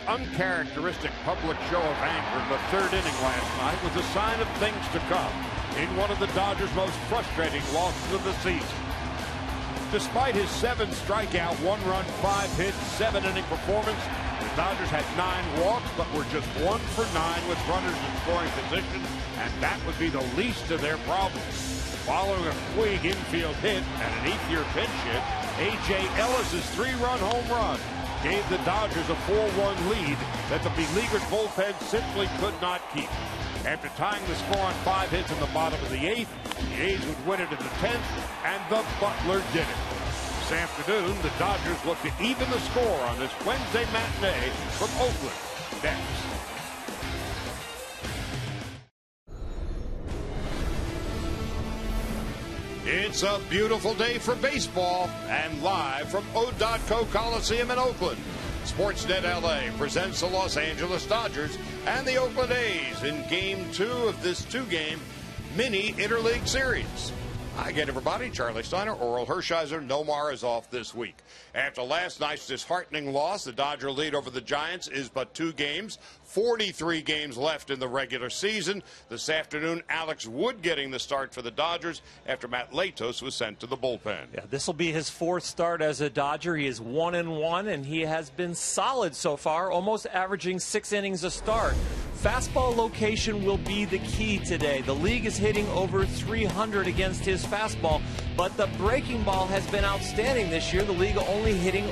uncharacteristic public show of anger in the third inning last night was a sign of things to come in one of the Dodgers' most frustrating losses of the season. Despite his 7-strikeout, 1-run, 5-hit, 7-inning performance, the Dodgers had 9 walks, but were just 1 for 9 with runners in scoring position, and that would be the least of their problems. Following a Puig infield hit and an Ethier pinch hit, A.J. Ellis's 3-run home run gave the Dodgers a 4-1 lead that the beleaguered bullpen simply could not keep. After tying the score on 5 hits in the bottom of the 8th, the A's would win it in the 10th, and the Butler did it. This afternoon, the Dodgers look to even the score on this Wednesday matinee from Oakland. Next. It's a beautiful day for baseball, and live from O.Co Coliseum in Oakland, Sportsnet LA presents the Los Angeles Dodgers and the Oakland A's in Game 2 of this 2-game mini interleague series. Hi again, everybody. Charlie Steiner, Oral Hershiser. Nomar is off this week. After last night's disheartening loss, the Dodger lead over the Giants is but 2 games. 43 games left in the regular season. This afternoon, Alex Wood getting the start for the Dodgers after Matt Latos was sent to the bullpen. Yeah, this will be his 4th start as a Dodger. He is 1-1, and he has been solid so far, almost averaging 6 innings a start. Fastball location will be the key today. The league is hitting over 300 against his fastball, but the breaking ball has been outstanding this year. The league only hitting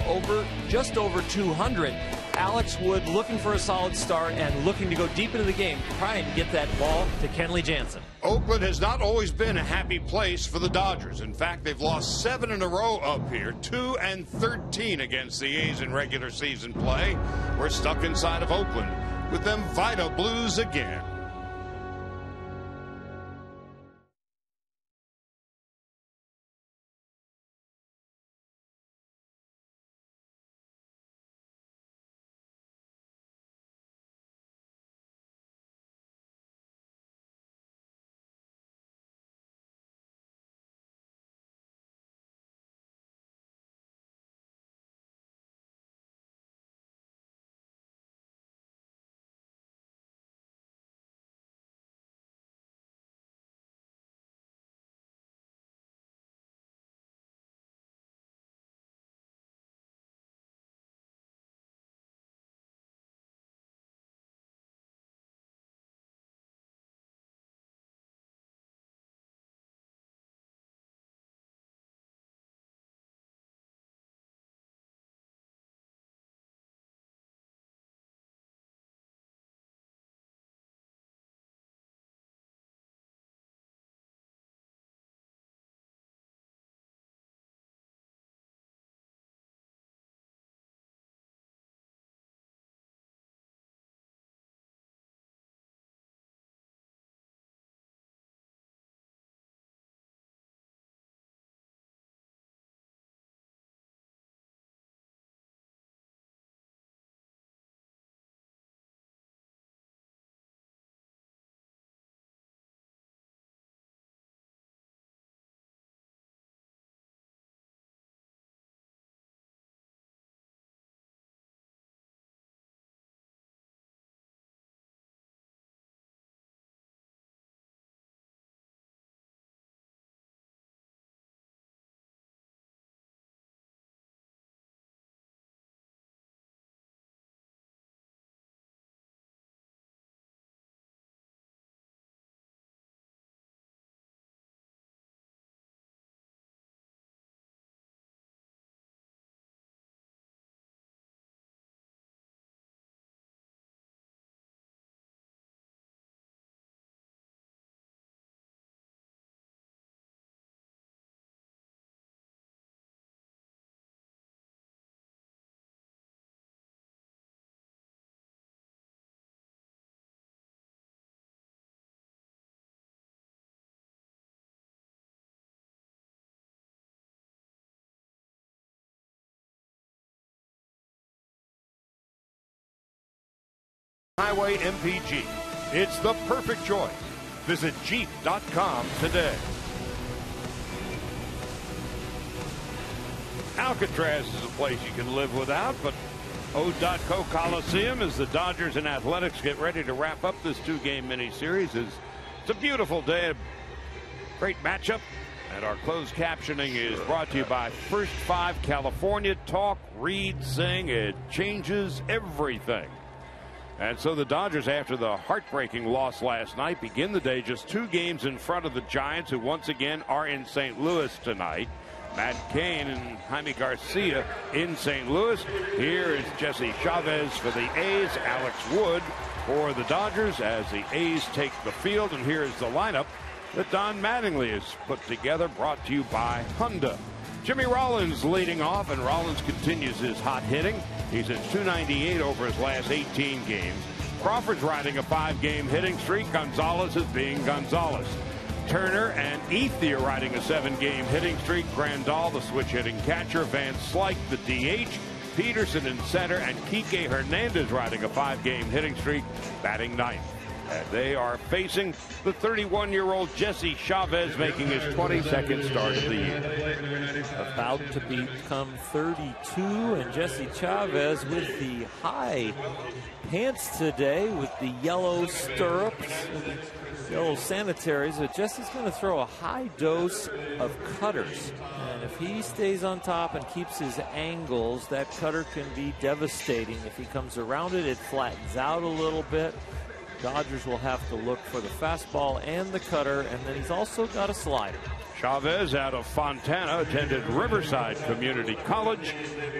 just over 200. Alex Wood looking for a solid start and looking to go deep into the game, trying to get that ball to Kenley Jansen. Oakland has not always been a happy place for the Dodgers. In fact, they've lost 7 in a row up here, 2-13 against the A's in regular season play. We're stuck inside of Oakland with them Vita Blues again. Highway MPG. It's the perfect choice. Visit Jeep.com today. Alcatraz is a place you can live without, but O.Co Coliseum as the Dodgers and Athletics get ready to wrap up this two-game mini-series. It's a beautiful day, a great matchup, and our closed captioning is brought to you by First 5 California. Talk, read, sing, it changes everything. And so the Dodgers, after the heartbreaking loss last night, begin the day just 2 games in front of the Giants, who once again are in St. Louis tonight. Matt Cain and Jaime Garcia in St. Louis. Here is Jesse Chavez for the A's, Alex Wood for the Dodgers as the A's take the field. And here is the lineup that Don Mattingly has put together, brought to you by Honda. Jimmy Rollins leading off, and Rollins continues his hot hitting. He's at .298 over his last 18 games. Crawford's riding a 5-game hitting streak. Gonzalez is being Gonzalez. Turner and Ethier riding a 7-game hitting streak. Grandal, the switch-hitting catcher. Van Slyke, the DH. Peterson in center, and Kike Hernandez riding a 5-game hitting streak, batting 9th. And they are facing the 31-year-old Jesse Chavez, making his 22nd start of the year. About to become 32, and Jesse Chavez with the high pants today with the yellow stirrups and yellow sanitaries. But Jesse's going to throw a high dose of cutters. And if he stays on top and keeps his angles, that cutter can be devastating. If he comes around it, it flattens out a little bit. Dodgers will have to look for the fastball and the cutter, and then he's also got a slider. Chavez out of Fontana attended Riverside Community College,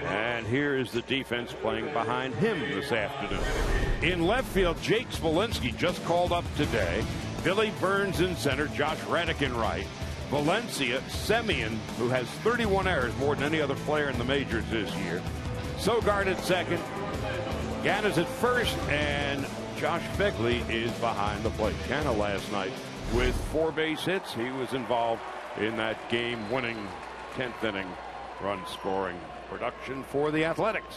and here is the defense playing behind him this afternoon. In left field, Jake Smolinski just called up today. Billy Burns in center, Josh Reddick in right. Valencia, Semien, who has 31 errors, more than any other player in the majors this year. Sogard at second. Ganna's at first, and Josh Begley is behind the plate. Ganna last night with 4 base hits. He was involved in that game-winning 10th inning run-scoring production for the Athletics.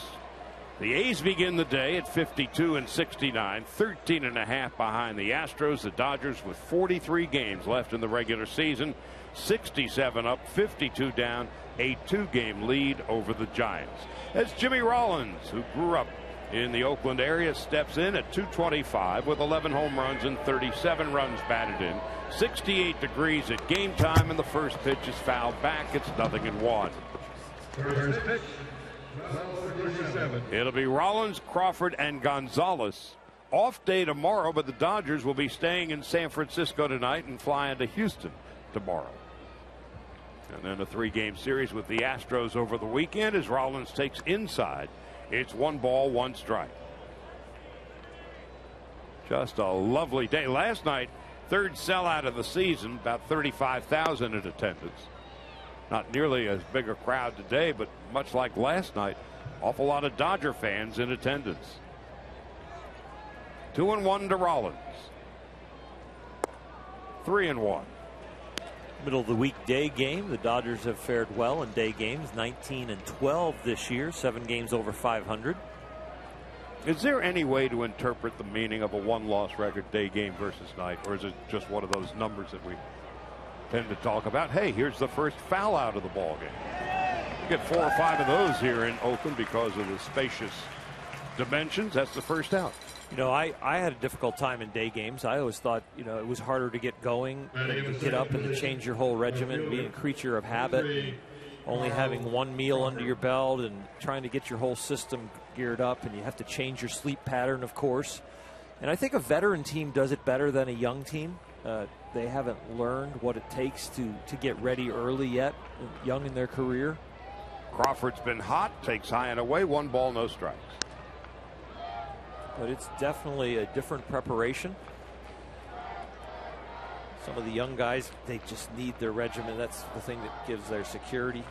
The A's begin the day at 52 and 69, 13 and a half behind the Astros. The Dodgers with 43 games left in the regular season, 67 up, 52 down, a 2-game lead over the Giants. As Jimmy Rollins, who grew up in the Oakland area, steps in at .225 with 11 home runs and 37 runs batted in. 68 degrees at game time, and the first pitch is fouled back. It's 0-1. First pitch, it'll be Rollins, Crawford, and Gonzalez. Off day tomorrow, but the Dodgers will be staying in San Francisco tonight and flying to Houston tomorrow. And then a 3-game series with the Astros over the weekend as Rollins takes inside. It's 1 ball, 1 strike. Just a lovely day. Last night, 3rd sellout of the season, about 35,000 in attendance. Not nearly as big a crowd today, but much like last night, awful lot of Dodger fans in attendance. 2-1 to Rollins. 3-1. Middle of the week day game. The Dodgers have fared well in day games, 19 and 12 this year, 7 games over 500. Is there any way to interpret the meaning of a 1-loss record, day game versus night, or is it just one of those numbers that we tend to talk about? Hey, here's the first foul out of the ball game. You get 4 or 5 of those here in Oakland because of the spacious dimensions. That's the first out. You know, I had a difficult time in day games. I always thought, you know, it was harder to get going than to get up and to change your whole regimen, being a creature of habit, only having 1 meal under your belt and trying to get your whole system geared up, and you have to change your sleep pattern, of course. And I think a veteran team does it better than a young team. They haven't learned what it takes to get ready early yet, young in their career. Crawford's been hot, takes high and away, 1 ball, no strikes. But it's definitely a different preparation. Some of the young guys, they just need their regimen. That's the thing that gives their security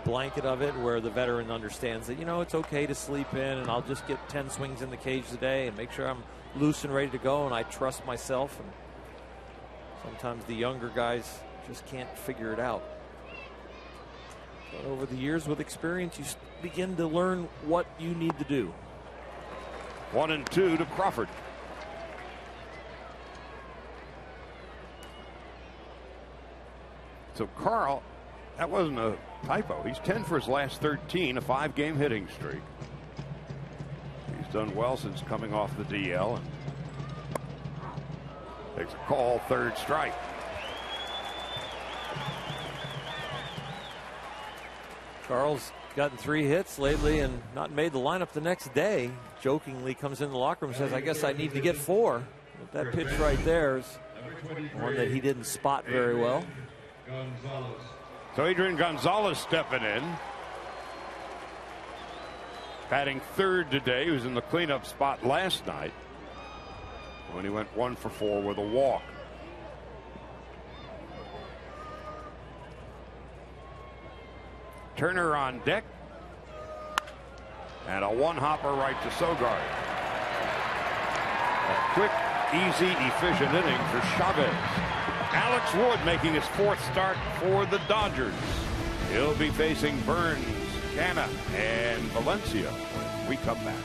blanket of it, where the veteran understands that, you know, it's okay to sleep in, and I'll just get 10 swings in the cage today and make sure I'm loose and ready to go, and I trust myself. And sometimes the younger guys just can't figure it out. But over the years, with experience, you begin to learn what you need to do. 1-2 to Crawford. So Carl That wasn't a typo. He's 10 for his last 13, a 5-game hitting streak. He's done well since coming off the DL. And takes a call, 3rd strike. Carl's gotten 3 hits lately and not made the lineup the next day. Jokingly comes in the locker room and says, I guess I need to get 4. But that pitch right there is one that he didn't spot very well. So Adrian Gonzalez stepping in. Batting 3rd today. He was in the cleanup spot last night when he went 1 for 4 with a walk. Turner on deck. And a 1-hopper right to Sogard. A quick, easy, efficient inning for Chavez. Alex Wood making his 4th start for the Dodgers. He'll be facing Burns, Canna, and Valencia when we come back.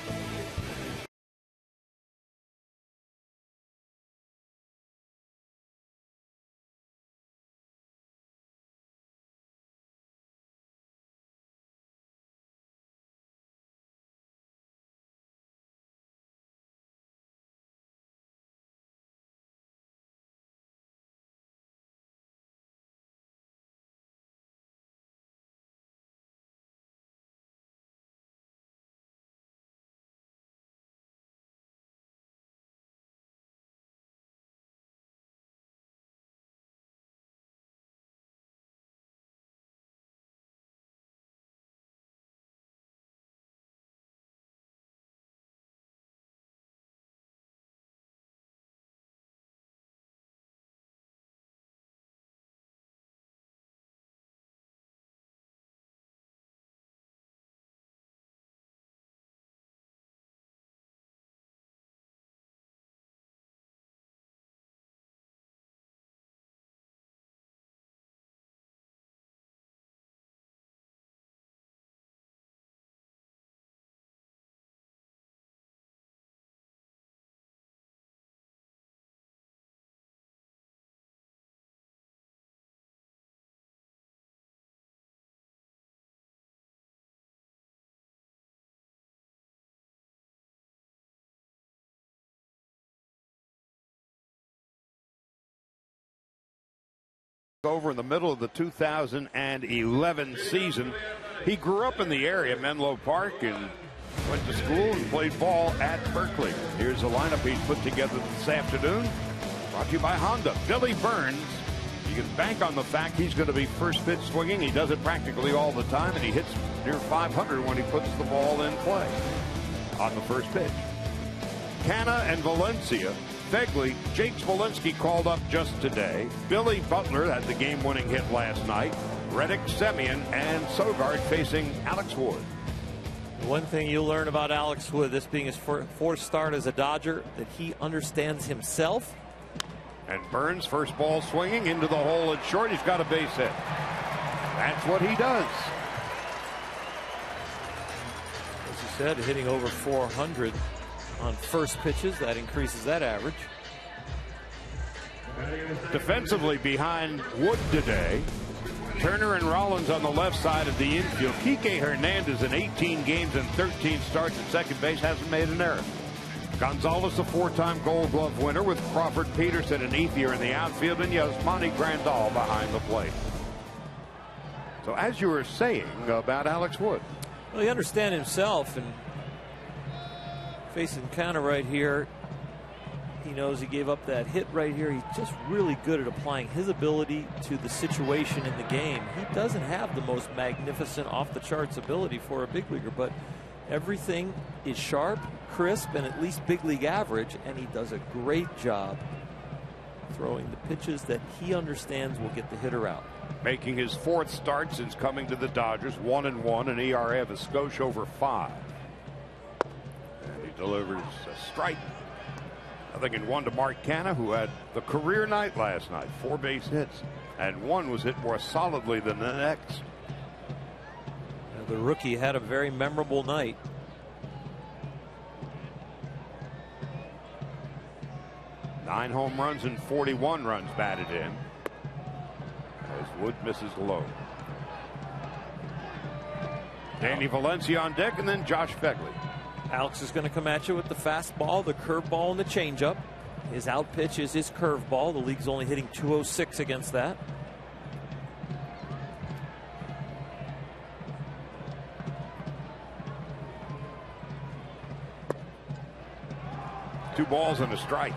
Over in the middle of the 2011 season. He grew up in the area, Menlo Park, and went to school and played ball at Berkeley. Here's the lineup he's put together this afternoon. Brought to you by Honda. Billy Burns. You can bank on the fact he's going to be first pitch swinging. He does it practically all the time, and he hits near 500 when he puts the ball in play on the first pitch. Canna and Valencia. Fegley, Jake Smolinski called up just today. Billy Butler had the game-winning hit last night. Reddick, Semien, and Sogard facing Alex Wood. One thing you'll learn about Alex Wood, this being his 4th start as a Dodger, that he understands himself. And Burns, first ball swinging into the hole at short. He's got a base hit. That's what he does. As you said, hitting over 400 on first pitches. That increases that average. Defensively behind Wood today, Turner and Rollins on the left side of the infield. Kike Hernandez in 18 games and 13 starts at second base hasn't made an error. Gonzalez, a 4-time Gold Glove winner, with Crawford Peterson and Ethier in the outfield, and Yasmani Grandal behind the plate. So as you were saying about Alex Wood. Well, he understands himself, and facing Canna right here, he knows he gave up that hit right here. He's just really good at applying his ability to the situation in the game. He doesn't have the most magnificent off-the-charts ability for a big leaguer, but everything is sharp, crisp, and at least big league average, and he does a great job throwing the pitches that he understands will get the hitter out. Making his 4th start since coming to the Dodgers, 1-1, an ERA of a skosh over 5. And he delivers a strike. Nothing in 1 to Mark Canna, who had the career night last night, 4 base hits, and one was hit more solidly than the next. The rookie had a very memorable night. Nine home runs and 41 runs batted in, as Wood misses low. Danny Valencia on deck, and then Josh Phegley. Alex is going to come at you with the fastball, the curveball, and the changeup. His out pitch is his curveball. The league's only hitting .206 against that. Two balls and a strike.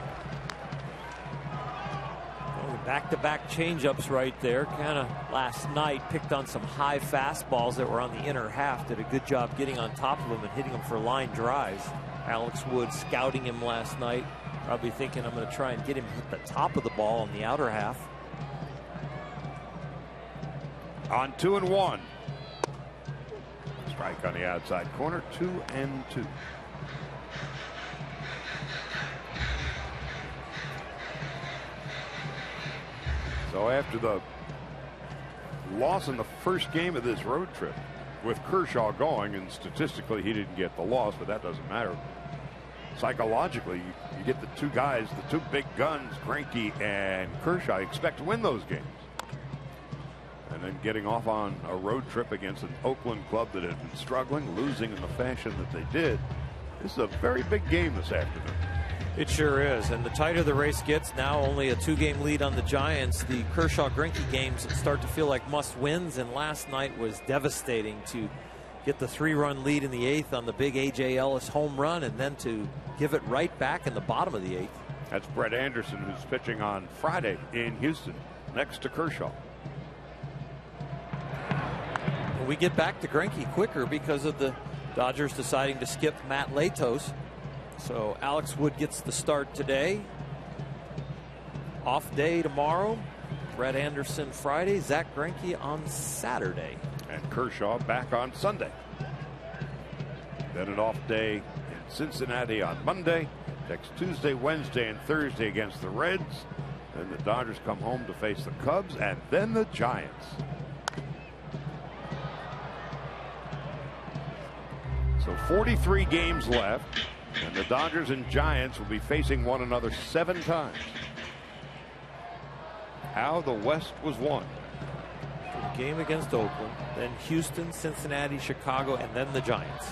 Back-to-back changeups right there. Kind of last night picked on some high fastballs that were on the inner half. Did a good job getting on top of them and hitting them for line drives. Alex Wood scouting him last night. Probably thinking I'm going to try and get him hit the top of the ball on the outer half. On 2-1. Strike on the outside corner. 2-2. So after the loss in the first game of this road trip, with Kershaw going, and statistically he didn't get the loss, but that doesn't matter. Psychologically, you get the two guys, the two big guns, Greinke and Kershaw, you expect to win those games. And then getting off on a road trip against an Oakland club that had been struggling, losing in the fashion that they did. This is a very big game this afternoon. It sure is, and the tighter the race gets, now only a 2-game lead on the Giants. The Kershaw-Greinke games start to feel like must-wins, and last night was devastating to get the 3-run lead in the 8th on the big A.J. Ellis home run, and then to give it right back in the bottom of the 8th. That's Brett Anderson, who's pitching on Friday in Houston, next to Kershaw. We get back to Greinke quicker because of the Dodgers deciding to skip Matt Latos. So Alex Wood gets the start today. Off day tomorrow. Brett Anderson Friday. Zach Greinke on Saturday. And Kershaw back on Sunday. Then an off day in Cincinnati on Monday. Next Tuesday, Wednesday, and Thursday against the Reds. Then the Dodgers come home to face the Cubs and then the Giants. So 43 games left. And the Dodgers and Giants will be facing one another 7 times. How the West was won. The game against Oakland, then Houston, Cincinnati, Chicago, and then the Giants.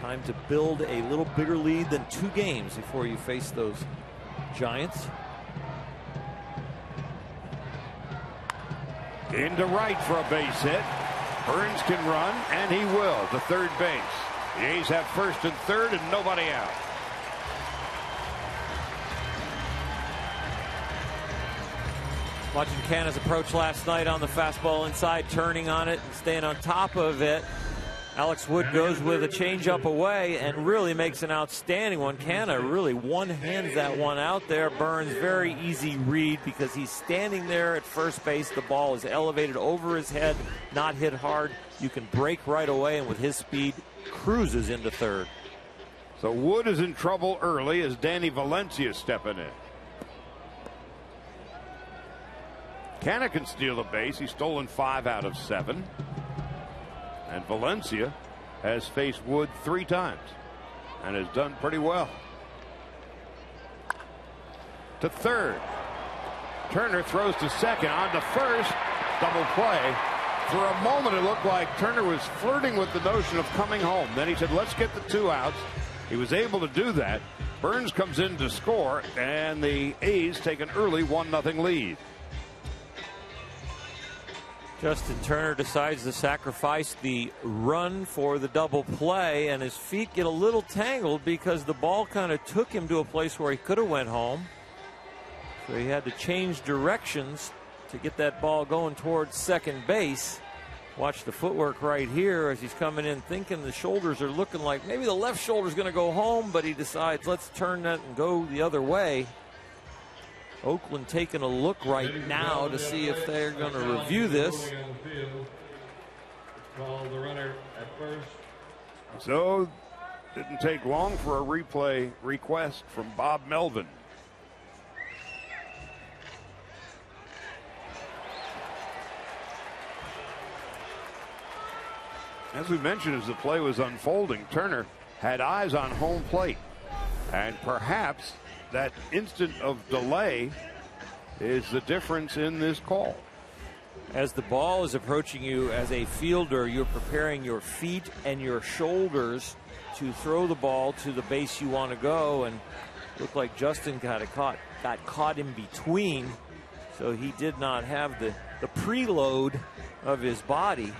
Time to build a little bigger lead than 2 games before you face those Giants. Into right for a base hit. Burns can run, and he will to third base. The A's have first and third and nobody out. Watching Canna's approach last night on the fastball inside, turning on it and staying on top of it. Alex Wood goes with a changeup away and really makes an outstanding one. Canna really one-hands that one out there. Burns, very easy read because he's standing there at first base. The ball is elevated over his head, not hit hard. You can break right away, and with his speed, cruises into third. So Wood is in trouble early as Danny Valencia stepping in. Canna can steal a base. He's stolen 5 out of 7. And Valencia has faced Wood 3 times and has done pretty well. To third. Turner throws to second, on to first. Double play. For a moment, it looked like Turner was flirting with the notion of coming home. Then he said, let's get the 2 outs. He was able to do that. Burns comes in to score, and the A's take an early 1-0 lead. Justin Turner decides to sacrifice the run for the double play, and his feet get a little tangled because the ball kind of took him to a place where he could have went home. So he had to change directions to get that ball going towards second base. Watch the footwork right here as he's coming in thinking the shoulders are looking like maybe the left shoulder's going to go home, but he decides let's turn that and go the other way. Oakland taking a look right now to see if they're going to review this. So didn't take long for a replay request from Bob Melvin. As we mentioned, as the play was unfolding, Turner had eyes on home plate, and perhaps that instant of delay is the difference in this call. As the ball is approaching you as a fielder, you're preparing your feet and your shoulders to throw the ball to the base you want to go, and looked like Justin got caught in between, so he did not have the preload of his body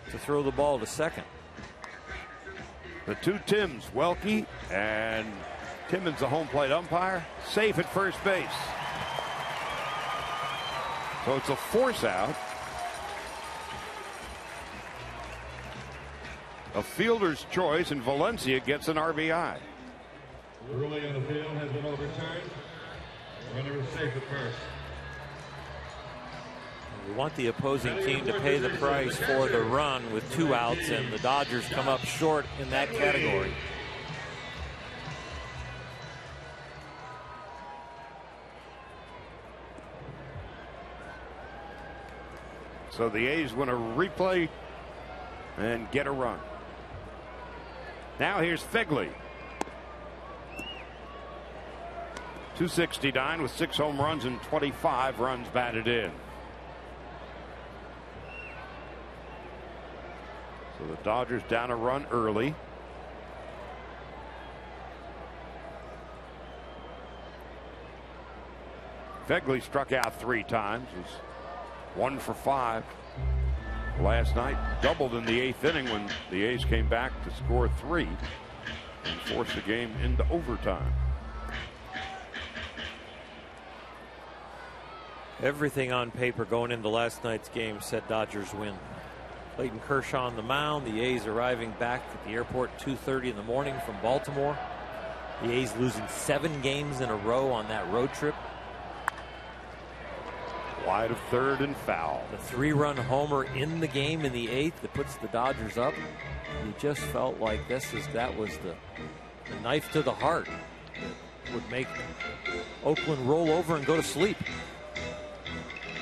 to throw the ball to second. The two Tims, Welke and Timmons, the home plate umpire, safe at first base. So it's a force out. A fielder's choice, and Valencia gets an RBI. The ruling on the field has been overturned. Runner is safe at first. We want the opposing team to pay the price for the run with 2 outs, and the Dodgers come up short in that category. So the A's win a replay and get a run. Now here's Fegley. 269 with 6 home runs and 25 runs batted in. So the Dodgers down a run early. Fegley struck out 3 times. Was 1 for 5 last night. Doubled in the 8th inning when the A's came back to score 3 and force the game into overtime. Everything on paper going into last night's game said Dodgers win. Clayton Kershaw on the mound. The A's arriving back at the airport 2:30 in the morning from Baltimore. The A's losing 7 games in a row on that road trip. Wide of third and foul. The 3-run homer in the game in the 8th that puts the Dodgers up. You just felt like that was the knife to the heart that would make Oakland roll over and go to sleep.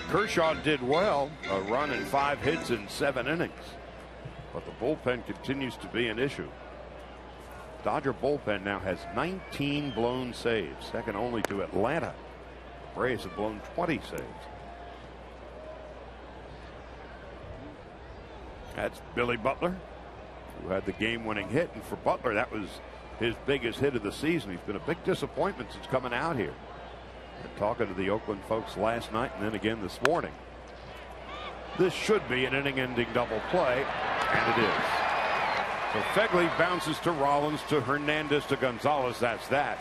Kershaw did well, a run and 5 hits in 7 innings, but the bullpen continues to be an issue. Dodger bullpen now has 19 blown saves, second only to Atlanta. The Braves have blown 20 saves. That's Billy Butler, who had the game-winning hit, and for Butler that was his biggest hit of the season. He's been a big disappointment since coming out here. And talking to the Oakland folks last night and then again this morning. This should be an inning-ending double play, and it is. So Fegley bounces to Rollins, to Hernandez, to Gonzalez. That's that.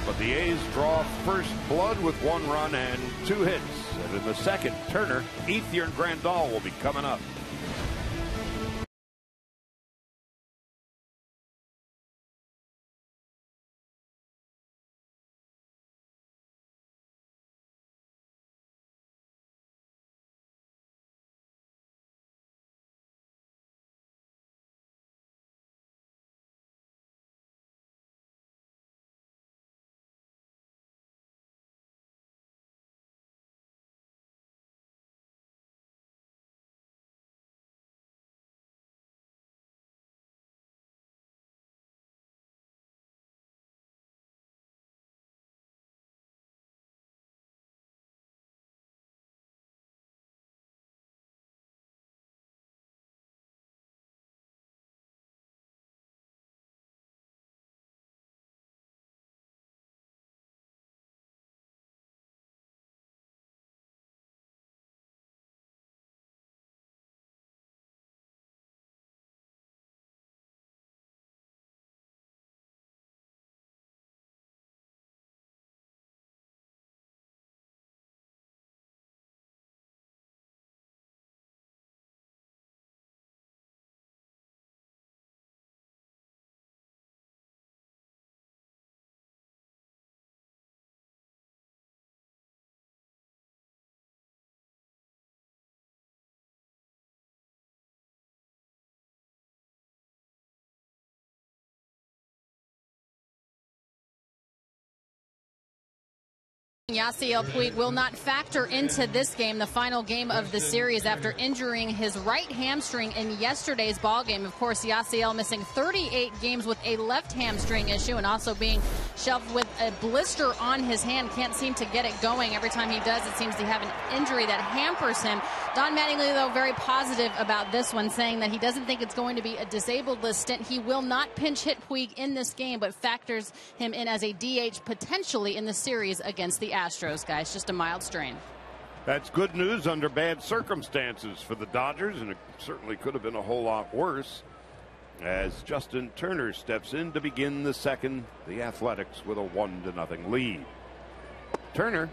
But the A's draw first blood with 1 run and 2 hits. And in the second, Turner, Ethier, and Grandal will be coming up. Yasiel Puig will not factor into this game, the final game of the series, after injuring his right hamstring in yesterday's ball game. Of course, Yasiel missing 38 games with a left hamstring issue and also being shelved with a blister on his hand. Can't seem to get it going. Every time he does, it seems to have an injury that hampers him. Don Mattingly, though, very positive about this one, saying that he doesn't think it's going to be a disabled list stint. He will not pinch hit Puig in this game, but factors him in as a DH potentially in the series against the Astros, guys. Just a mild strain. That's good news under bad circumstances for the Dodgers, and it certainly could have been a whole lot worse as Justin Turner steps in to begin the second. The Athletics with a 1-0 lead. Turner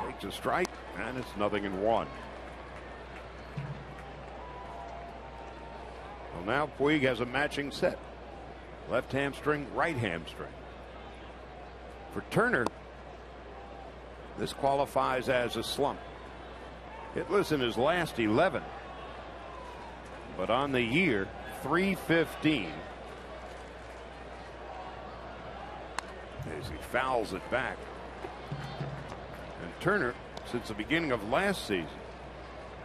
takes a strike, and it's 0-1. Well, now Puig has a matching set. Left hamstring, right hamstring. For Turner, this qualifies as a slump. Hitless in his last 11. But on the year, .315. As he fouls it back. And Turner, since the beginning of last season,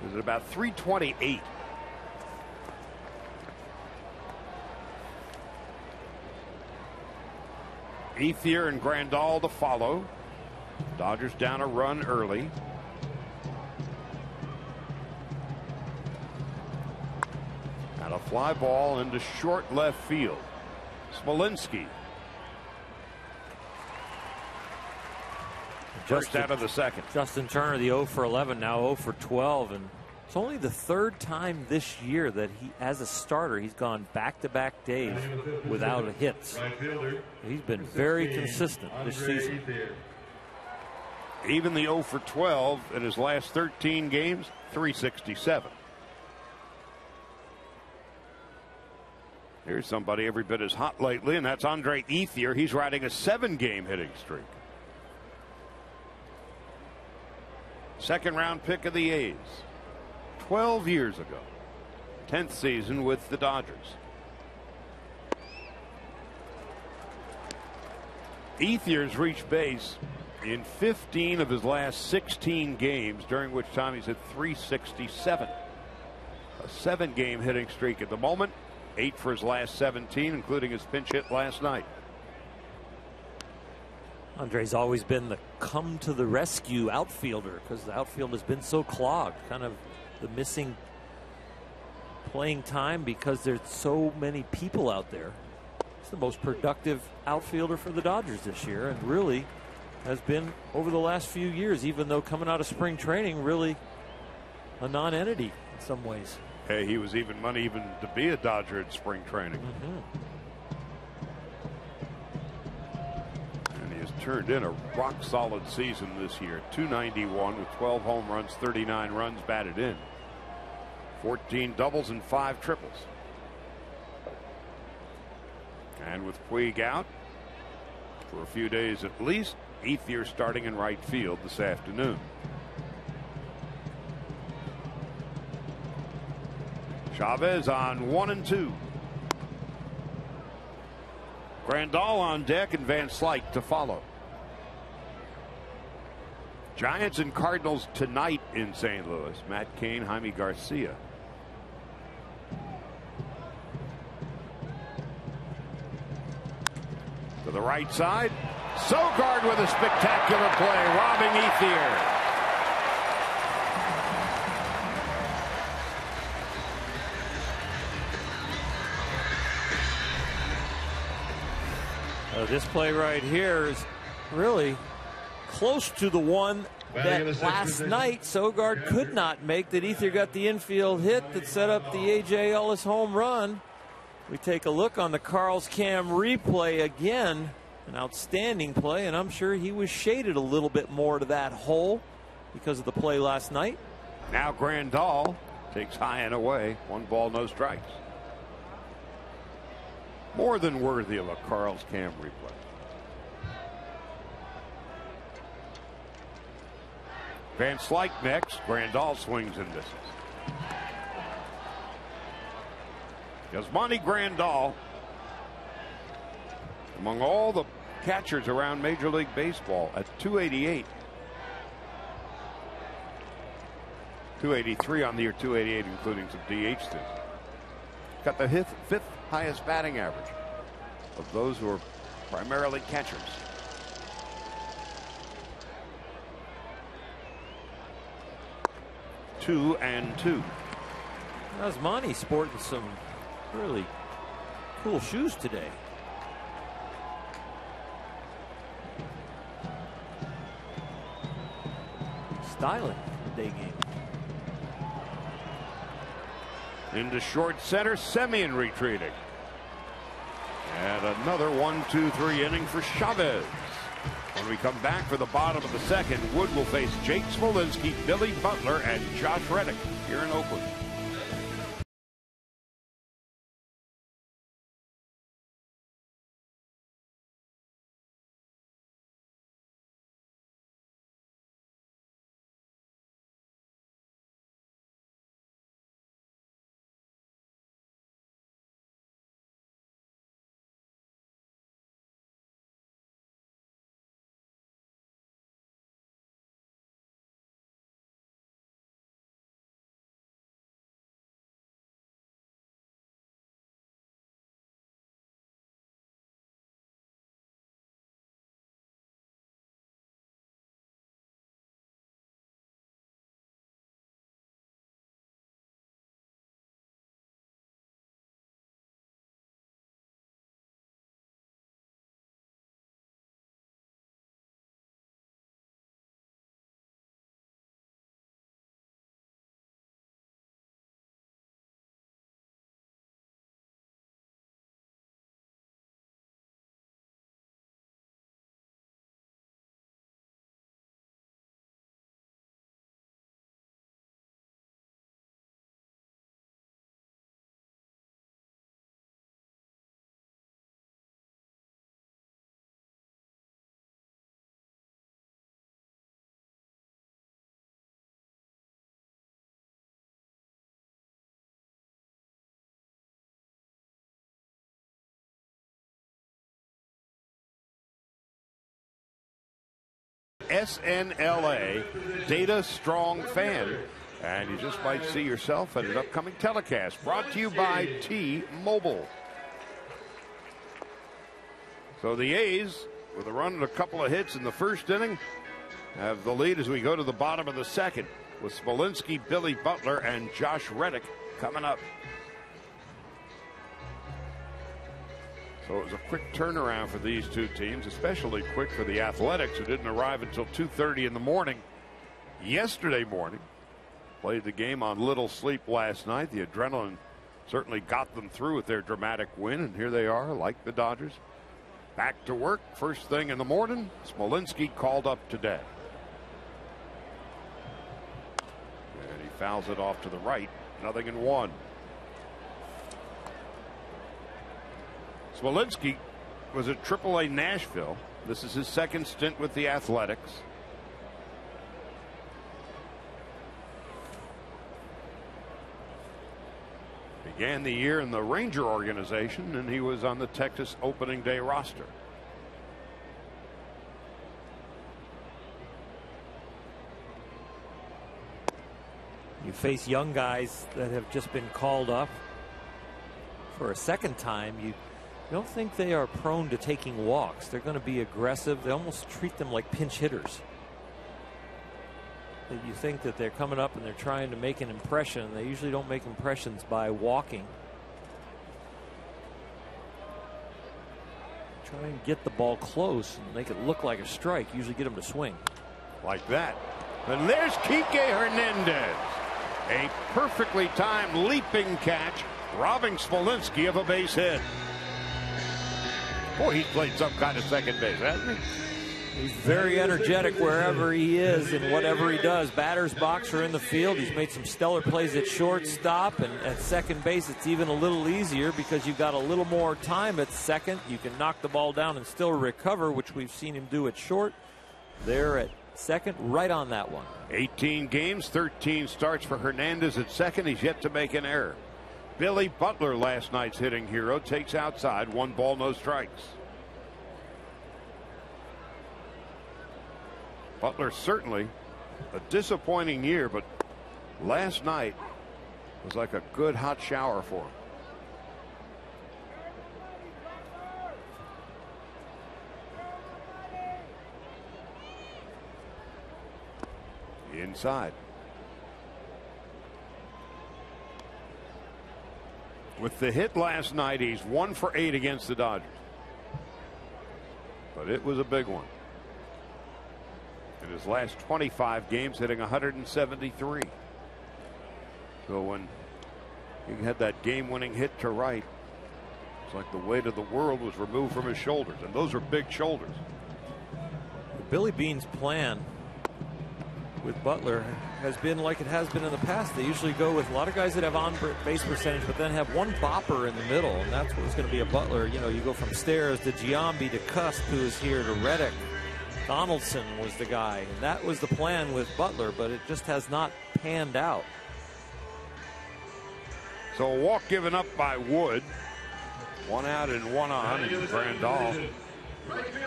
is at about .328. Ethier and Grandal to follow. Dodgers down a run early. And a fly ball into short left field. Smolinski. First out of the second. Justin Turner, the 0 for 11, now 0 for 12. And it's only the third time this year that he, as a starter, he's gone back-to-back days without a hits. He's been very consistent this season. Even the 0 for 12 in his last 13 games, .367. Here's somebody every bit as hot lately, and that's Andre Ethier. He's riding a 7-game hitting streak. Second round pick of the A's 12 years ago. 10th season with the Dodgers. Ethier's reached base in 15 of his last 16 games, during which time he's at .367. A 7-game hitting streak at the moment. 8 for his last 17, including his pinch hit last night. Andre's always been the come to the rescue outfielder because the outfield has been so clogged. Kind of the missing playing time because there's so many people out there. He's the most productive outfielder for the Dodgers this year, and really has been over the last few years, even though coming out of spring training, really a non-entity in some ways. Hey, he was even money even to be a Dodger in spring training. And he has turned in a rock solid season this year. .291 with 12 home runs, 39 runs batted in. 14 doubles and 5 triples. And with Puig out for a few days at least, Ethier starting in right field this afternoon. Chavez on 1 and 2. Grandal on deck and Van Slyke to follow. Giants and Cardinals tonight in St. Louis. Matt Cain, Jaime Garcia. To the right side. Sogard with a spectacular play, robbing Ethier. This play right here is really close to the one that last night Sogard could not make, that Ethier got the infield hit that set up the A.J. Ellis home run. We take a look on the Carl's Cam replay again. An outstanding play, and I'm sure he was shaded a little bit more to that hole because of the play last night. Now Grandal takes high and away. 1 ball, no strikes. More than worthy of a Carl's Cam replay. Van Slyke next. Grandal swings and misses. Yasmani Grandal, among all the catchers around Major League Baseball, at .288. 283 on the year, 288 including some DH things. Got the fifth highest batting average of those who are primarily catchers. 2-2. Osmani sporting some really cool shoes today. Styling day game. Into short center, Semien retreating. And another 1-2-3 inning for Chavez. When we come back for the bottom of the second, Wood will face Jake Smolinski, Billy Butler, and Josh Reddick here in Oakland. SNLA Data Strong Fan, and you just might see yourself at an upcoming telecast brought to you by T-Mobile. So the A's, with a run and a couple of hits in the first inning, have the lead as we go to the bottom of the second with Smolinski, Billy Butler, and Josh Reddick coming up. So it was a quick turnaround for these two teams, especially quick for the Athletics, who didn't arrive until 2:30 in the morning yesterday morning. Played the game on little sleep last night. The adrenaline certainly got them through with their dramatic win, and here they are, like the Dodgers, back to work first thing in the morning. Smolinski called up today. And he fouls it off to the right. 0-1. Smolinski was at AAA Nashville. This is his second stint with the Athletics. Began the year in the Ranger organization, and he was on the Texas opening day roster. You face young guys that have just been called up for a second time. You don't think they are prone to taking walks. They're going to be aggressive. They almost treat them like pinch hitters. You think that they're coming up and they're trying to make an impression. They usually don't make impressions by walking. Try and get the ball close and make it look like a strike. Usually get them to swing. Like that. And there's Kike Hernandez. A perfectly timed leaping catch, robbing Smolinski of a base hit. Boy, he's played some kind of second base, hasn't he? He's very energetic wherever he is and whatever he does. Batter's box or in the field. He's made some stellar plays at shortstop, and at second base it's even a little easier because you've got a little more time at second. You can knock the ball down and still recover, which we've seen him do at short. There at second, right on that one. 18 games, 13 starts for Hernandez at second. He's yet to make an error. Billy Butler, last night's hitting hero, takes outside. 1 ball, no strikes. Butler certainly a disappointing year, but last night was like a good hot shower for him. Inside. With the hit last night, he's 1 for 8 against the Dodgers. But it was a big one. In his last 25 games, hitting 173. So when he had that game-winning hit to right, it's like the weight of the world was removed from his shoulders, and those are big shoulders. Billy Beane's plan with Butler has been like it has been in the past. They usually go with a lot of guys that have on-base percentage, but then have one bopper in the middle, and that's what's going to be a Butler. You know, you go from Stairs to Giambi to Cusp, who is here, to Reddick. Donaldson was the guy, and that was the plan with Butler, but it just has not panned out. So a walk given up by Wood. 1 out and 1 on, and Grandal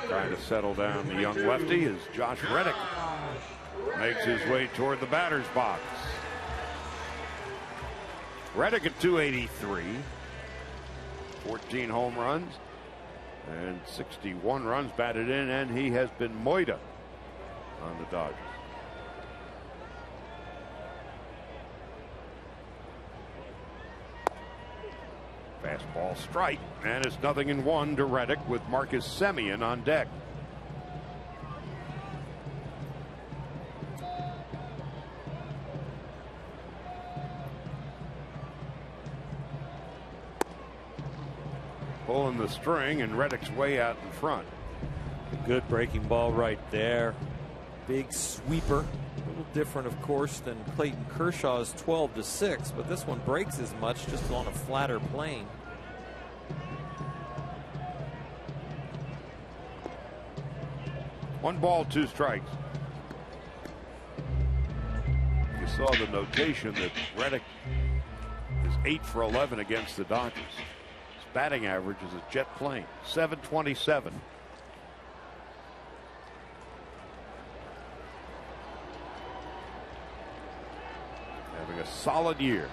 trying to settle down the young lefty as Josh Reddick makes his way toward the batter's box. Reddick at 283, 14 home runs and 61 runs batted in, and he has been Moida on the Dodgers. Fastball strike, and it's 0-1 to Reddick with Marcus Semien on deck. Pulling the string, and Reddick's way out in front. A good breaking ball right there. Big sweeper. A little different, of course, than Clayton Kershaw's 12-6, but this one breaks as much, just on a flatter plane. One ball, 2 strikes. You saw the notation that Reddick is 8 for 11 against the Dodgers. His batting average is a jet plane, 727. Having a solid year.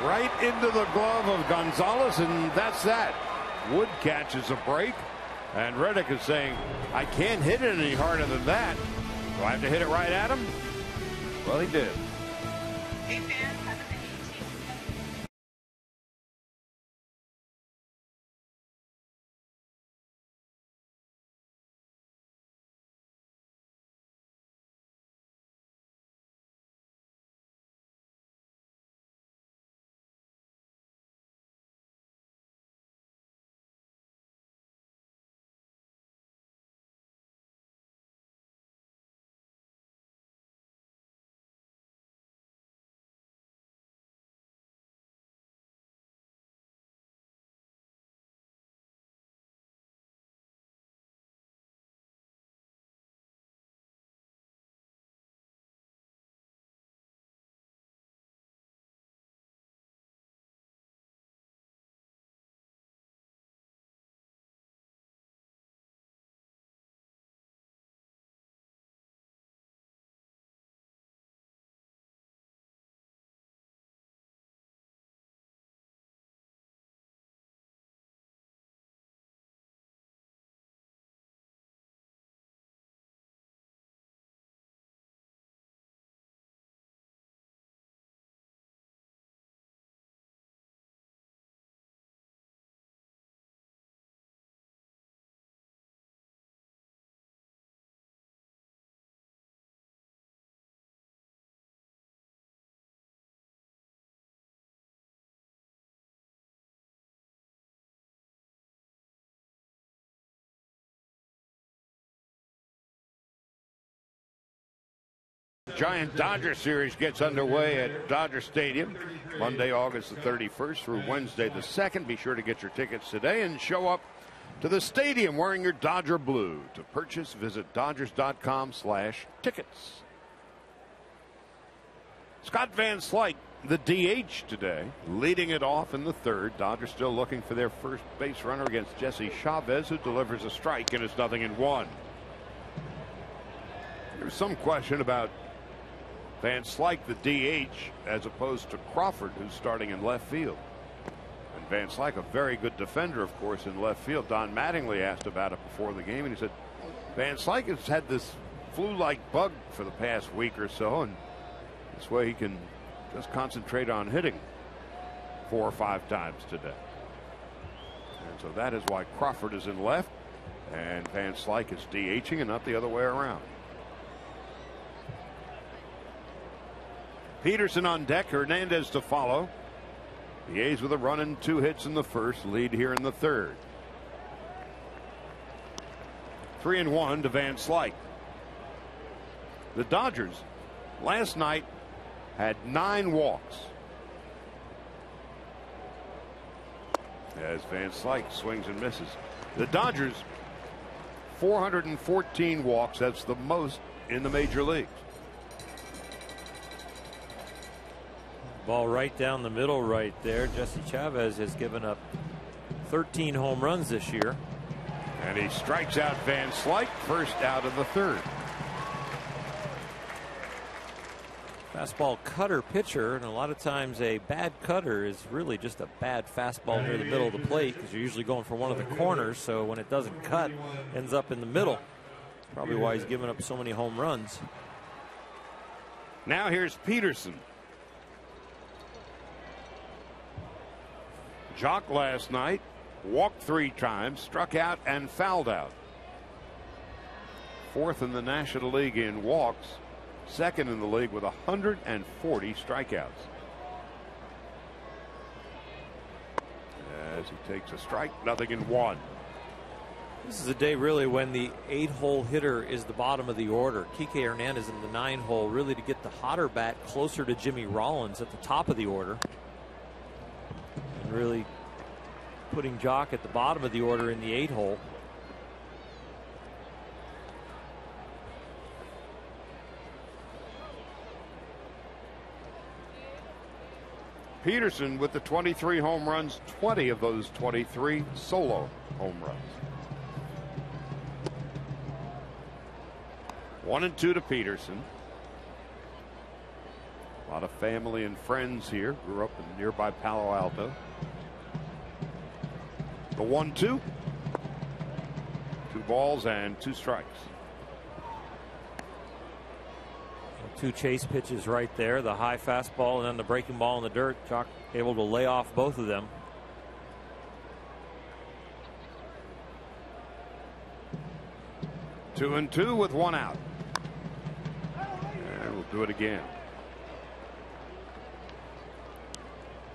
Right into the glove of Gonzalez, and that's that. Wood catches a break, and Reddick is saying, I can't hit it any harder than that. Do I have to hit it right at him? Well, he did. Giant Dodger series gets underway at Dodger Stadium Monday, August the 31st through Wednesday the 2nd. Be sure to get your tickets today and show up to the stadium wearing your Dodger blue. To purchase, visit Dodgers.com/tickets. Scott Van Slyke, the DH today, leading it off in the 3rd. Dodgers still looking for their first base runner against Jesse Chavez, who delivers a strike, and it's 0-1. There's some question about Van Slyke, the DH, as opposed to Crawford, who's starting in left field. And Van Slyke, a very good defender, of course, in left field. Don Mattingly asked about it before the game, and he said Van Slyke has had this flu-like bug for the past week or so, and this way he can just concentrate on hitting 4 or 5 times today. And so that is why Crawford is in left and Van Slyke is DHing and not the other way around. Peterson on deck, Hernandez to follow. The A's with a run and 2 hits in the first, lead here in the third. 3-1 to Van Slyke. The Dodgers last night had 9 walks as Van Slyke swings and misses. The Dodgers 414 walks. That's the most in the major leagues. Ball right down the middle right there. Jesse Chavez has given up 13 home runs this year. And he strikes out Van Slyke, first out of the third. Fastball cutter pitcher, and a lot of times a bad cutter is really just a bad fastball near the middle of the plate because you're usually going for one of the corners, so when it doesn't cut, ends up in the middle. Probably why he's given up so many home runs. Now here's Peterson. Jock last night walked 3 times, struck out and fouled out. 4th in the National League in walks, 2nd in the league with 140 strikeouts. As he takes a strike, nothing in 1. This is a day really when the 8-hole hitter is the bottom of the order. Kike Hernandez in the 9-hole, really to get the hotter bat closer to Jimmy Rollins at the top of the order. And really putting Jock at the bottom of the order in the 8-hole. Peterson with the 23 home runs, 20 of those 23 solo home runs. 1-2 to Peterson. A lot of family and friends here. Grew up in nearby Palo Alto. The 1-2. 2 balls and 2 strikes. 2 chase pitches right there. The high fastball and then the breaking ball in the dirt. Jock able to lay off both of them. Two and 2 with 1 out. And we'll do it again.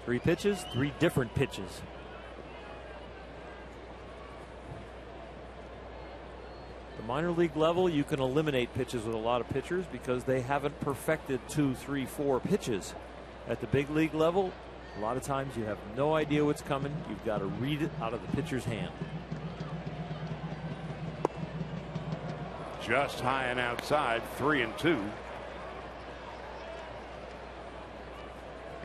3 pitches, 3 different pitches. The minor league level, you can eliminate pitches with a lot of pitchers because they haven't perfected 2, 3, 4 pitches. At the big league level, a lot of times you have no idea what's coming. You've got to read it out of the pitcher's hand. Just high and outside, 3-2.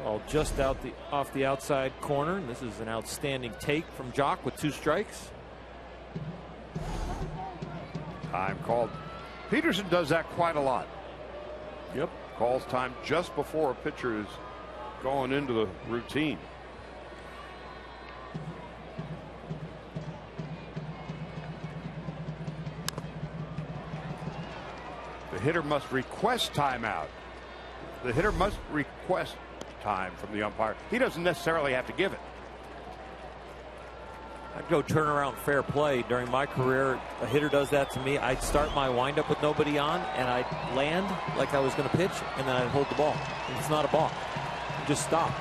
Well, just off the outside corner. And this is an outstanding take from Jock with 2 strikes. Time called. Peterson does that quite a lot. Yep. Calls time just before a pitcher is going into the routine. The hitter must request timeout. The hitter must request time from the umpire. He doesn't necessarily have to give it. I'd go turn around fair play. During my career, a hitter does that to me. I'd start my windup with nobody on, and I'd land like I was going to pitch, and then I'd hold the ball. And it's not a ball. You just stop.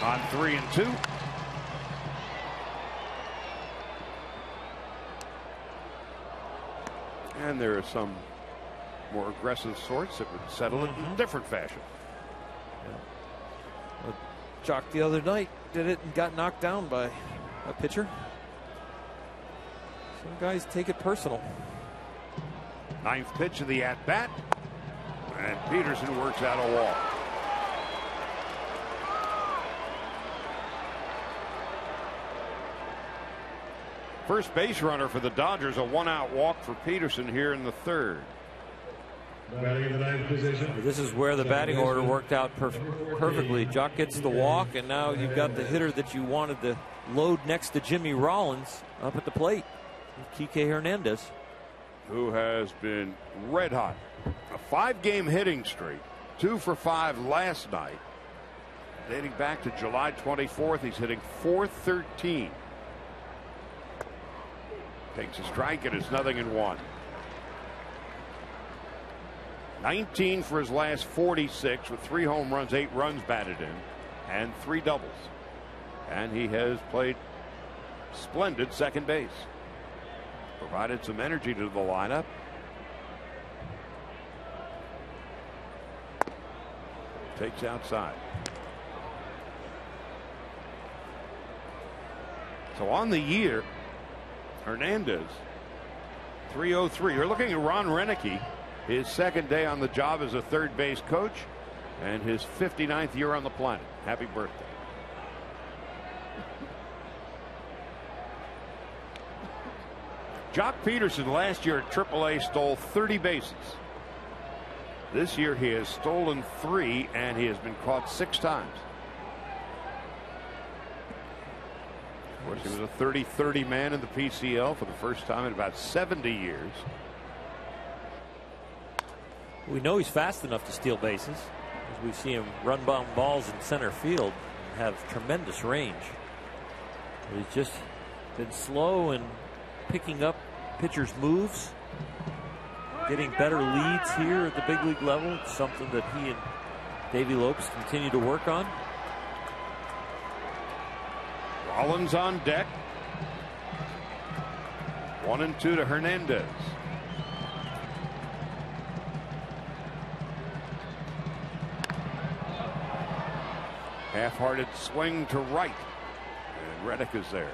On 3-2. And there are some more aggressive sorts that would settle it in a different fashion. Yeah. Jock the other night did it and got knocked down by a pitcher. Some guys take it personal. 9th pitch of the at-bat. And Peterson works out a walk. First base runner for the Dodgers, a 1-out walk for Peterson here in the third. This is where the batting order worked out perfectly. Jock gets the walk, and now you've got the hitter that you wanted to load next to Jimmy Rollins up at the plate. Kike Hernandez, who has been red hot. A 5-game hitting streak, 2 for 5 last night. Dating back to July 24th, he's hitting .413. Takes a strike, and it's 0-1. 19 for his last 46 with 3 home runs, 8 runs batted in, and 3 doubles. And he has played splendid second base. Provided some energy to the lineup. Takes outside. So on the year, Hernandez, 303. You're looking at Ron Renicky, his second day on the job as a third base coach, and his 59th year on the planet. Happy birthday. Jock Peterson last year at AAA stole 30 bases. This year he has stolen 3, and he has been caught 6 times. Of course, he was a 30-30 man in the PCL for the first time in about 70 years. We know he's fast enough to steal bases, as we see him run bomb balls in center field and have tremendous range. But he's just been slow in picking up pitchers' moves, getting better leads here at the big league level. It's something that he and Davey Lopes continue to work on. Rollins on deck. 1-2 to Hernandez. Half-hearted swing to right, and Reddick is there.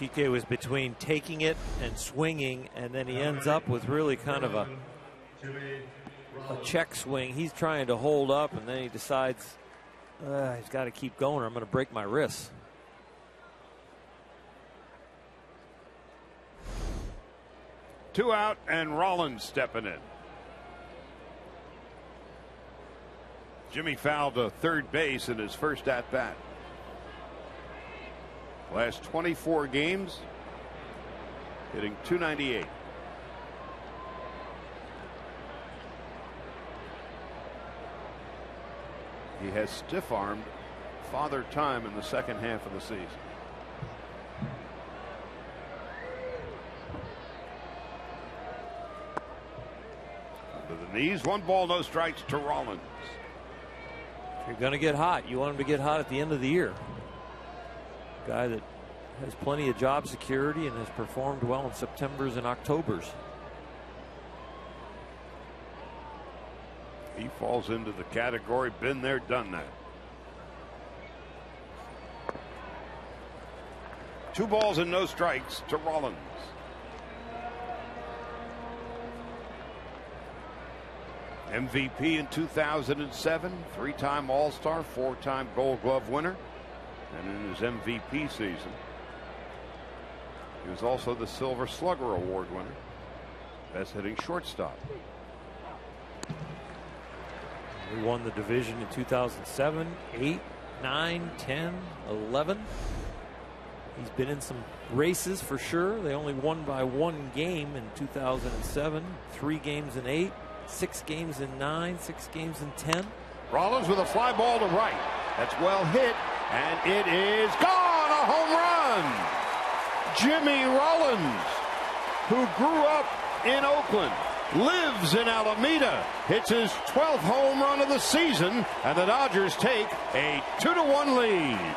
Kike was between taking it and swinging, and then he ends up with really kind of a check swing. He's trying to hold up, and then he decides he's got to keep going or I'm going to break my wrist. Two out, and Rollins stepping in. Jimmy fouled to third base in his first at bat. Last 24 games, hitting .298. He has stiff-armed Father Time in the second half of the season. Under the knees, 1 ball, no strikes to Rollins. If you're going to get hot, you want him to get hot at the end of the year. Guy that has plenty of job security and has performed well in Septembers and Octobers. He falls into the category, been there, done that. 2 balls and no strikes to Rollins. MVP in 2007, 3-time All-Star, 4-time Gold Glove winner. And in his MVP season, he was also the Silver Slugger Award winner. Best hitting shortstop. He won the division in 2007, 8, 9, 10, 11. He's been in some races for sure. They only won by 1 game in 2007, 3 games in 8, 6 games in 9, 6 games in 10. Rollins with a fly ball to right. That's well hit. And it is gone, a home run. Jimmy Rollins, who grew up in Oakland, lives in Alameda, hits his 12th home run of the season, and the Dodgers take a 2-1 lead.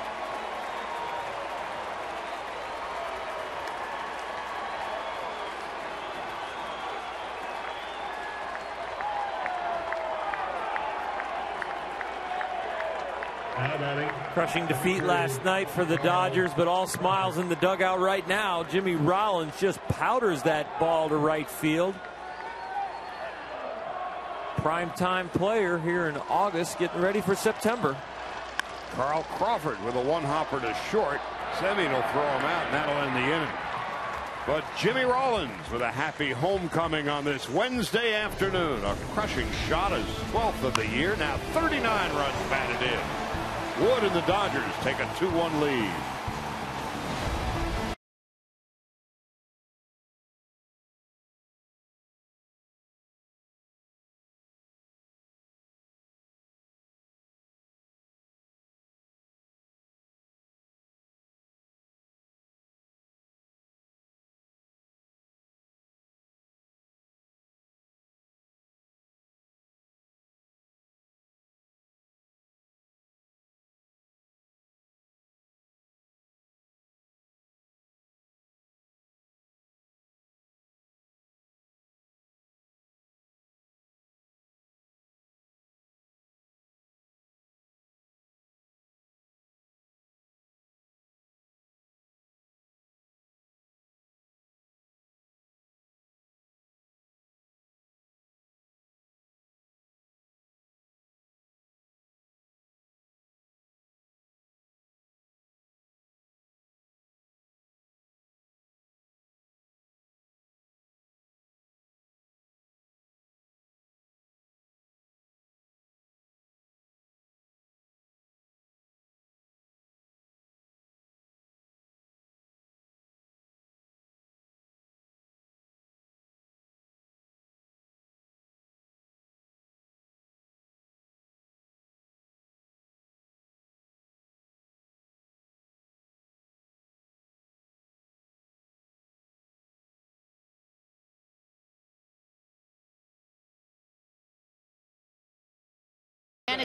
Crushing defeat last night for the Dodgers, but all smiles in the dugout right now. Jimmy Rollins just powders that ball to right field. Primetime player here in August, getting ready for September. Carl Crawford with a 1-hopper to short. Semien will throw him out, and that'll end the inning. But Jimmy Rollins with a happy homecoming on this Wednesday afternoon. A crushing shot, his 12th of the year. Now 39 runs batted in. Wood and the Dodgers take a 2-1 lead.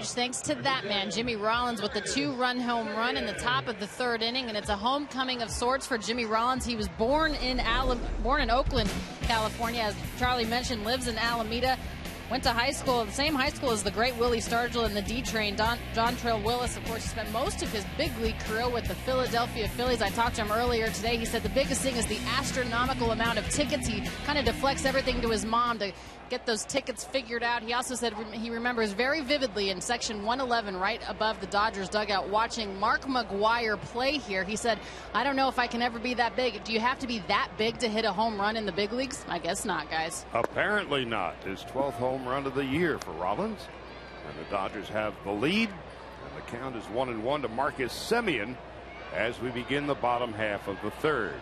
Thanks to that man, Jimmy Rollins, with the 2-run home run in the top of the 3rd inning, and it's a homecoming of sorts for Jimmy Rollins. He was born in Oakland, California, as Charlie mentioned, lives in Alameda. Went to high school, the same high school as the great Willie Stargell and the D-Train. John Trail Willis, of course, he spent most of his big league career with the Philadelphia Phillies. I talked to him earlier today. He said the biggest thing is the astronomical amount of tickets. He kind of deflects everything to his mom to get those tickets figured out. He also said he remembers very vividly in section 111, right above the Dodgers dugout, watching Mark McGwire play here. He said, I don't know if I can ever be that big. Do you have to be that big to hit a home run in the big leagues? I guess not, guys. Apparently not. His 12th home run of the year for Rollins. And the Dodgers have the lead. And the count is 1-1 to Marcus Semien as we begin the bottom half of the 3rd.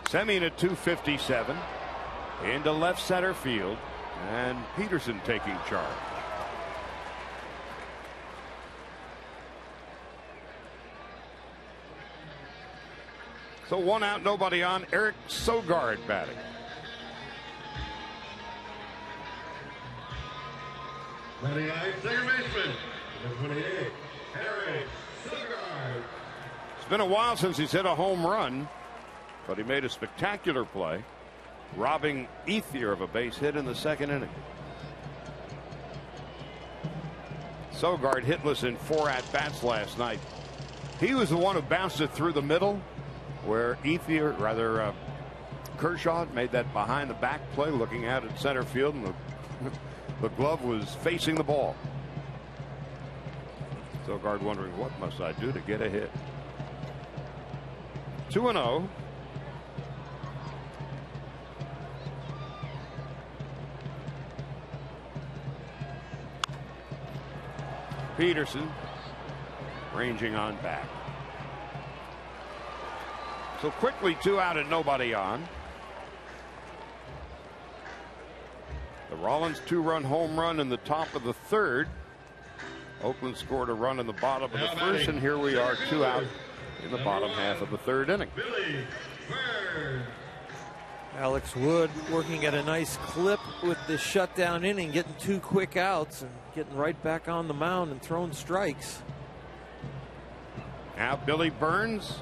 Semien at 257 into left center field, and Peterson taking charge. So 1 out, nobody on. Eric Sogard batting. Batting ninth, second baseman, number 28, Eric Sogard. It's been a while since he's hit a home run, but he made a spectacular play, robbing Ethier of a base hit in the 2nd inning. Sogard hitless in 4 at-bats last night. He was the one who bounced it through the middle, where Kershaw made that behind the back play looking out at center field, and the glove was facing the ball. Sogard wondering, what must I do to get a hit? 2-0. Peterson ranging on back. So quickly 2 out and nobody on. The Rollins 2-run home run in the top of the 3rd. Oakland scored a run in the bottom of the 1st, and here we are 2 out in the bottom half of the 3rd inning. Alex Wood working at a nice clip with this shutdown inning, getting 2 quick outs and getting right back on the mound and throwing strikes. Now Billy Burns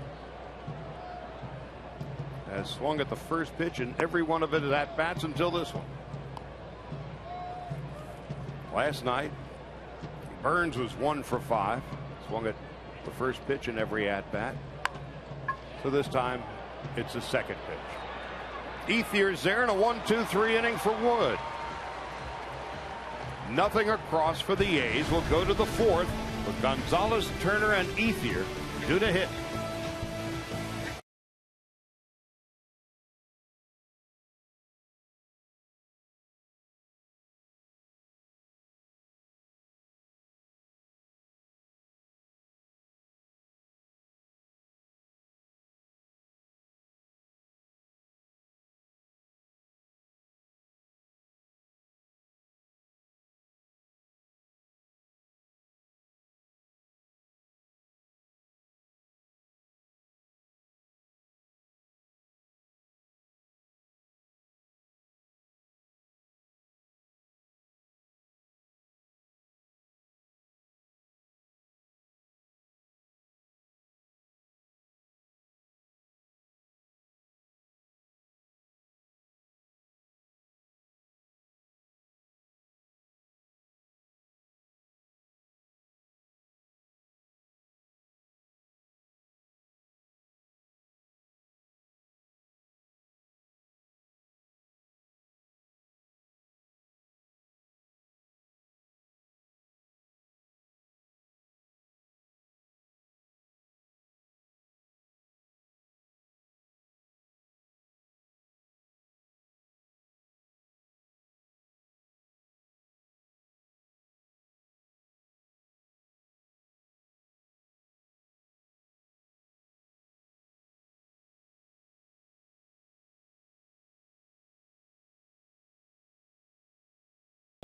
has swung at the first pitch in every one of his at-bats until this one. Last night, Burns was 1 for 5. Swung at the first pitch in every at-bat. So this time, it's the 2nd pitch. Ethier's there in a 1-2-3 inning for Wood. Nothing across for the A's. Will go to the 4th with Gonzalez, Turner, and Ethier due to hit.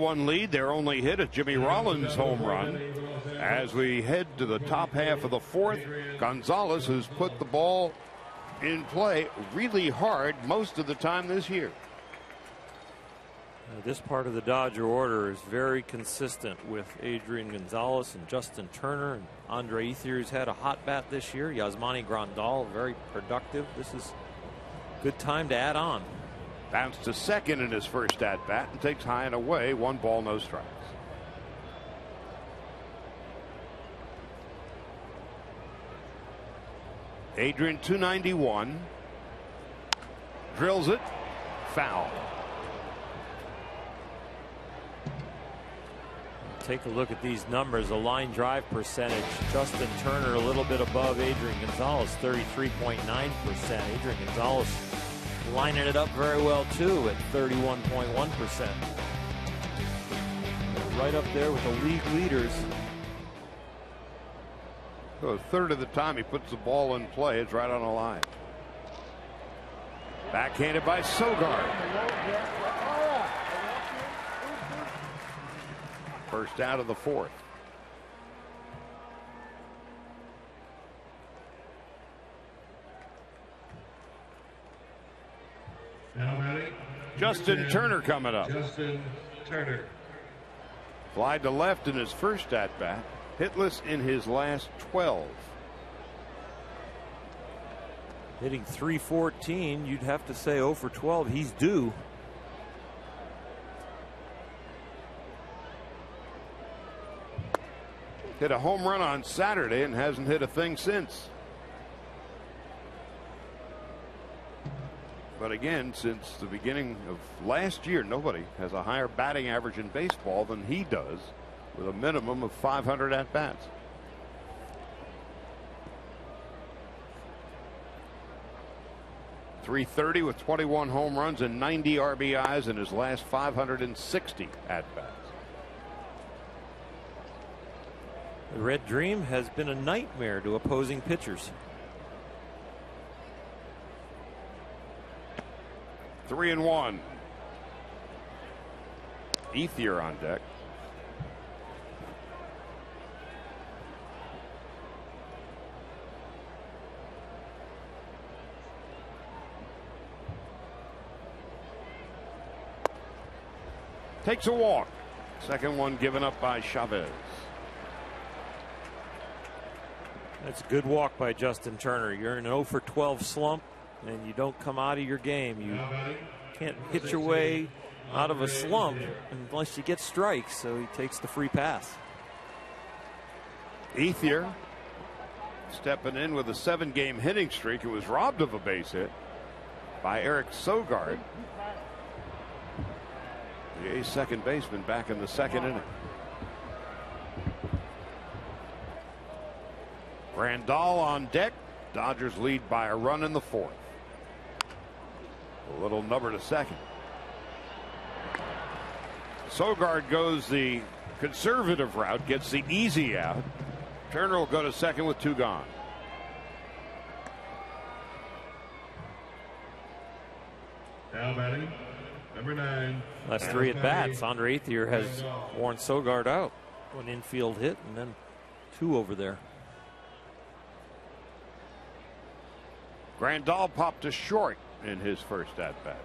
1 lead. Their only hit, a Jimmy Rollins home run. As we head to the top half of the 4th, Gonzalez, who's put the ball in play really hard most of the time this year. This part of the Dodger order is very consistent with Adrian Gonzalez and Justin Turner, and Andre Ethier's had a hot bat this year. Yasmani Grandal, very productive. This is a good time to add on. Bounced to second in his first at bat and takes high and away. 1 ball, no strikes. Adrian, 291, drills it, foul. Take a look at these numbers. A line drive percentage. Justin Turner a little bit above Adrian Gonzalez, 33.9%. Adrian Gonzalez lining it up very well too at 31.1%. Right up there with the league leaders. So a third of the time he puts the ball in play, it's right on the line. Backhanded by Sogard. First out of the 4th. Justin Turner coming up. Justin Turner. Fly to left in his first at bat. Hitless in his last 12. Hitting .314, you'd have to say 0 for 12. He's due. Hit a home run on Saturday and hasn't hit a thing since. But again, since the beginning of last year, nobody has a higher batting average in baseball than he does, with a minimum of 500 at bats. .330 with 21 home runs and 90 RBIs in his last 560 at bats. The Red Dream has been a nightmare to opposing pitchers. 3-1. Ethier on deck. Takes a walk. Second one given up by Chavez. That's a good walk by Justin Turner. You're in an 0 for 12 slump and you don't come out of your game. You can't hit your way out of a slump unless you get strikes, so he takes the free pass. Ethier stepping in with a 7-game hitting streak. It was robbed of a base hit by Eric Sogard, the A's second baseman, back in the 2nd inning. Grandal on deck. Dodgers lead by a run in the 4th. A little number to second. Sogard goes the conservative route, gets the easy out. Turner will go to second with 2 gone. Now batting, number 9. Last 3 at bats. Andre Ethier has worn Sogard out. 1 infield hit and then 2 over there. Grandal popped to short in his first at bat.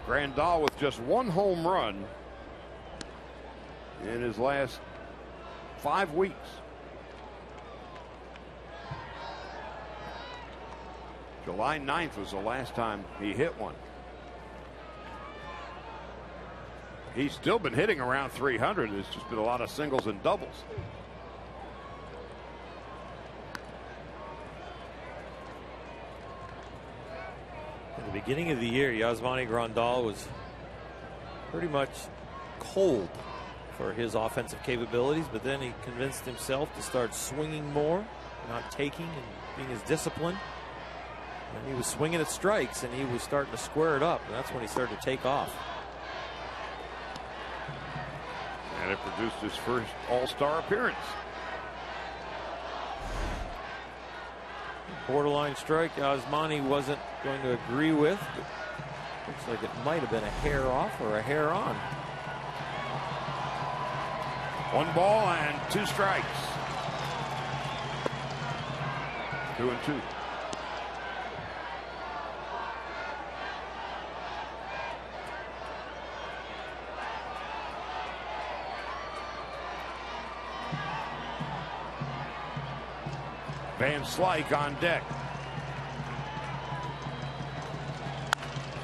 Grandal with just 1 home run in his last 5 weeks. July 9th was the last time he hit one. He's still been hitting around 300. There's just been a lot of singles and doubles. At the beginning of the year, Yasmani Grandal was pretty much cold for his offensive capabilities, but then he convinced himself to start swinging more, not taking, and being as disciplined. And he was swinging at strikes, and he was starting to square it up, and that's when he started to take off. And it produced his first All-Star appearance. Borderline strike. Osmani wasn't going to agree with. Looks like it might have been a hair off or a hair on. 1 ball and 2 strikes. 2-2. Van Slyke on deck.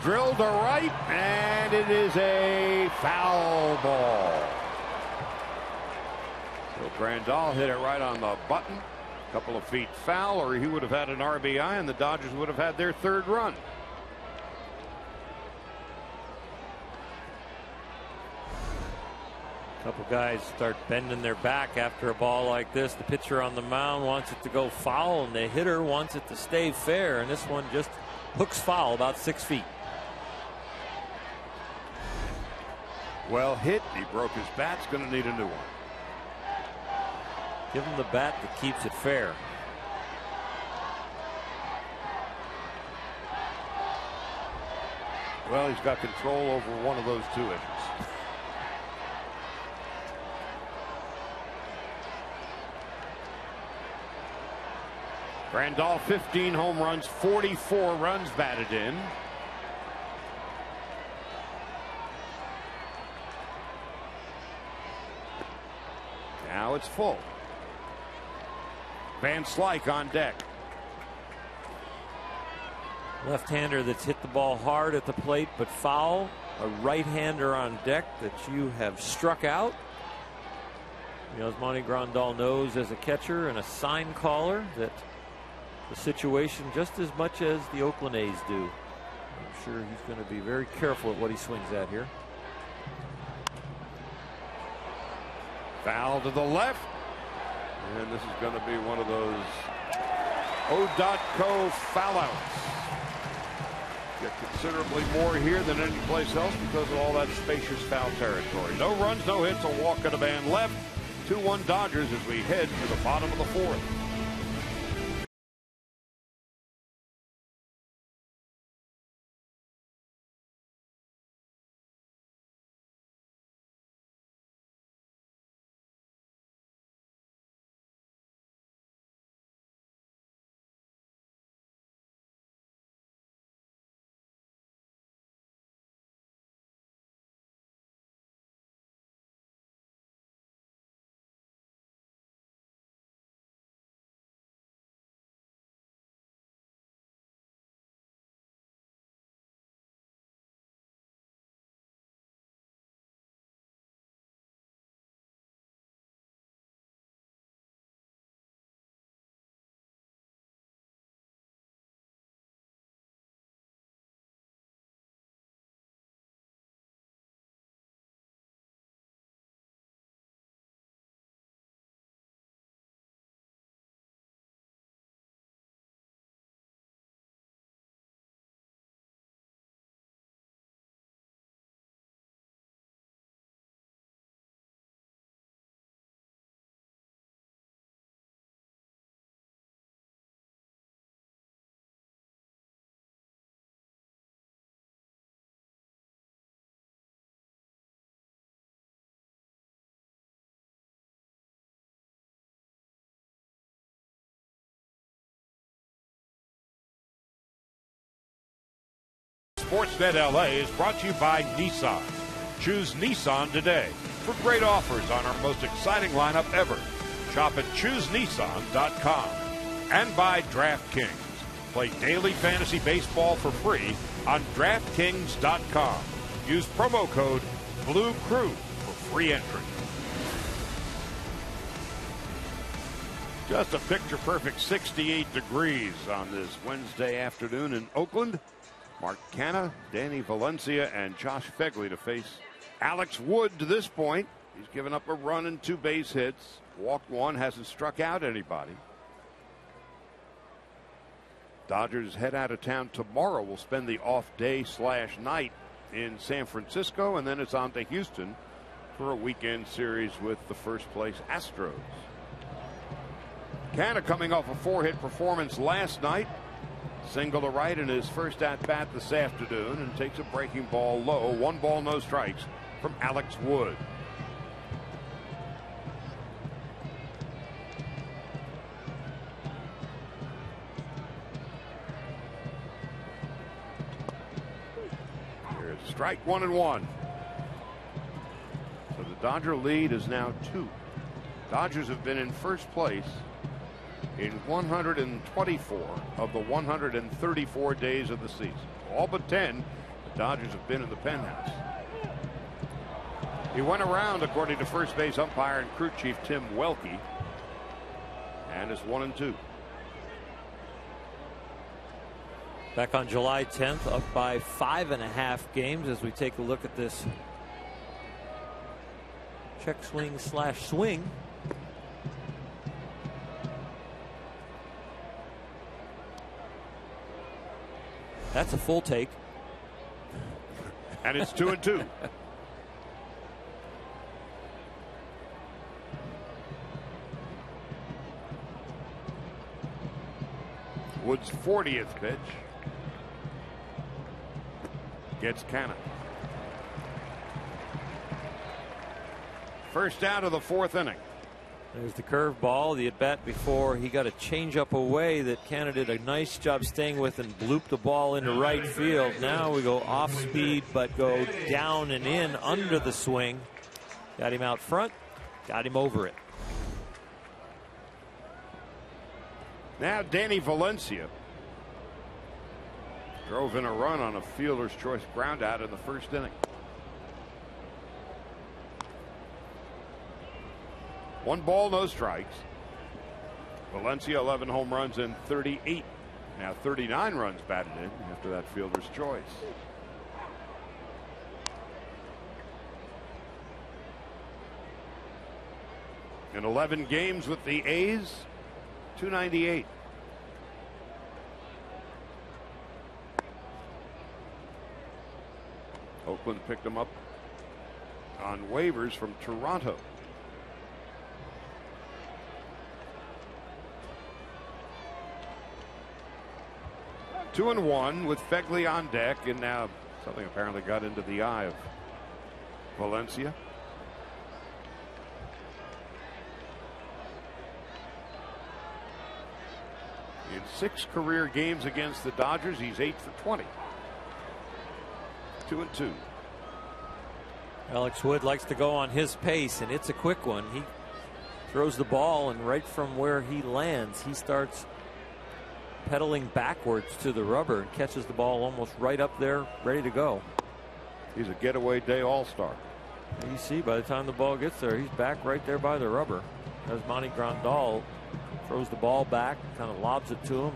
Drilled to right, and it is a foul ball. So Grandal hit it right on the button. A couple of feet foul, or he would have had an RBI, and the Dodgers would have had their 3rd run. Couple guys start bending their back after a ball like this. The pitcher on the mound wants it to go foul, and the hitter wants it to stay fair, and this one just hooks foul about 6 feet. Well hit. He broke his bat. He's going to need a new one. Give him the bat that keeps it fair. Well, he's got control over one of those 2 inches. Grandal, 15 home runs, 44 runs batted in. Now it's full. Van Slyke on deck. Left-hander that's hit the ball hard at the plate but foul. A right-hander on deck that you have struck out. Yasmani Grandal knows as a catcher and a sign caller that the situation just as much as the Oakland A's do. I'm sure he's going to be very careful at what he swings at here. Foul to the left. And this is going to be one of those O.co foul outs. Get considerably more here than any place else because of all that spacious foul territory. No runs, no hits, a walk and a man left. 2-1 Dodgers as we head to the bottom of the 4th. Sportsnet LA is brought to you by Nissan. Choose Nissan today for great offers on our most exciting lineup ever. Shop at ChooseNissan.com. And by DraftKings. Play daily fantasy baseball for free on DraftKings.com. Use promo code BLUECREW for free entry. Just a picture-perfect 68 degrees on this Wednesday afternoon in Oakland. Mark Canha, Danny Valencia, and Josh Phegley to face Alex Wood to this point. He's given up a run and 2 base hits. Walked 1, hasn't struck out anybody. Dodgers head out of town tomorrow. Will spend the off day / night in San Francisco, and then it's on to Houston for a weekend series with the first place Astros. Canna coming off a 4-hit performance last night. Single to right in his first at bat this afternoon, and takes a breaking ball low. 1 ball, no strikes from Alex Wood. Here's strike 1-1. So the Dodger lead is now 2. Dodgers have been in first place in 124 of the 134 days of the season. All but 10, the Dodgers have been in the penthouse. He went around, according to first base umpire and crew chief Tim Welke, and is 1-2. Back on July 10th, up by 5.5 games as we take a look at this check swing / swing. That's a full take. And it's 2-2. Wood's 40th pitch. Gets Canna. First out of the 4th inning. There's the curveball. The at bat before, he got a changeup away that Canna did a nice job staying with and blooped the ball into right field. Now we go off speed but go down and in under the swing. Got him out front, got him over it. Now Danny Valencia drove in a run on a fielder's choice ground out in the 1st inning. 1 ball, no strikes. Valencia 11 home runs and 38. Now 39 runs batted in after that fielder's choice. In 11 games with the A's, 298. Oakland picked him up on waivers from Toronto. 2-1 with Fegley on deck, and now something apparently got into the eye of Valencia. In 6 career games against the Dodgers, he's 8 for 20. 2-2. Alex Wood likes to go on his pace, and it's a quick one. He throws the ball, and right from where he lands, he starts pedaling backwards to the rubber and catches the ball almost right up there, ready to go. He's a getaway day all-star. You see, by the time the ball gets there, he's back right there by the rubber. As Monty Grandal throws the ball back, kind of lobs it to him.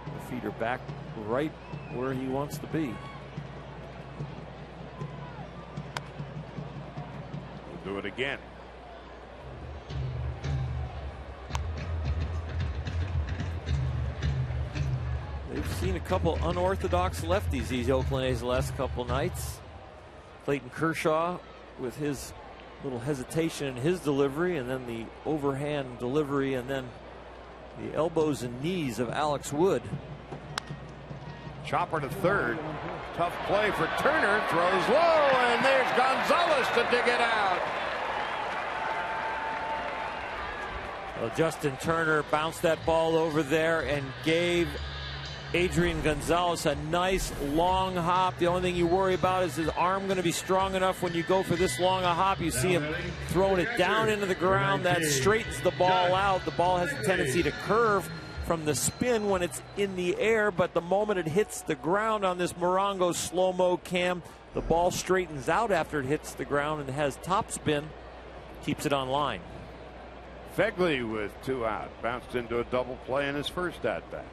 The feet are back right where he wants to be. We'll do it again. They've seen a couple unorthodox lefties, these Oakland A's, the last couple nights. Clayton Kershaw with his little hesitation in his delivery, and then the overhand delivery, and then the elbows and knees of Alex Wood. Chopper to third. Tough play for Turner. Throws low, and there's Gonzalez to dig it out. Well, Justin Turner bounced that ball over there and gave Adrian Gonzalez a nice long hop. The only thing you worry about is his arm going to be strong enough when you go for this long a hop. You see him throwing it down into the ground. That straightens the ball out. The ball has a tendency to curve from the spin when it's in the air, but the moment it hits the ground on this Morongo slow-mo cam, the ball straightens out after it hits the ground and has top spin, keeps it on line. Fegley with 2 out. Bounced into a double play in his first at-bat.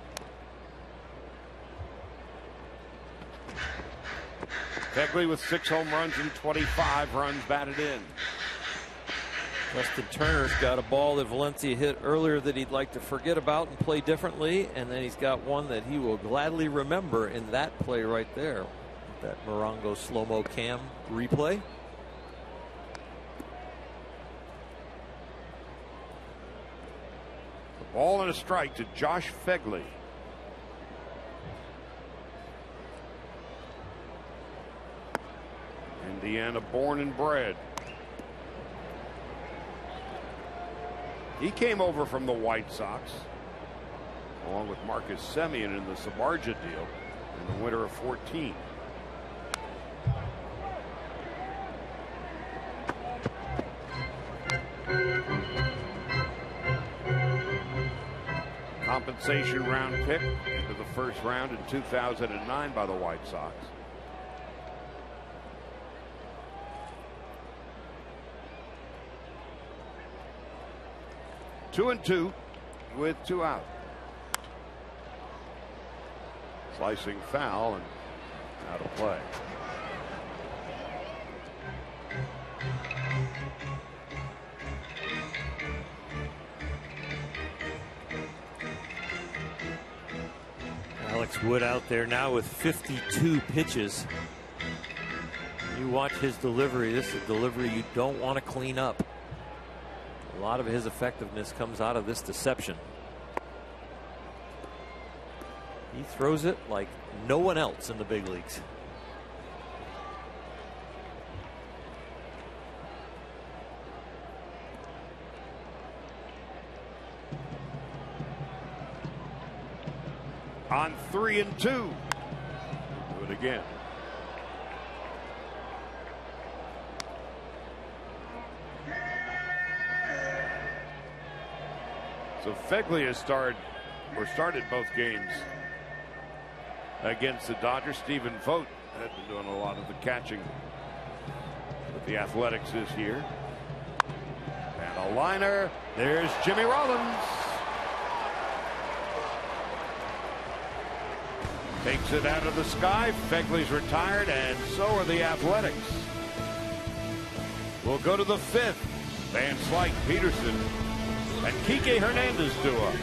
Fegley with 6 home runs and 25 runs batted in. Justin Turner's got a ball that Valencia hit earlier that he'd like to forget about and play differently, and then he's got one that he will gladly remember in that play right there. That Morongo slow-mo cam replay. Ball and a strike to Josh Phegley. Indiana born and bred. He came over from the White Sox along with Marcus Semien in the Samardzija deal in the winter of 14. Compensation round pick into the first round in 2009 by the White Sox. Two and two with 2 out. Slicing foul and out of play. Alex Wood out there now with 52 pitches. You watch his delivery. This is a delivery you don't want to clean up. A lot of his effectiveness comes out of this deception. He throws it like no one else in the big leagues. On 3 and 2. Do it again. So Phegley has started both games against the Dodgers. Stephen Vogt had been doing a lot of the catching with the Athletics this year. And a liner. There's Jimmy Rollins. Takes it out of the sky. Phegley's retired, and so are the Athletics. We'll go to the 5th. Van Slyke, Peterson, and Kike Hernandez duo.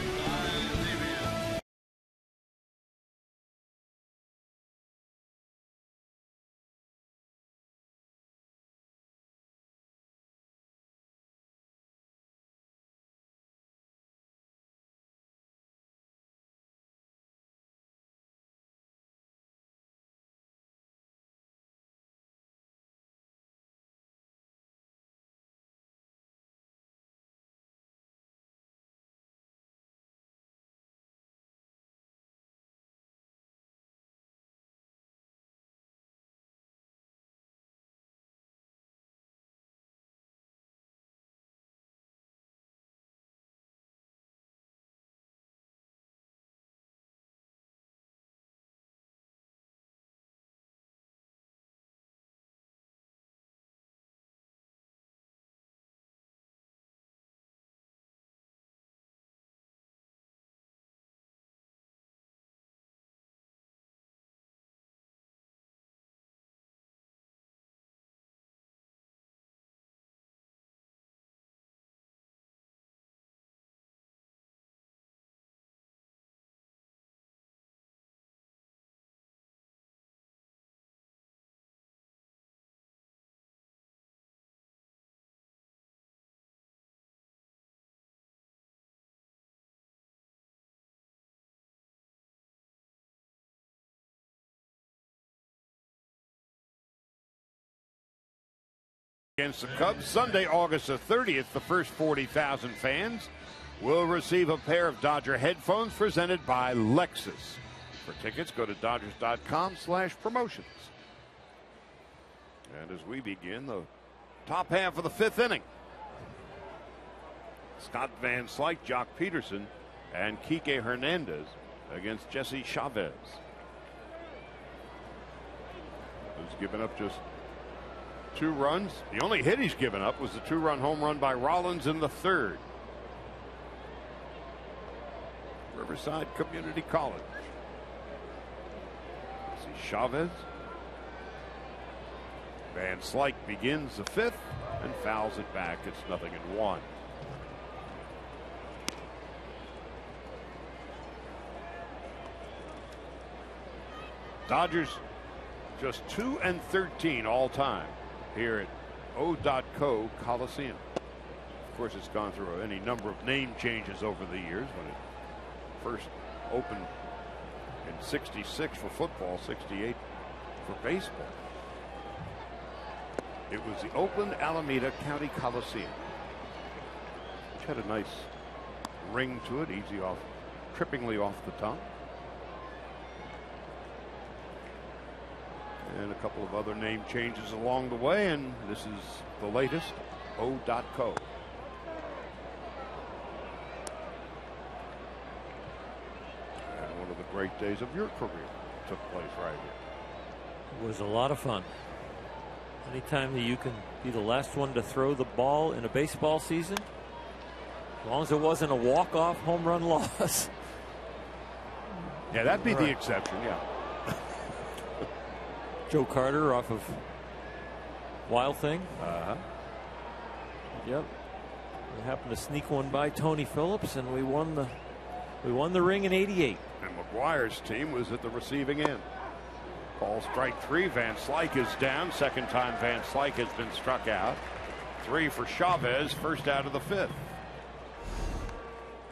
Against the Cubs Sunday, August the 30th, the first 40,000 fans will receive a pair of Dodger headphones presented by Lexus. For tickets, go to Dodgers.com/promotions. And as we begin the top half of the 5th inning, Scott Van Slyke, Jock Peterson, and Kike Hernandez against Jesse Chavez, who's given up just 2 runs. The only hit he's given up was the 2-run home run by Rollins in the 3rd. Riverside Community College. See Chavez. Van Slyke begins the 5th and fouls it back. It's 0-1. Dodgers just 2-13 all time here at O.Co Coliseum. course, it's gone through any number of name changes over the years. When it first opened in '66 for football, '68 for baseball. It was the Oakland Alameda County Coliseum, which had a nice ring to it, trippingly off the tongue. And a couple of other name changes along the way, and this is the latest, O.co. And one of the great days of your career took place right here. It was a lot of fun. Anytime that you can be the last one to throw the ball in a baseball season, as long as it wasn't a walk-off home run loss. Yeah, that'd be the exception, yeah. Joe Carter off of Wild Thing. Yep. We happened to sneak one by Tony Phillips, and we won the ring in '88. And McGuire's team was at the receiving end. Ball strike 3. Van Slyke is down. Second time Van Slyke has been struck out. 3 for Chavez. First out of the 5th.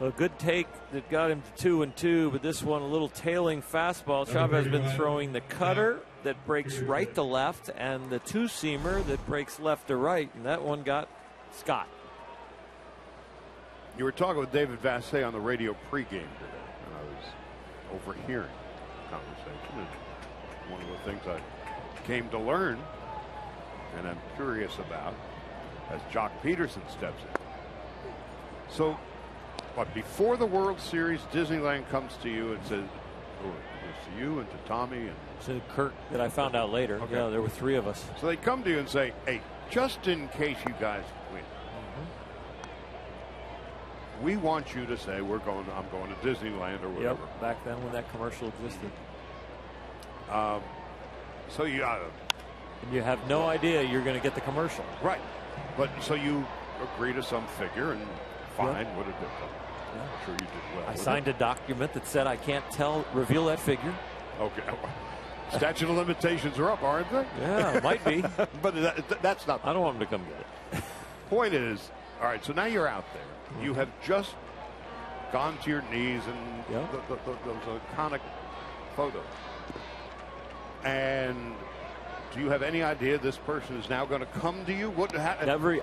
A good take that got him to 2-2, but this one a little tailing fastball. Chavez has been throwing the cutter that breaks right to left and the two-seamer that breaks left to right, and that one got Scott. You were talking with David Vassay on the radio pregame today, and I was overhearing the conversation. And one of the things I came to learn, and I'm curious about, as Jock Peterson steps in. So, but before the World Series, Disneyland comes to you and says, it's to you and to Tommy and to Kirk, that I found out later. Okay. Yeah, there were 3 of us. So they come to you and say, hey, just in case you guys win, we want you to say I'm going to Disneyland or whatever. Yep, back then when that commercial existed. So you and you have no idea you're going to get the commercial. Right. But so you agree to some figure, and fine, what did it do? Yeah. I'm sure you did well. I signed a document that said I can't reveal that figure. Okay. Statute of limitations are up, aren't they? Yeah, it might be. But that's not. I don't want them to come get it. Point is, all right, so now you're out there. You have just gone to your knees and those iconic photos. And do you have any idea this person is now going to come to you?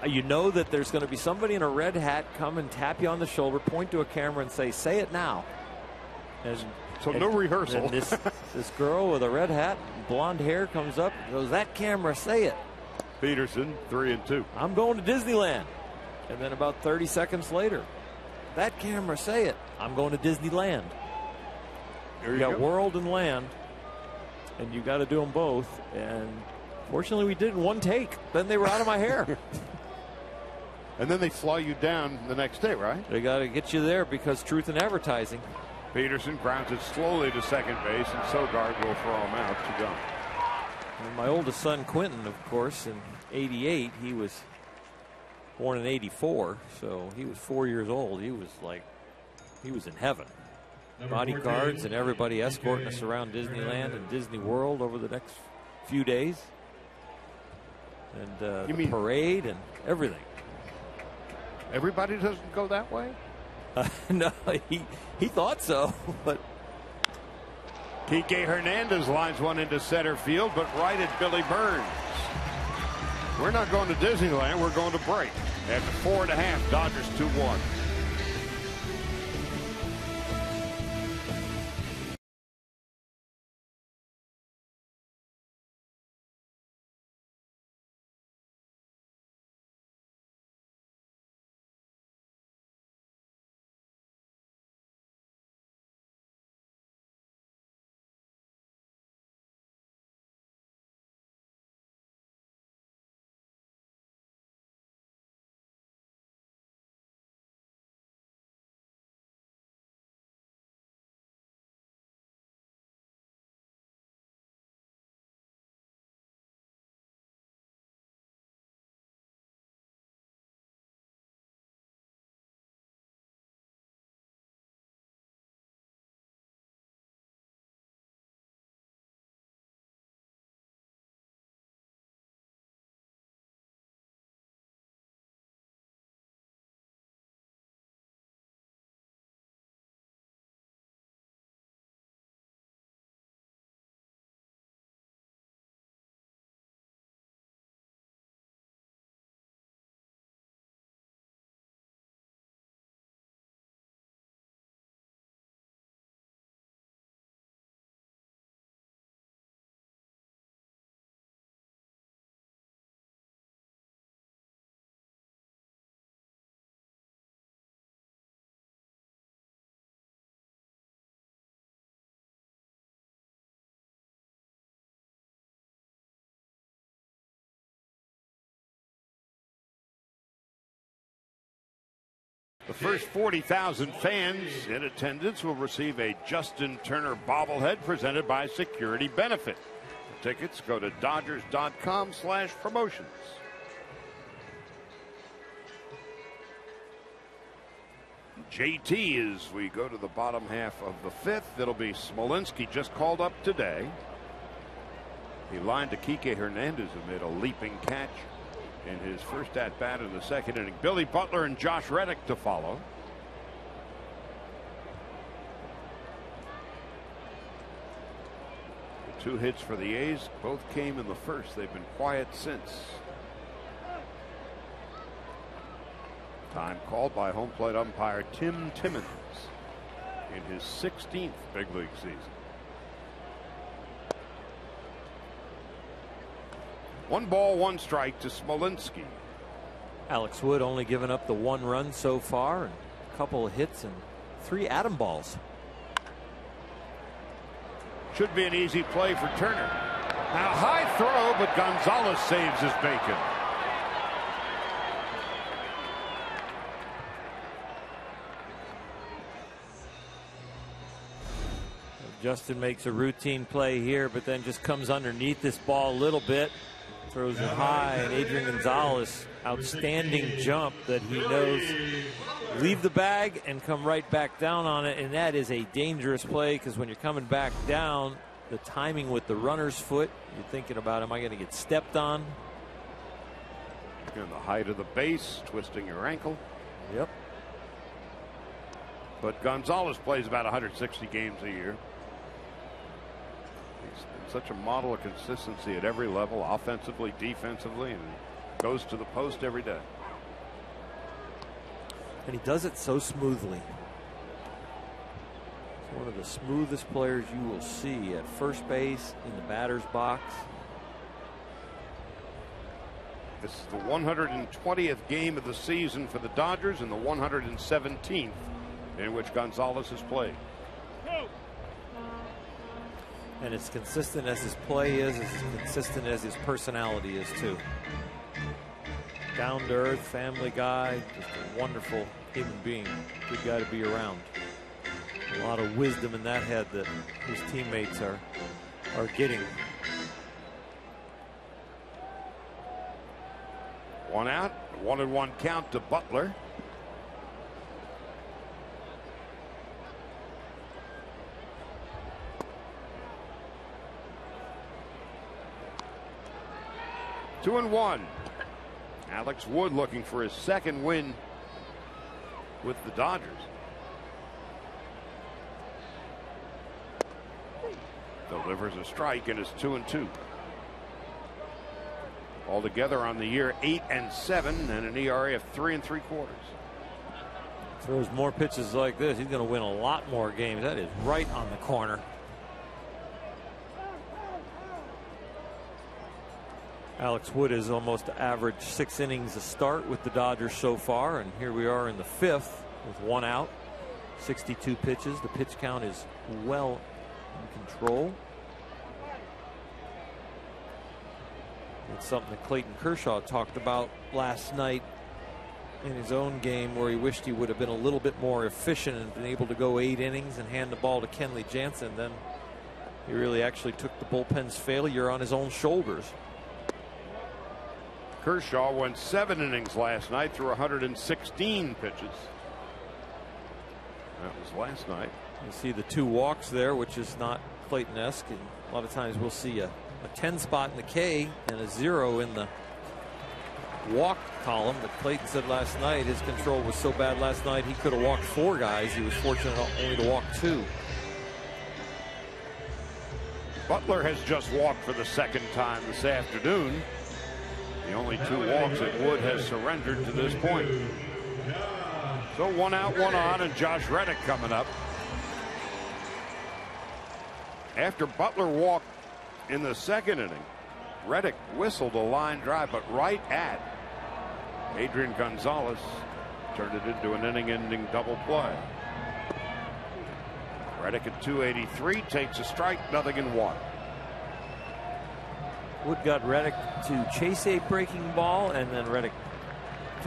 You know that there's going to be somebody in a red hat come and tap you on the shoulder, point to a camera, and say it now. No rehearsal. And this girl with a red hat, blonde hair comes up and goes, that camera, say it. Peterson, 3-2. I'm going to Disneyland. And then about 30 seconds later, that camera, say it. I'm going to Disneyland. You got World and Land, and you got to do them both. And fortunately, we did in one take. Then they were out of my hair. And then they fly you down the next day, right? They got to get you there because truth in advertising. Peterson grounds it slowly to second base, and Sogard will throw him out to go. And my oldest son, Quentin, of course, in '88, he was born in '84, so he was 4 years old. He was in heaven. Bodyguards and everybody escorting us around Disneyland and Disney World over the next few days. And the parade and everything. Everybody doesn't go that way? No, he thought so, but Kike Hernandez lines one into center field, but right at Billy Burns. We're not going to Disneyland. We're going to break. After 4.5, Dodgers 2-1. The first 40,000 fans in attendance will receive a Justin Turner bobblehead presented by Security Benefit. For tickets, go to Dodgers.com/promotions. JT, as we go to the bottom half of the fifth, it'll be Smolinski, just called up today. He lined to Kike Hernandez amid a leaping catch in his first at bat in the second inning. Billy Butler and Josh Reddick to follow. The 2 hits for the A's both came in the first. They've been quiet since. Time called by home plate umpire Tim Timmons in his 16th big league season. 1 ball, 1 strike to Smolinski. Alex Wood only given up the 1 run so far, and a couple of hits and 3 atom balls. Should be an easy play for Turner. Now high throw, but Gonzalez saves his bacon. Justin makes a routine play here, but then just comes underneath this ball a little bit. Throws it high, and Adrian Gonzalez, outstanding jump that he knows. Leave the bag and come right back down on it, and that is a dangerous play because when you're coming back down, the timing with the runner's foot, you're thinking about, am I going to get stepped on? And the height of the base, twisting your ankle. Yep. But Gonzalez plays about 160 games a year. He's such a model of consistency at every level, offensively, defensively, and goes to the post every day. And he does it so smoothly. He's one of the smoothest players you will see at first base, in the batter's box. This is the 120th game of the season for the Dodgers and the 117th in which Gonzalez has played. And as consistent as his play is as consistent as his personality is too. Down to earth, family guy, just a wonderful human being. Good guy to be around. A lot of wisdom in that head that his teammates are getting. 1 out, 1-1 count to Butler. Two and 1. Alex Wood looking for his second win with the Dodgers. Delivers a strike and is 2-2. Altogether on the year 8-7 and an ERA of 3 3/4. Throws more pitches like this, he's going to win a lot more games. That is right on the corner. Alex Wood has almost averaged 6 innings a start with the Dodgers so far, and here we are in the 5th with 1 out, 62 pitches. The pitch count is well in control. It's something that Clayton Kershaw talked about last night in his own game, where he wished he would have been a little bit more efficient and been able to go 8 innings and hand the ball to Kenley Jansen. Then he really actually took the bullpen's failure on his own shoulders. Kershaw went 7 innings last night through 116 pitches. That was last night. You see the 2 walks there, which is not Clayton-esque. And a lot of times we'll see a 10 spot in the K and a 0 in the walk column. But Clayton said last night his control was so bad last night he could have walked 4 guys. He was fortunate only to walk 2. Butler has just walked for the 2nd time this afternoon. The only 2 walks that Wood has surrendered to this point. So 1 out, 1 on, and Josh Reddick coming up. After Butler walked in the 2nd inning, Reddick whistled a line drive, but right at Adrian Gonzalez, turned it into an inning-ending double play. Reddick at 283 takes a strike, 0-1. Wood got Reddick to chase a breaking ball, and then Reddick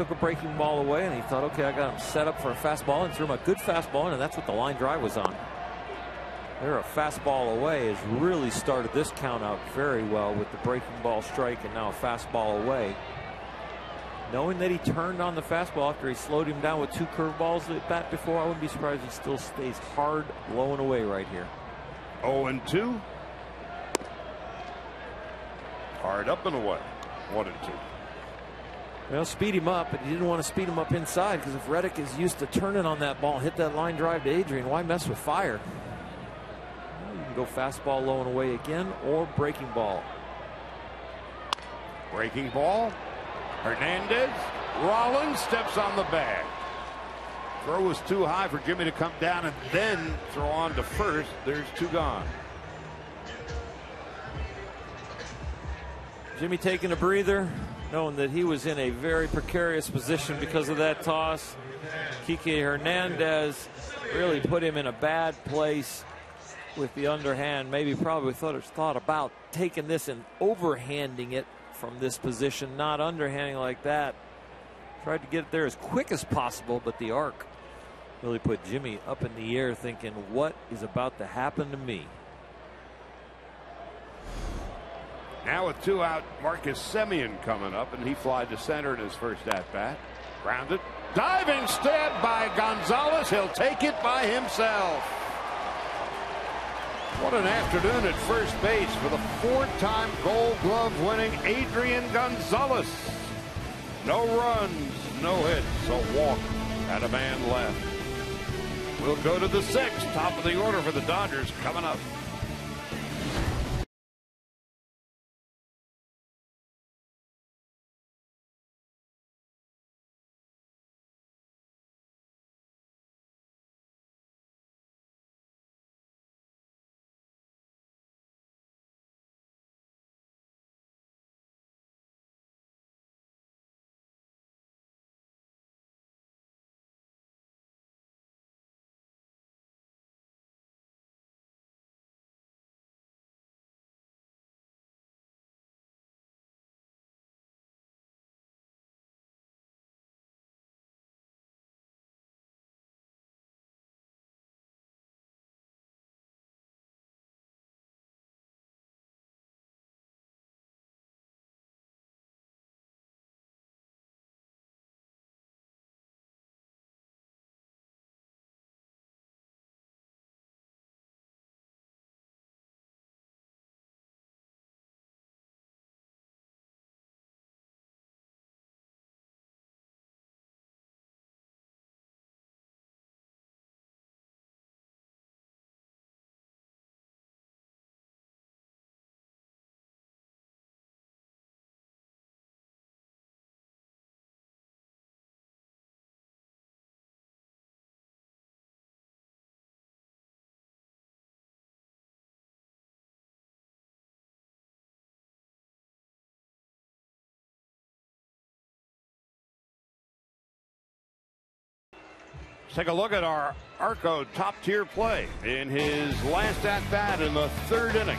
took a breaking ball away, and he thought, okay, I got him set up for a fastball, and threw him a good fastball in, and that's what the line drive was on. They're a fastball away has really started this count out very well with the breaking ball strike and now a fastball away. Knowing that he turned on the fastball after he slowed him down with 2 curveballs at bat before, I wouldn't be surprised he still stays hard blowing away right here. 0-2. Hard up and away. 1-2. Well, speed him up, but you didn't want to speed him up inside, because if Reddick is used to turning on that ball, hit that line drive to Adrian, why mess with fire? Well, you can go fastball low and away again, or breaking ball. Breaking ball. Hernandez. Rollins steps on the bag. Throw was too high for Jimmy to come down and then throw on to first. There's 2 gone. Jimmy taking a breather, knowing that he was in a very precarious position because of that toss. Kike Hernandez really put him in a bad place with the underhand. Maybe probably thought about taking this and overhanding it from this position, not underhanding like that. Tried to get it there as quick as possible, but the arc really put Jimmy up in the air thinking, what is about to happen to me? Now with 2 out, Marcus Semien coming up, and he flied to center in his first at-bat. Grounded. Diving stab by Gonzalez. He'll take it by himself. What an afternoon at first base for the 4-time Gold Glove winning Adrian Gonzalez. No runs, no hits, a walk, and a man left. We'll go to the 6th, top of the order for the Dodgers coming up. Let's take a look at our Arco top-tier play in his last at-bat in the 3rd inning.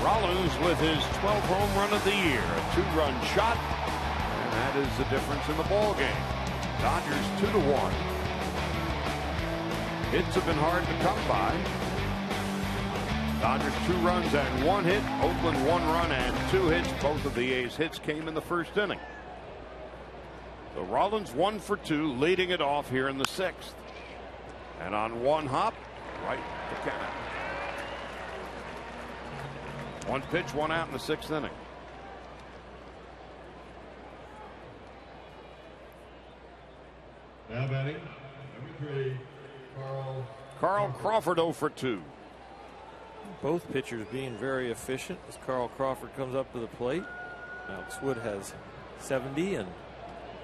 Rollins with his 12th home run of the year, a 2-run shot, and that is the difference in the ball game. Dodgers 2-1. Hits have been hard to come by. Dodgers 2 runs and 1 hit. Oakland 1 run and 2 hits. Both of the A's hits came in the 1st inning. So Rollins 1 for 2, leading it off here in the 6th. And on 1 hop, right to count. 1 pitch, 1 out in the 6th inning. Now batting, number 3, Carl Crawford 0 for 2. Both pitchers being very efficient as Carl Crawford comes up to the plate. Alex Wood has 70 and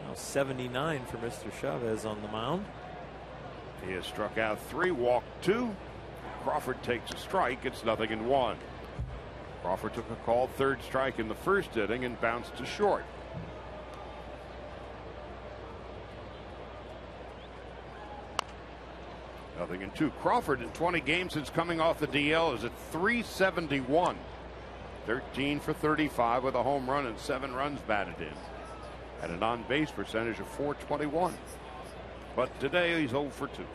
now 79 for Mr. Chavez on the mound. He has struck out 3, walked 2. Crawford takes a strike. It's 0-1. Crawford took a called 3rd strike in the 1st inning and bounced to short. Nothing in 2. Crawford in 20 games since coming off the DL is at .371. 13 for 35 with a home run and 7 runs batted in. Had an on-base percentage of .421. But today he's 0 for 2.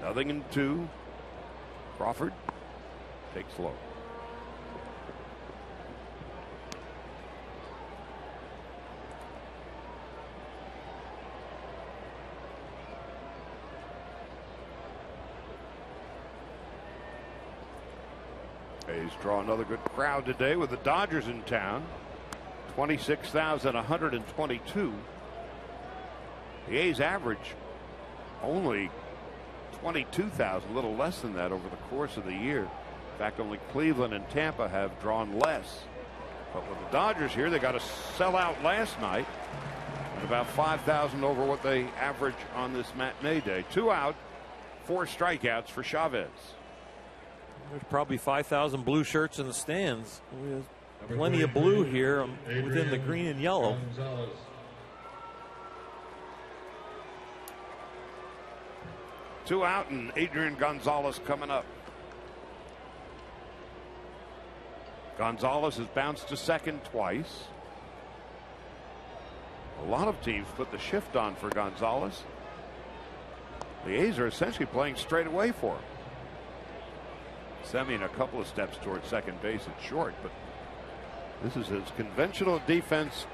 Nothing in 2. Crawford takes low. A's draw another good crowd today with the Dodgers in town. 26,122. The A's average only 22,000, a little less than that over the course of the year. In fact, only Cleveland and Tampa have drawn less. But with the Dodgers here, they got a sellout last night, and about 5,000 over what they average on this matinee day. 2 out, 4 strikeouts for Chavez. There's probably 5,000 blue shirts in the stands. We have plenty of blue here within the green and yellow. Two out, and Adrian Gonzalez coming up. Gonzalez has bounced to second twice. A lot of teams put the shift on for Gonzalez. The A's are essentially playing straight away for him. Semien a couple of steps towards second base at short, but this is his conventional defense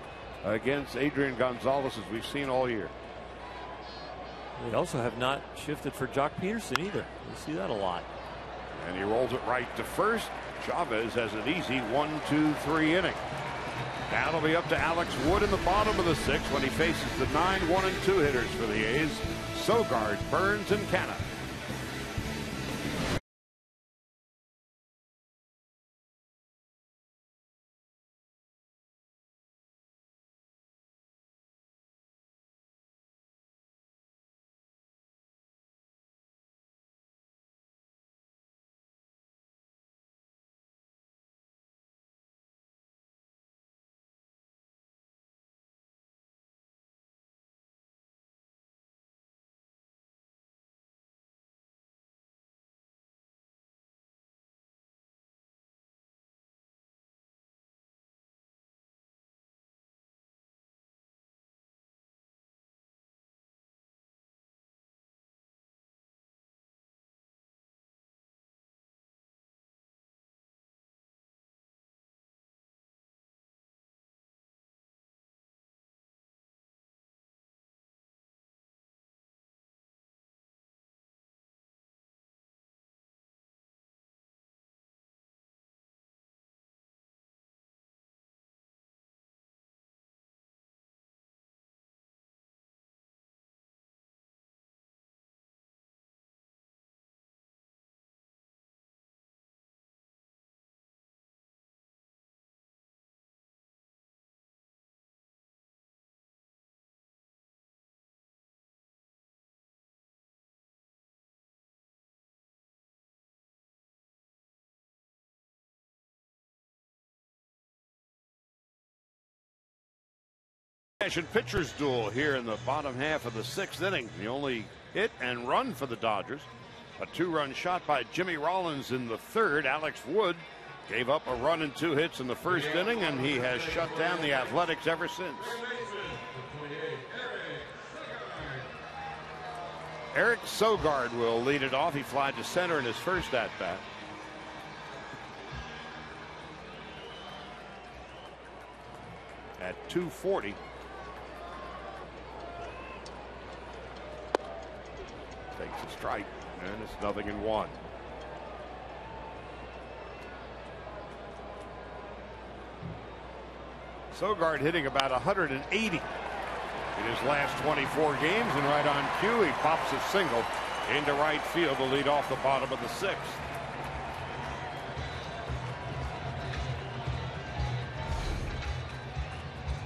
against Adrian Gonzalez as we've seen all year. They also have not shifted for Jock Peterson either. We see that a lot. And he rolls it right to first. Chavez has an easy 1-2-3 inning. Now it'll be up to Alex Wood in the bottom of the 6th when he faces the 9 1-2 hitters for the A's. Sogard, Burns, and Canna. Pitchers duel here in the bottom half of the 6th inning. The only hit and run for the Dodgers. A 2-run shot by Jimmy Rollins in the 3rd. Alex Wood gave up a run and 2 hits in the 1st inning, and he has shut down the Athletics ever since. Eric Sogard will lead it off. He flied to center in his first at-bat. At 240. Takes a strike, and it's 0-1. Sogard hitting about 180 in his last 24 games, and right on cue, he pops a single into right field to lead off the bottom of the 6th.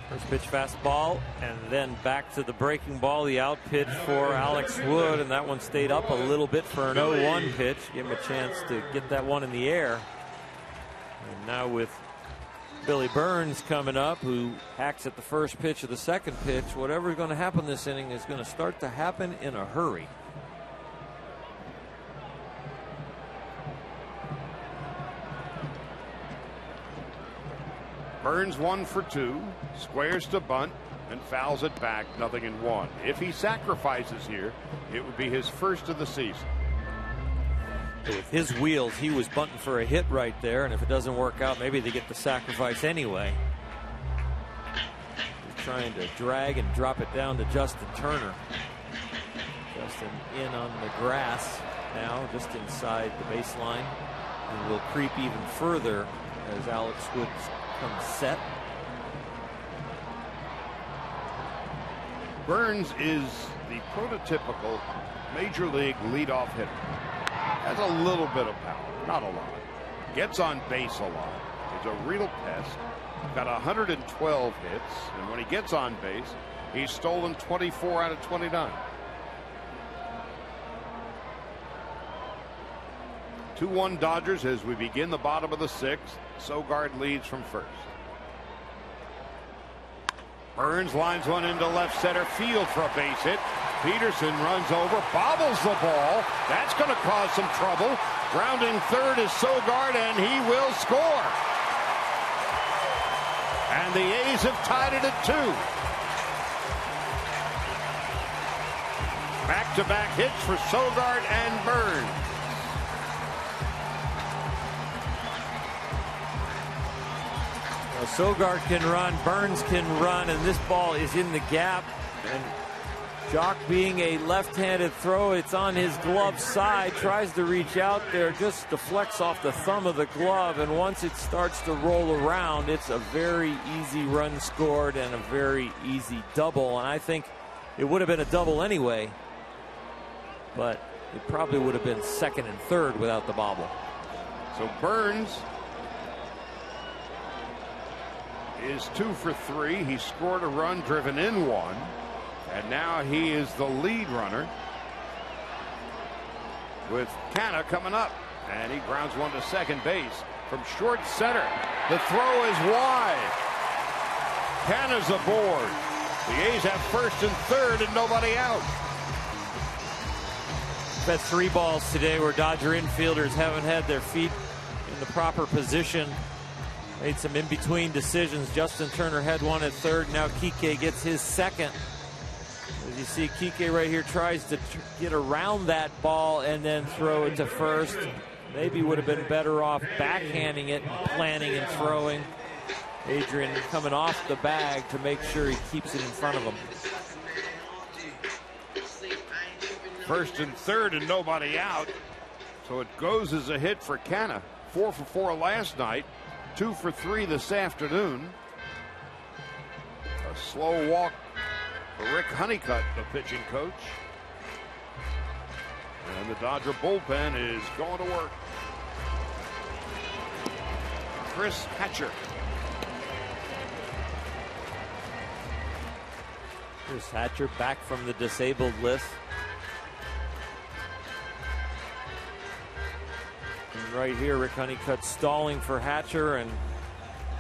First pitch fastball, and then back to the breaking ball. The out pitch for Alex Wood, and that one stayed up a little bit for an 0-1 pitch. Give him a chance to get that one in the air. And now with Billy Burns coming up, who hacks at the first pitch of the second pitch, whatever's going to happen this inning is going to start to happen in a hurry. Burns 1 for 2, squares to bunt, and fouls it back, 0-1. If he sacrifices here, it would be his first of the season. With his wheels, he was bunting for a hit right there, and if it doesn't work out, maybe they get the sacrifice anyway. He's trying to drag and drop it down to Justin Turner. Justin in on the grass now, just inside the baseline, and will creep even further as Alex Wood comes set. Burns is the prototypical major league leadoff hitter. Has a little bit of power, not a lot. Gets on base a lot. He's a real pest. Got 112 hits, and when he gets on base, he's stolen 24 out of 29. 2-1 Dodgers as we begin the bottom of the 6th. Sogard leads from first. Burns lines one into left center field for a base hit. Peterson runs over, bobbles the ball. That's going to cause some trouble. Grounding third is Sogard, and he will score. And the A's have tied it at 2. Back-to-back hits for Sogard and Burns. Sogard can run, Burns can run, and this ball is in the gap. And Jock, being a left-handed throw, it's on his glove side, tries to reach out there, just deflects off the thumb of the glove, and once it starts to roll around, it's a very easy run scored and a very easy double. And I think it would have been a double anyway, but it probably would have been second and third without the bobble. So Burns is 2 for 3. He scored a run, driven in 1, and now he is the lead runner with Canha coming up, and he grounds one to second base from short center. The throw is wide. Canha's aboard. The A's have first and third and nobody out. We've had 3 balls today where Dodger infielders haven't had their feet in the proper position. Made some in-between decisions. Justin Turner had one at third. Now Kike gets his second. As you see, Kike right here tries to get around that ball and then throw it to first. Maybe would have been better off backhanding it, planning and throwing. Adrian coming off the bag to make sure he keeps it in front of him. First and third and nobody out. So it goes as a hit for Canha. 4 for 4 last night. 2 for 3 this afternoon. A slow walk for Rick Honeycutt, the pitching coach. And the Dodger bullpen is going to work. Chris Hatcher. Chris Hatcher back from the disabled list. And right here, Rick Honeycutt stalling for Hatcher and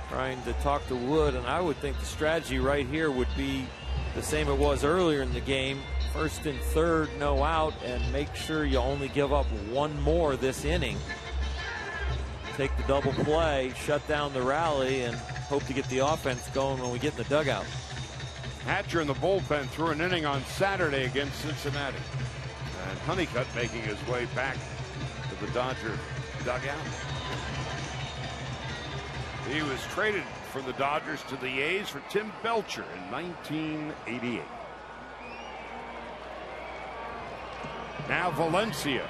trying to talk to Wood. And I would think the strategy right here would be the same it was earlier in the game. First and third, no out, and make sure you only give up 1 more this inning. Take the double play, shut down the rally, and hope to get the offense going when we get in the dugout. Hatcher in the bullpen threw an inning on Saturday against Cincinnati. And Honeycutt making his way back to the Dodger dugout. He was traded from the Dodgers to the A's for Tim Belcher in 1988. Now Valencia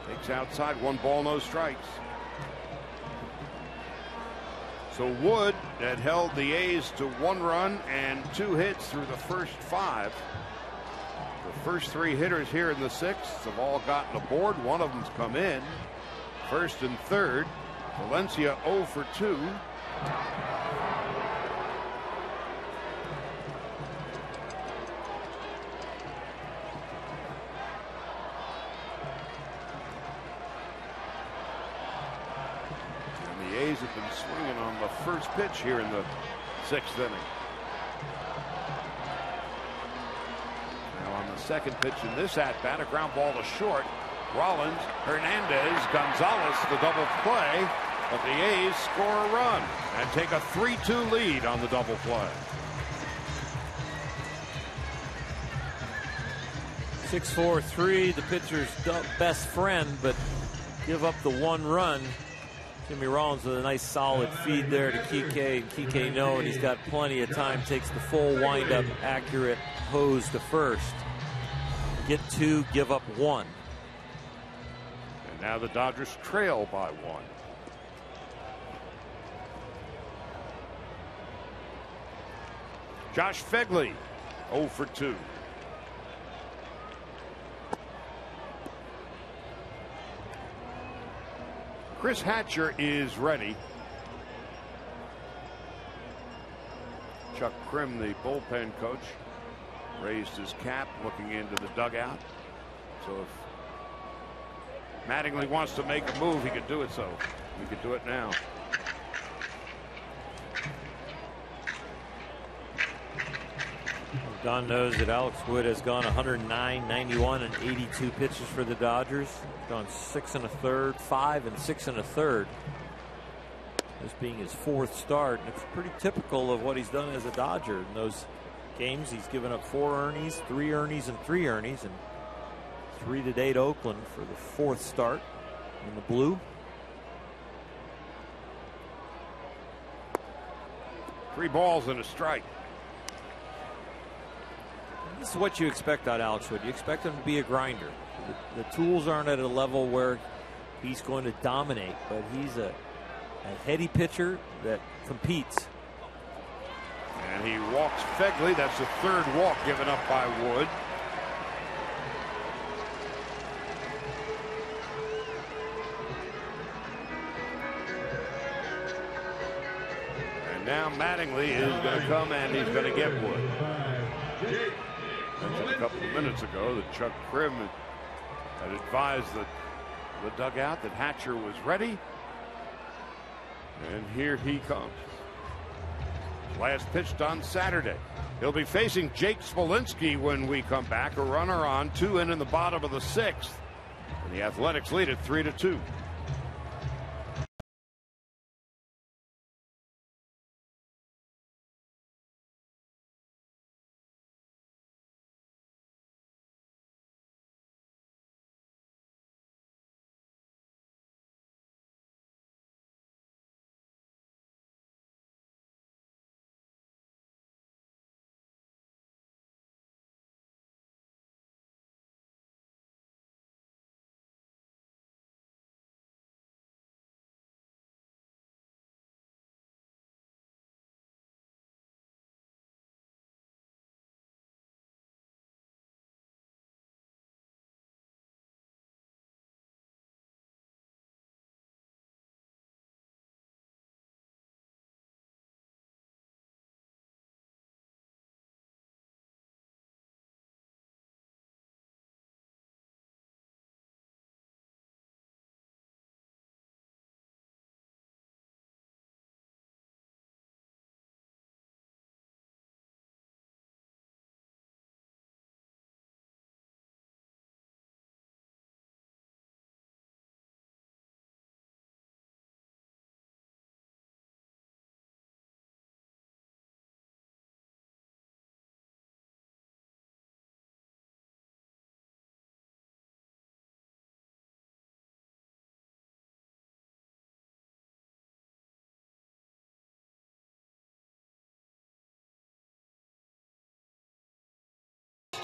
takes outside, 1 ball, no strikes. So Wood had held the A's to 1 run and 2 hits through the first 5. The first 3 hitters here in the 6th have all gotten aboard. One of them's come in. First and third. Valencia 0 for 2. And the A's have been swinging on the first pitch here in the 6th inning. On the second pitch in this at-bat, a ground ball to short. Rollins, Hernandez, Gonzalez, the double play, But the A's score a run and take a 3-2 lead on the double play. 6-4-3, the pitcher's best friend, but give up the one run. Jimmy Rollins with a nice solid feed there to Kike, and Kike knowing he's got plenty of time, takes the full windup, accurate hose to first. Get two, give up one. And now the Dodgers trail by one. Josh Phegley, 0 for 2. Chris Hatcher is ready. Chuck Krim, the bullpen coach, raised his cap looking into the dugout. So if Mattingly wants to make a move, he could do it. So he could do it now. Don knows that Alex Wood has gone 109, 91, and 82 pitches for the Dodgers. Gone 6 1/3, 5 and 6 1/3. This being his 4th start, and it's pretty typical of what he's done as a Dodger. In those games, he's given up 4 earnies, 3 earnies, and 3 earnies, and 3 today to Oakland for the 4th start in the blue. 3 balls and a strike. This is what you expect out of Alex Wood. You expect him to be a grinder. The tools aren't at a level where he's going to dominate, but he's a heady pitcher that competes. And he walks Phegley. That's the 3rd walk given up by Wood. And now Mattingly is going to come and he's going to get Wood. Mentioned a couple of minutes ago that Chuck Krim had advised the dugout that Hatcher was ready. And here he comes. Last pitched on Saturday. He'll be facing Jake Smolinski when we come back. A runner on, 2 in the bottom of the 6th. And the Athletics lead it 3-2.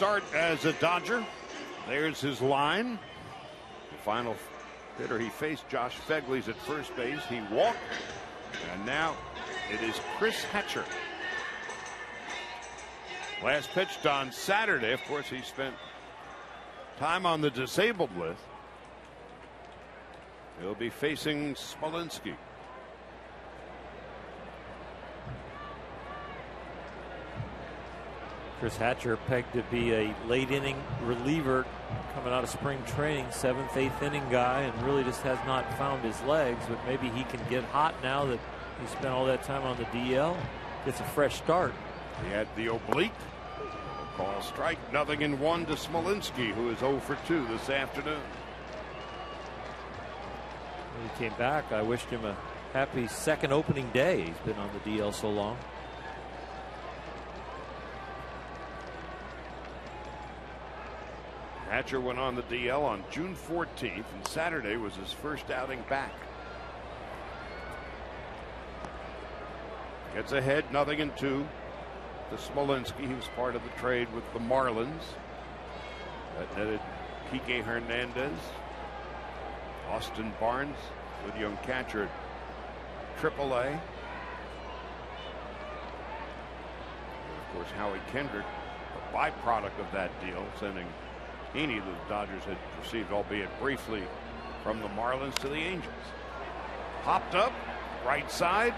Start as a Dodger. There's his line. The final hitter he faced, Josh Phegley's at first base. He walked, and now it is Chris Hatcher. Last pitched on Saturday. Of course, he spent time on the disabled list. He'll be facing Smolinski. Chris Hatcher pegged to be a late inning reliever coming out of spring training, 7th, 8th inning guy, and really just has not found his legs. But maybe he can get hot now that he spent all that time on the DL. Gets a fresh start. He had the oblique. Call strike, 0-1 to Smolinski, who is 0 for 2 this afternoon. When he came back, I wished him a Happy second opening day. He's been on the DL so long. Hatcher went on the DL on June 14th, and Saturday was his first outing back. Gets ahead, 0-2 to Smolinski. He was part of the trade with the Marlins. That netted Kike Hernandez, Austin Barnes, good young catcher at AAA. And of course, Howie Kendrick, a byproduct of that deal, sending Heaney, the Dodgers had received, albeit briefly, from the Marlins to the Angels. Popped up, right side,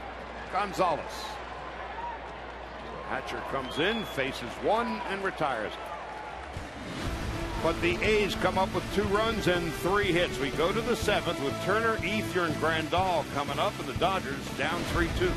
Gonzalez. So Hatcher comes in, faces one, and retires. But the A's come up with 2 runs and 3 hits. We go to the 7th with Turner, Ethier, and Grandal coming up, and the Dodgers down 3-2.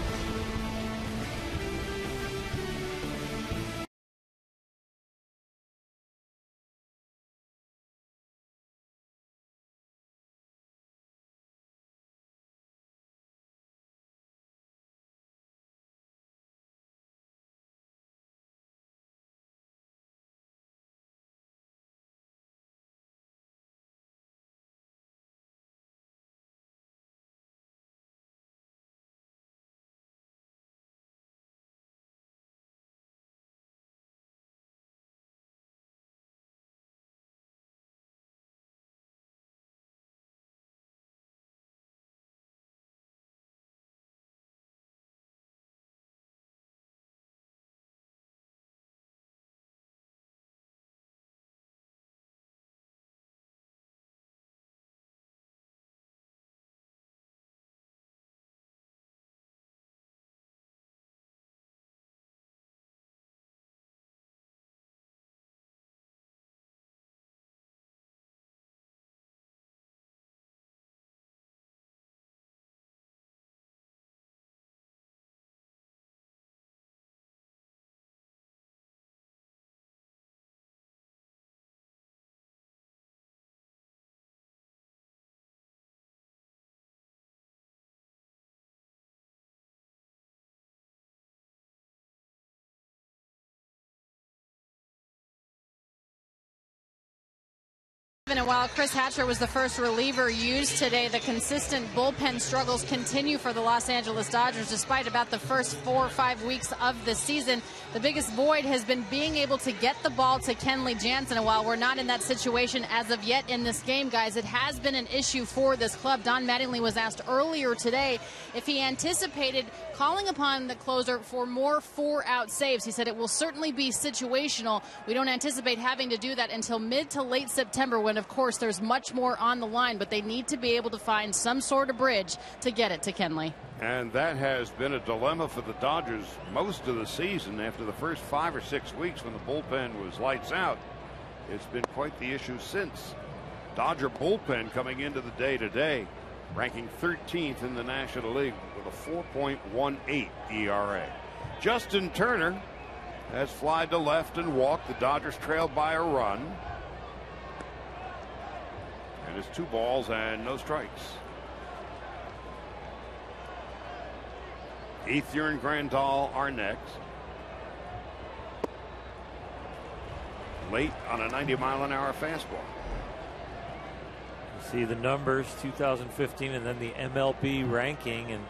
And while Chris Hatcher was the first reliever used today, the consistent bullpen struggles continue for the Los Angeles Dodgers despite about the first 4 or 5 weeks of the season. The biggest void has been being able to get the ball to Kenley Jansen. And while we're not in that situation as of yet in this game, guys, it has been an issue for this club. Don Mattingly was asked earlier today if he anticipated calling upon the closer for more 4-out saves. He said it will certainly be situational. We don't anticipate having to do that until mid to late September, when of course there's much more on the line, but they need to be able to find some sort of bridge to get it to Kenley. And that has been a dilemma for the Dodgers most of the season. After the first 5 or 6 weeks when the bullpen was lights out, it's been quite the issue since. Dodger bullpen coming into the day today, ranking 13th in the National League with a 4.18 ERA. Justin Turner has flied to left and walked. The Dodgers trailed by a run. And it's 2 balls and no strikes. Ethier and Grandal are next. Late on a 90-mile-an-hour fastball. You see the numbers, 2015, and then the MLB ranking, and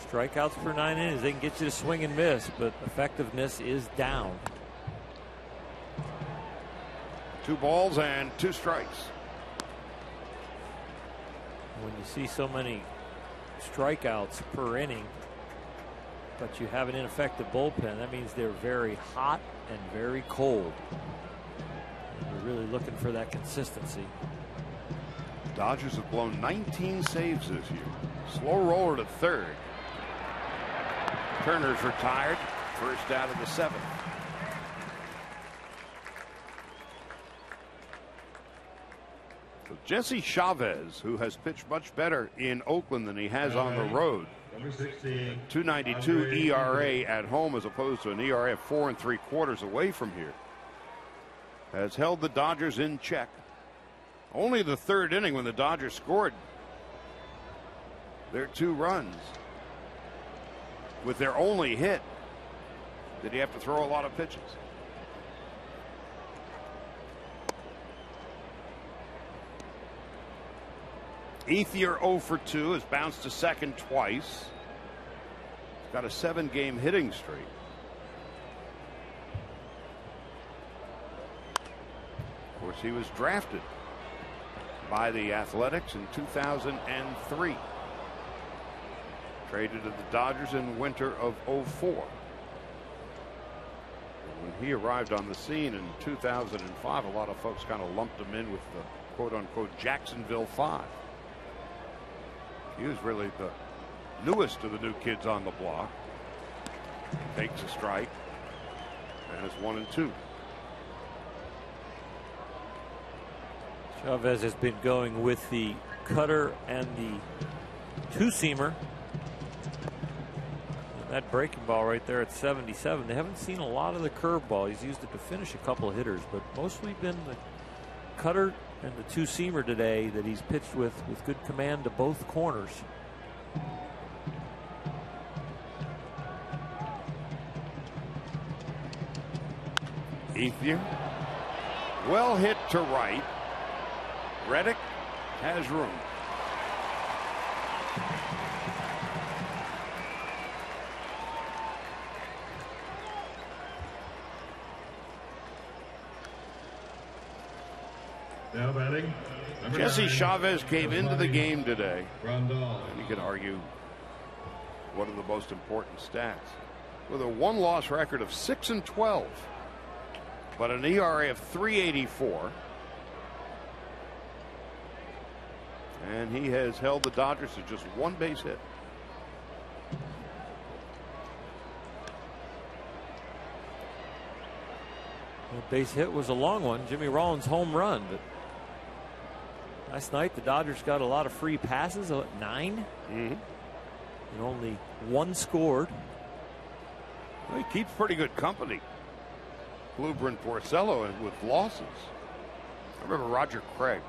strikeouts per 9 innings. They can get you to swing and miss, but effectiveness is down. 2 balls and 2 strikes. When you see so many strikeouts per inning, but you have an ineffective bullpen, that means they're very hot and very cold. And you're really looking for that consistency. Dodgers have blown 19 saves this year. Slow roller to third. Turner's retired. First out of the 7th. So Jesse Chavez, who has pitched much better in Oakland than he has on the road. Number 16. 2.92 ERA at home as opposed to an ERA of 4 3/4 away from here, has held the Dodgers in check. Only the 3rd inning when the Dodgers scored their 2 runs. With their only hit, did he have to throw a lot of pitches? Ethier 0 for 2 has bounced to second twice. Got a 7-game hitting streak. Of course, he was drafted by the Athletics in 2003. Traded to the Dodgers in winter of 04. When he arrived on the scene in 2005, a lot of folks kind of lumped him in with the quote-unquote Jacksonville 5. He was really the newest of the new kids on the block. Takes a strike and is 1-2. Chavez has been going with the cutter and the 2-seamer. That breaking ball right there at 77. They haven't seen a lot of the curveball. He's used it to finish a couple of hitters, but mostly been the cutter and the 2-seamer today that he's pitched with good command to both corners. Ethier, well hit to right. Reddick has room. Now batting, Jesse Chavez came into the game today, Rondon. and you can argue one of the most important stats, with a 1-loss record of 6-12, but an ERA of 3.84, and he has held the Dodgers to just 1 base hit. The base hit was a long one, Jimmy Rollins' home run, but last night the Dodgers got a lot of free passes, 9, and only 1 scored. Well, he keeps pretty good company, Kluber and Porcello, and with losses. I remember Roger Craig.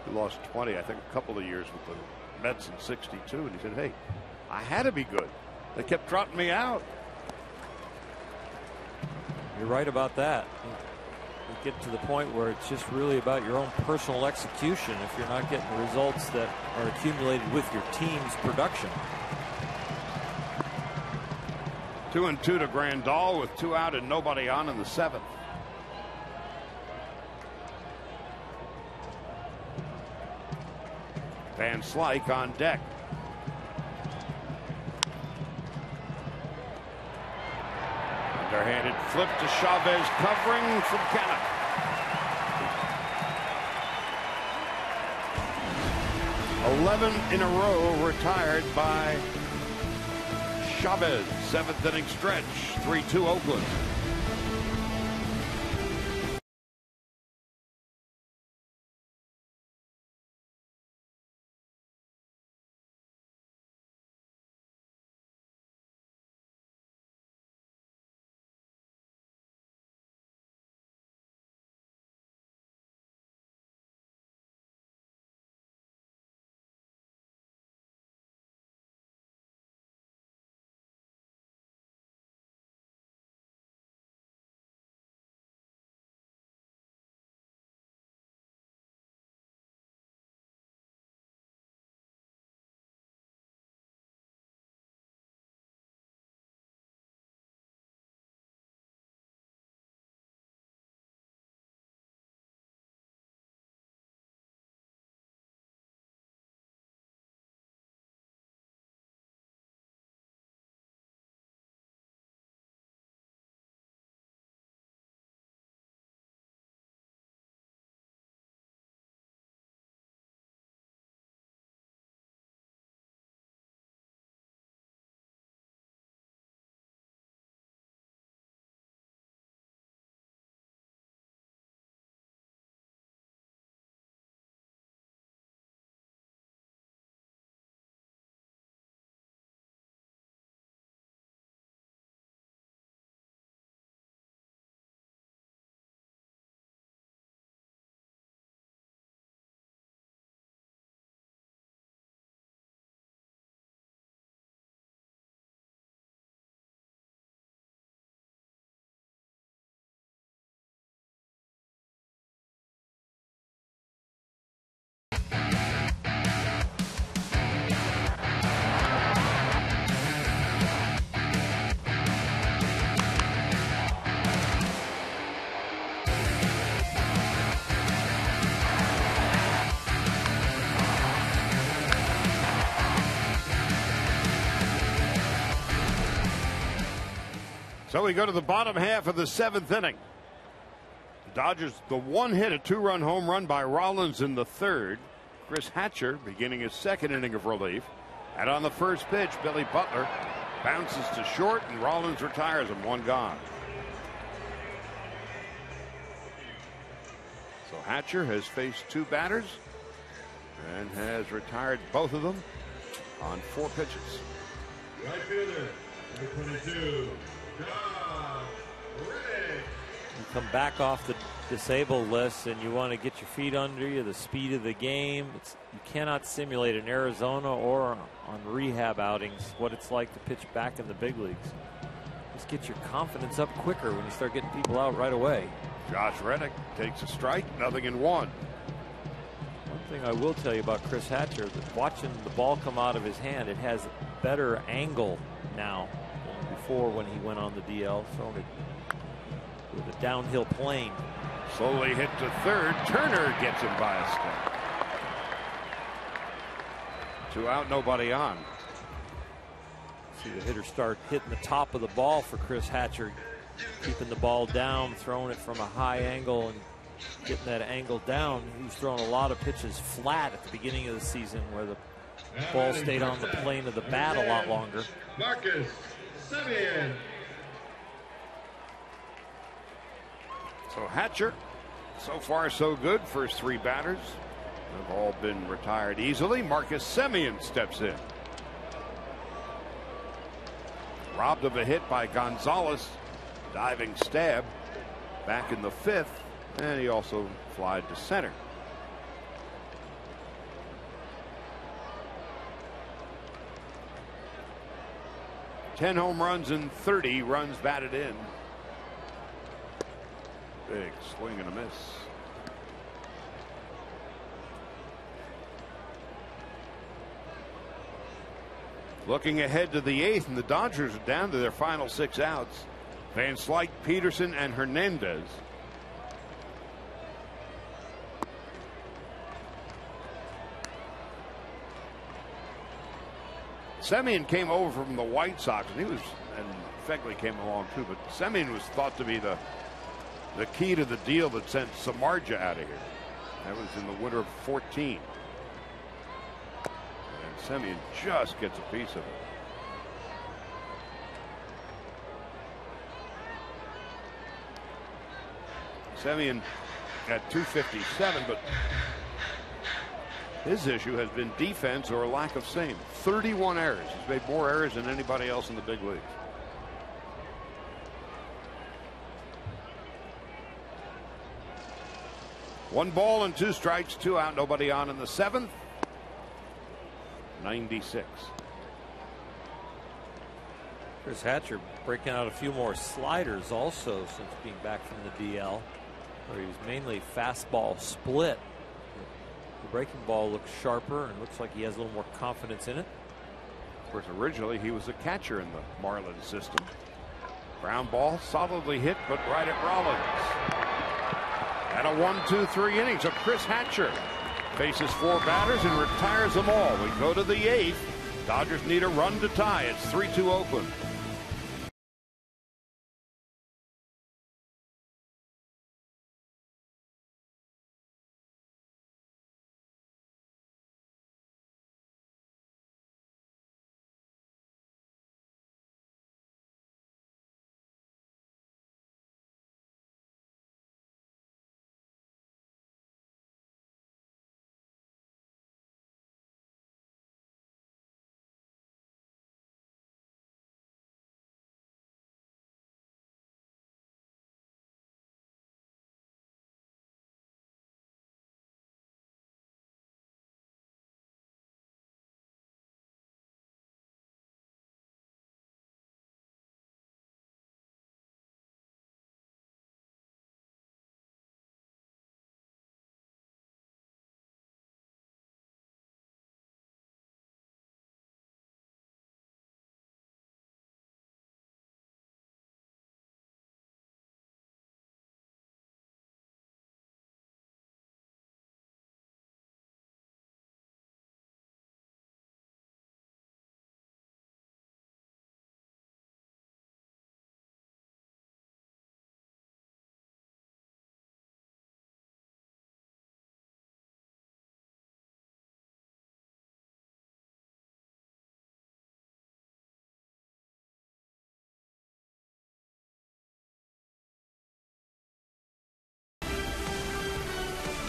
He lost 20, I think, a couple of years with the Mets in '62, and he said, "Hey, I had to be good. They kept trotting me out." You're right about that. You get to the point where it's just really about your own personal execution if you're not getting the results that are accumulated with your team's production. 2-2 to Grandal with 2 out and nobody on in the 7th. Van Slyke on deck. Underhanded flip to Chavez, covering from Kenna. Eleven in a row retired by Chavez. 7th inning stretch, 3-2 Oakland. So we go to the bottom half of the 7th inning. Dodgers, the 1-hit, a 2-run home run by Rollins in the 3rd. Chris Hatcher beginning his 2nd inning of relief. And on the first pitch, Billy Butler bounces to short, and Rollins retires him, 1 gone. So Hatcher has faced 2 batters and has retired both of them on 4 pitches. Right fielder, number 22, John Reddick. You come back off the disabled list and you want to get your feet under you, the speed of the game. You cannot simulate in Arizona or on rehab outings what it's like to pitch back in the big leagues. Just get your confidence up quicker when you start getting people out right away. Josh Reddick takes a strike, 0-1. One thing I will tell you about Chris Hatcher, that watching the ball come out of his hand, it has better angle now than before when he went on the DL. So with a downhill plane. Slowly hit to 3rd. Turner gets him by a step. 2 out, nobody on. See the hitter start hitting the top of the ball for Chris Hatcher, keeping the ball down, throwing it from a high angle and getting that angle down. He was throwing a lot of pitches flat at the beginning of the season where the ball stayed on the plane of the bat a lot longer. Marcus Semien. So Hatcher, so far so good. First 3 batters have all been retired easily. Marcus Semien steps in. Robbed of a hit by Gonzalez. Diving stab back in the 5th. And he also flied to center. Ten home runs and 30 runs batted in. Big swing and a miss. Looking ahead to the 8th, and the Dodgers are down to their final 6 outs. Van Slyke, Peterson, and Hernandez. Semien came over from the White Sox, and Fegley came along too, but Semien was thought to be the key to the deal that sent Samardzija out of here. That was in the winter of 14. And Semien just gets a piece of it. Semien at 257, but his issue has been defense or lack of same. 31 errors. He's made more errors than anybody else in the big leagues. One ball and 2 strikes, 2 out, nobody on in the 7th. 96. Chris Hatcher breaking out a few more sliders also since being back from the DL, where he was mainly fastball split. The breaking ball looks sharper and looks like he has a little more confidence in it. Of course, originally he was a catcher in the Marlins system. Ground ball solidly hit, but right at Rollins. And a 1-2-3 inning. So Chris Hatcher faces 4 batters and retires them all. We go to the 8th. Dodgers need a run to tie. It's 3-2 Oakland.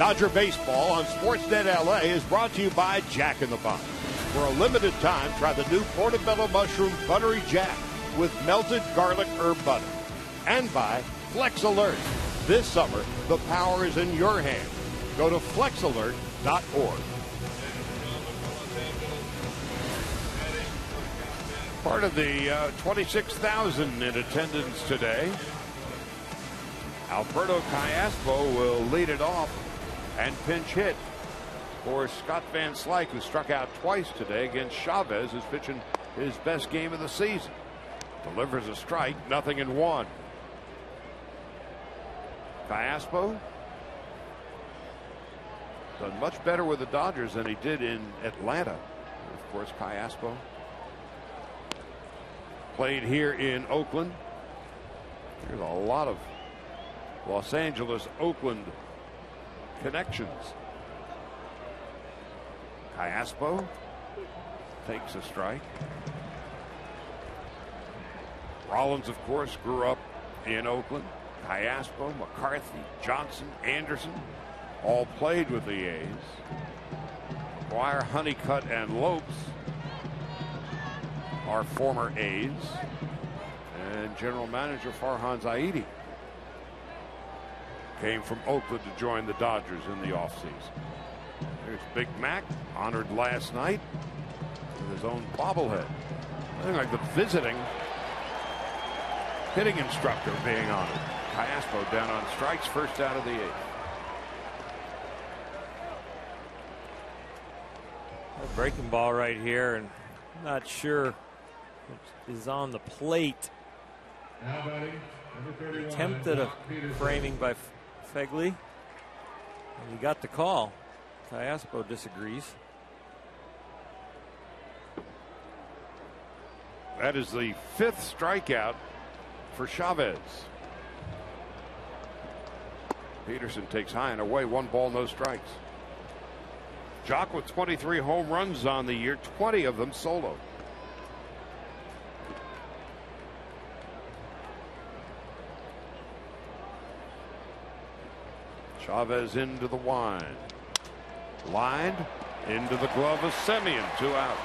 Dodger Baseball on Sportsnet LA is brought to you by Jack in the Box. For a limited time, try the new Portobello Mushroom Buttery Jack with melted garlic herb butter. And by Flex Alert. This summer, the power is in your hands. Go to flexalert.org. Part of the 26,000 in attendance today. Alberto Callaspo will lead it off and pinch hit for Scott Van Slyke, who struck out twice today against Chavez, who's pitching his best game of the season. Delivers a strike, 0-1. Callaspo done much better with the Dodgers than he did in Atlanta. And of course, Callaspo played here in Oakland. There's a lot of Los Angeles, Oakland connections. Callaspo takes a strike. Rollins, of course, grew up in Oakland. Callaspo, McCarthy, Johnson, Anderson all played with the A's. McGuire, Honeycutt, and Lopes are former A's. And general manager Farhan Zaidi came from Oakland to join the Dodgers in the offseason. There's Big Mac, honored last night with his own bobblehead. I think like the visiting hitting instructor being honored. Callaspo down on strikes, first out of the 8th. A breaking ball right here, and I'm not sure what is on the plate. Now batting, number 31. Attempted a framing by Fegley, and he got the call. Callaspo disagrees. That is the 5th strikeout for Chavez. Peterson takes high and away, 1 ball, no strikes. Jock with 23 home runs on the year, 20 of them solo. Chavez into the wind. Lined into the glove of Semien, 2 out.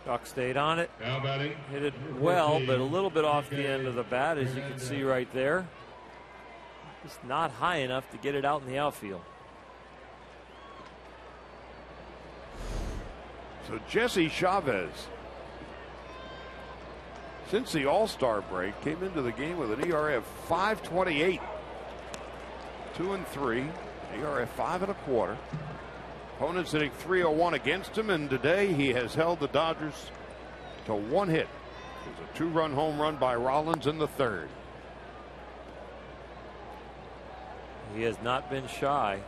Jock stayed on it. Now batting, Hit it well, but a little bit off the end of the bat, as you can see right there. Just not high enough to get it out in the outfield. So Jesse Chavez, since the All-Star break, came into the game with an ERA of 5.28, 2-3, ERA 5.25. Opponents hitting .301 against him, and today he has held the Dodgers to 1 hit. It was a 2-run home run by Rollins in the 3rd. He has not been shy.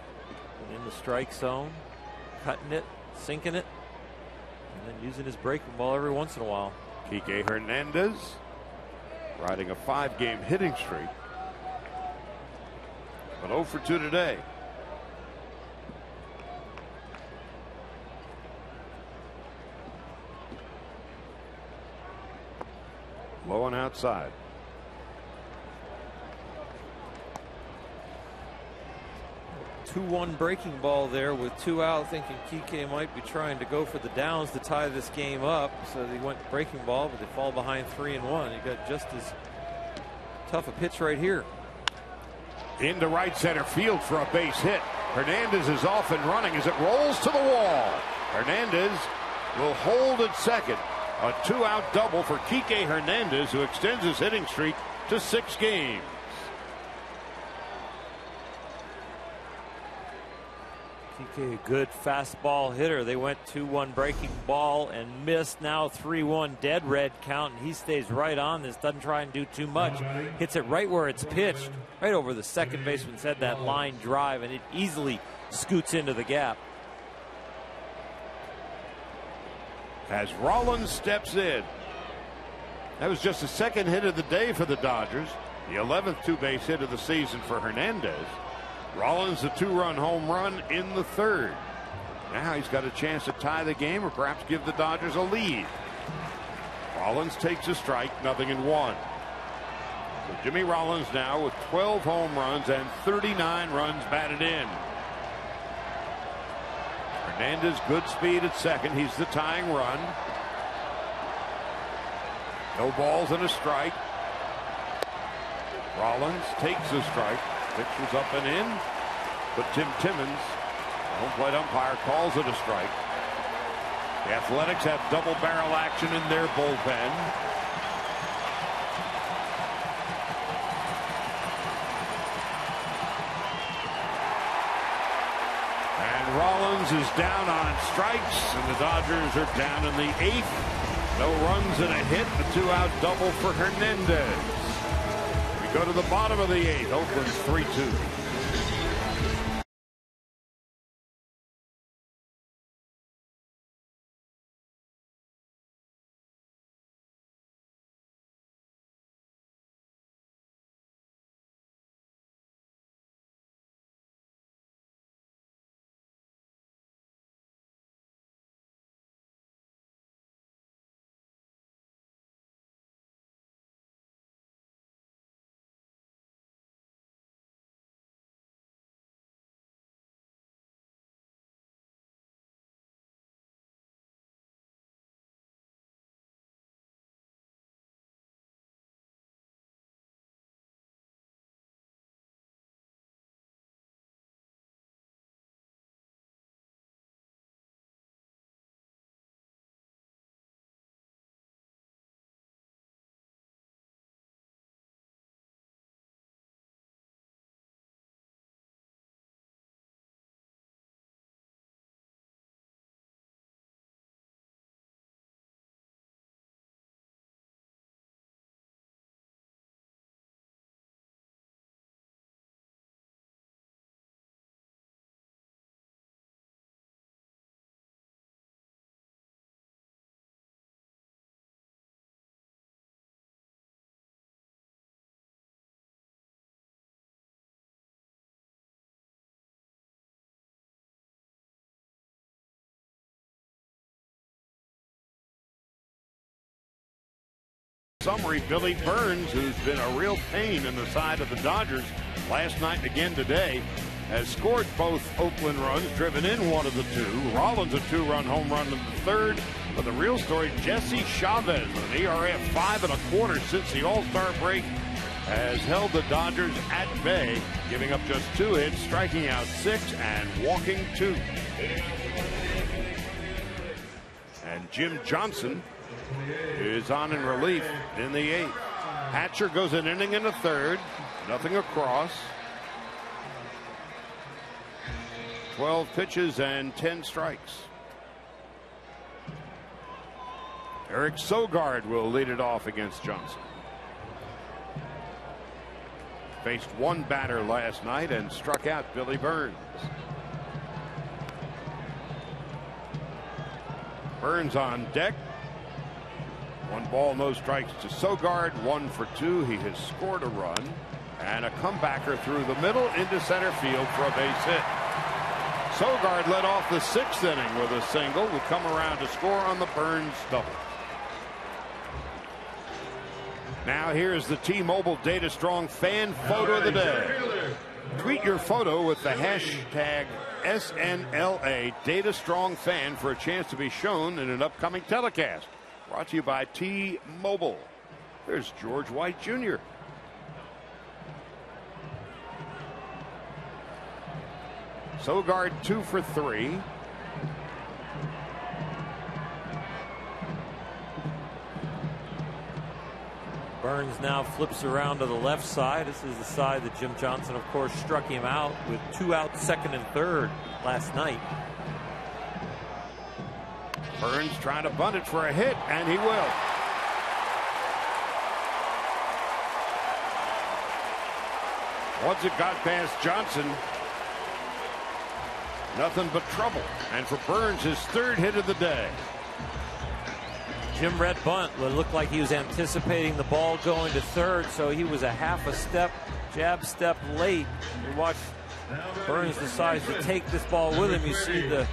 Been in the strike zone, cutting it, sinking it, and then using his breaking ball every once in a while. Kike Hernandez riding a 5-game hitting streak, but 0 for 2 today. Low and outside. The 2-1 breaking ball there with 2 out, thinking Kike might be trying to go for the downs to tie this game up. So they went breaking ball, but they fall behind 3-1. You got just as tough a pitch right here. Into right center field for a base hit. Hernandez is off and running as it rolls to the wall. Hernandez will hold at second. A 2-out double for Kike Hernandez, who extends his hitting streak to 6 games. Kike, a good fastball hitter. They went 2-1 breaking ball and missed. Now 3-1 dead red count, and he stays right on this. Doesn't try and do too much. Hits it right where it's pitched, right over the second baseman's head. That line drive, and it easily scoots into the gap. As Rollins steps in. That was just the 2nd hit of the day for the Dodgers. The 11th 2-base hit of the season for Hernandez. Rollins a 2-run home run in the 3rd. Now he's got a chance to tie the game or perhaps give the Dodgers a lead. Rollins takes a strike, 0-1. So Jimmy Rollins now with 12 home runs and 39 runs batted in. Hernandez, good speed at second. He's the tying run. No balls and a strike. Rollins takes a strike. Pitch was up and in, but Tim Timmons, home plate umpire, calls it a strike. The Athletics have double barrel action in their bullpen. And Rollins is down on strikes, and the Dodgers are down in the 8th. No runs and a hit, a 2-out double for Hernandez. We go to the bottom of the 8th. Oakland's 3-2. Summary, Billy Burns, who's been a real pain in the side of the Dodgers last night and again today, has scored both Oakland runs, driven in one of the two. Rollins a 2-run home run in the 3rd. But the real story, Jesse Chavez, with an ERA of 5.25 since the All-Star break, has held the Dodgers at bay, giving up just 2 hits, striking out 6 and walking 2. And Jim Johnson is on in relief in the 8th. Hatcher goes an inning in the 3rd. Nothing across. 12 pitches and 10 strikes. Eric Sogard will lead it off against Johnson. Faced one batter last night and struck out Billy Burns. Burns on deck. 1 ball, no strikes to Sogard. 1 for 2. He has scored a run. And a comebacker through the middle into center field for a base hit. Sogard led off the 6th inning with a single. Would come around to score on the Burns double. Now here's the T-Mobile Data Strong fan photo of the day. Tweet your photo with the hashtag SNLA Data Strong Fan for a chance to be shown in an upcoming telecast. Brought to you by T-Mobile. There's George White Jr. Sogard 2 for 3. Burns now flips around to the left side. This is the side that Jim Johnson, of course, struck him out with 2 outs, 2nd and 3rd last night. Burns trying to bunt it for a hit, and he will. Once it got past Johnson, nothing but trouble. And for Burns, his 3rd hit of the day. Jim Red bunt looked like he was anticipating the ball going to 3rd, so he was a half a step, jab step late. You watch Burns decides to take this ball with him. You see the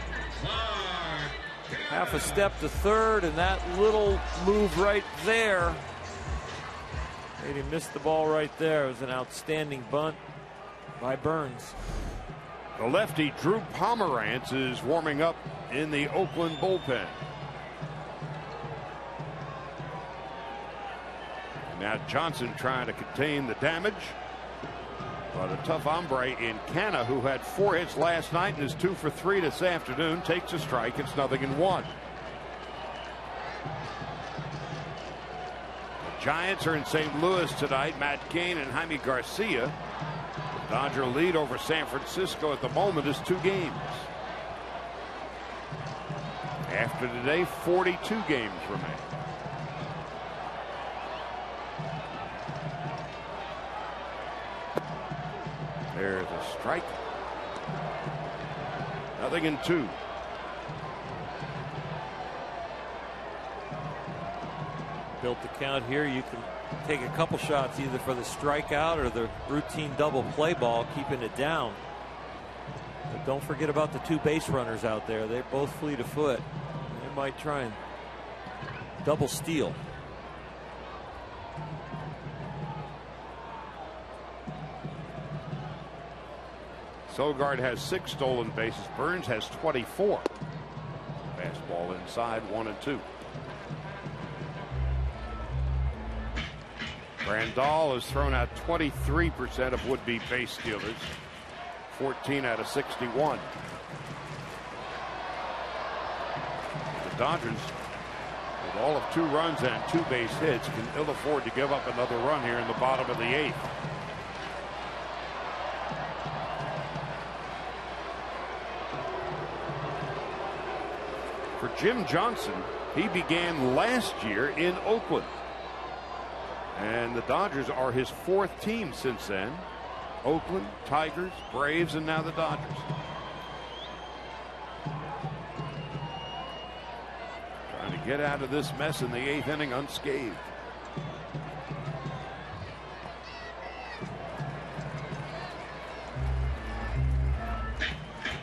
half a step to third, and that little move right there made him miss the ball right there. It was an outstanding bunt by Burns. The lefty Drew Pomerantz is warming up in the Oakland bullpen. And now Johnson trying to contain the damage. But a tough hombre in Canna, who had 4 hits last night and is 2 for 3 this afternoon, takes a strike. It's 0-1. The Giants are in St. Louis tonight. Matt Cain and Jaime Garcia. The Dodger lead over San Francisco at the moment is 2 games. After today, 42 games remain. There's a strike. 0-2. Built the count here. You can take a couple shots either for the strikeout or the routine double play ball, keeping it down. But don't forget about the 2 base runners out there. They're both fleet of foot. They might try and double steal. Sogard has 6 stolen bases. Burns has 24. Fastball inside, 1-2. Grandal has thrown out 23% of would-be base stealers. 14 out of 61. The Dodgers, with all of 2 runs and 2 base hits, can ill afford to give up another run here in the bottom of the 8th. For Jim Johnson, he began last year in Oakland. And the Dodgers are his 4th team since then. Oakland, Tigers, Braves, and now the Dodgers. Trying to get out of this mess in the 8th inning unscathed.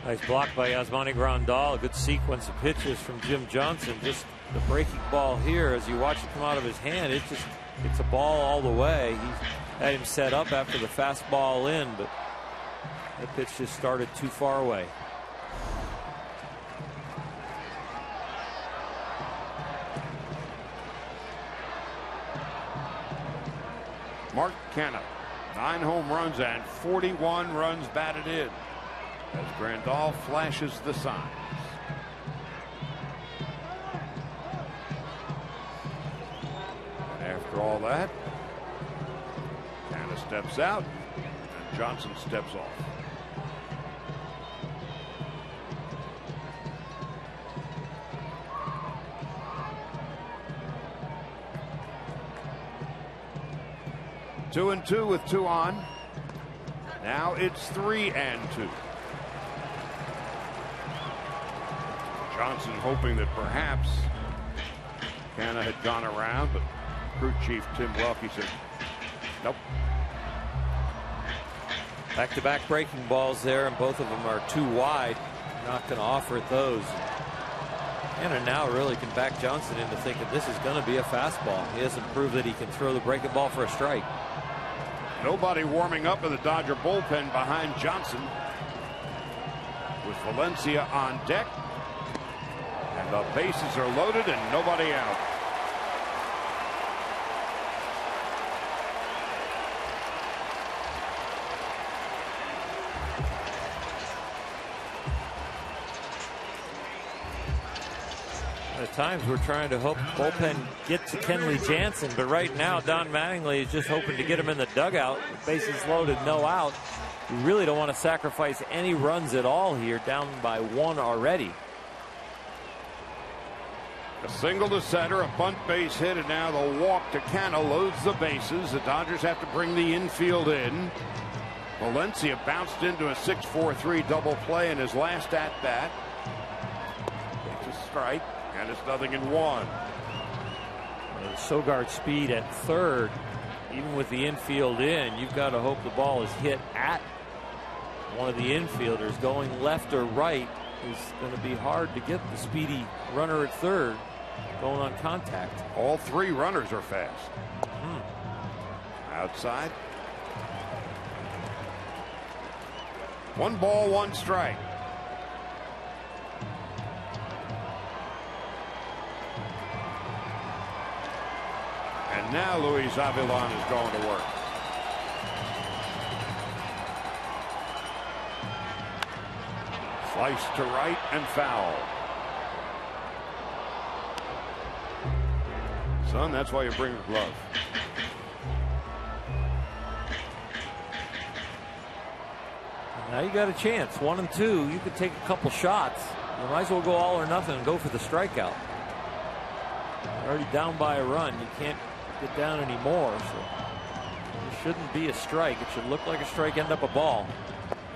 Nice block by Yasmani Grandal. A good sequence of pitches from Jim Johnson. Just the breaking ball here, as you watch it come out of his hand, it's a ball all the way. He had him set up after the fastball in, but that pitch just started too far away. Mark Canna, 9 home runs and 41 runs batted in, as Grandal flashes the signs. And after all that, Canna steps out and Johnson steps off. Two and two with 2 on. Now it's 3-2. Johnson hoping that perhaps Canna had gone around, but crew chief Tim Welke said nope. Back-to-back breaking balls there, and both of them are too wide. Not going to offer it those. Canna now really can back Johnson into thinking this is going to be a fastball. He hasn't proved that he can throw the breaking ball for a strike. Nobody warming up in the Dodger bullpen behind Johnson, with Valencia on deck. And the bases are loaded and nobody out. At times we're trying to hope bullpen get to Kenley Jansen, but right now Don Mattingly is just hoping to get him in the dugout. Bases loaded, no out. We really don't want to sacrifice any runs at all here, down by 1 already. A single to center, a bunt base hit, and now the walk to Canna loads the bases. The Dodgers have to bring the infield in. Valencia bounced into a 6-4-3 double play in his last at-bat. Takes a strike, and it's 0-1. Sogard's speed at third, even with the infield in, you've got to hope the ball is hit at one of the infielders, going left or right. is going to be hard to get the speedy runner at third going on contact. All three runners are fast. Outside. 1 ball, 1 strike. And now Luis Avilan is going to work. Slice to right and foul. Son, that's why you bring a glove. Now you got a chance. 1 and 2. You could take a couple shots. You might as well go all or nothing and go for the strikeout. You're already down by a run. You can't get down anymore. So it shouldn't be a strike. It should look like a strike, end up a ball.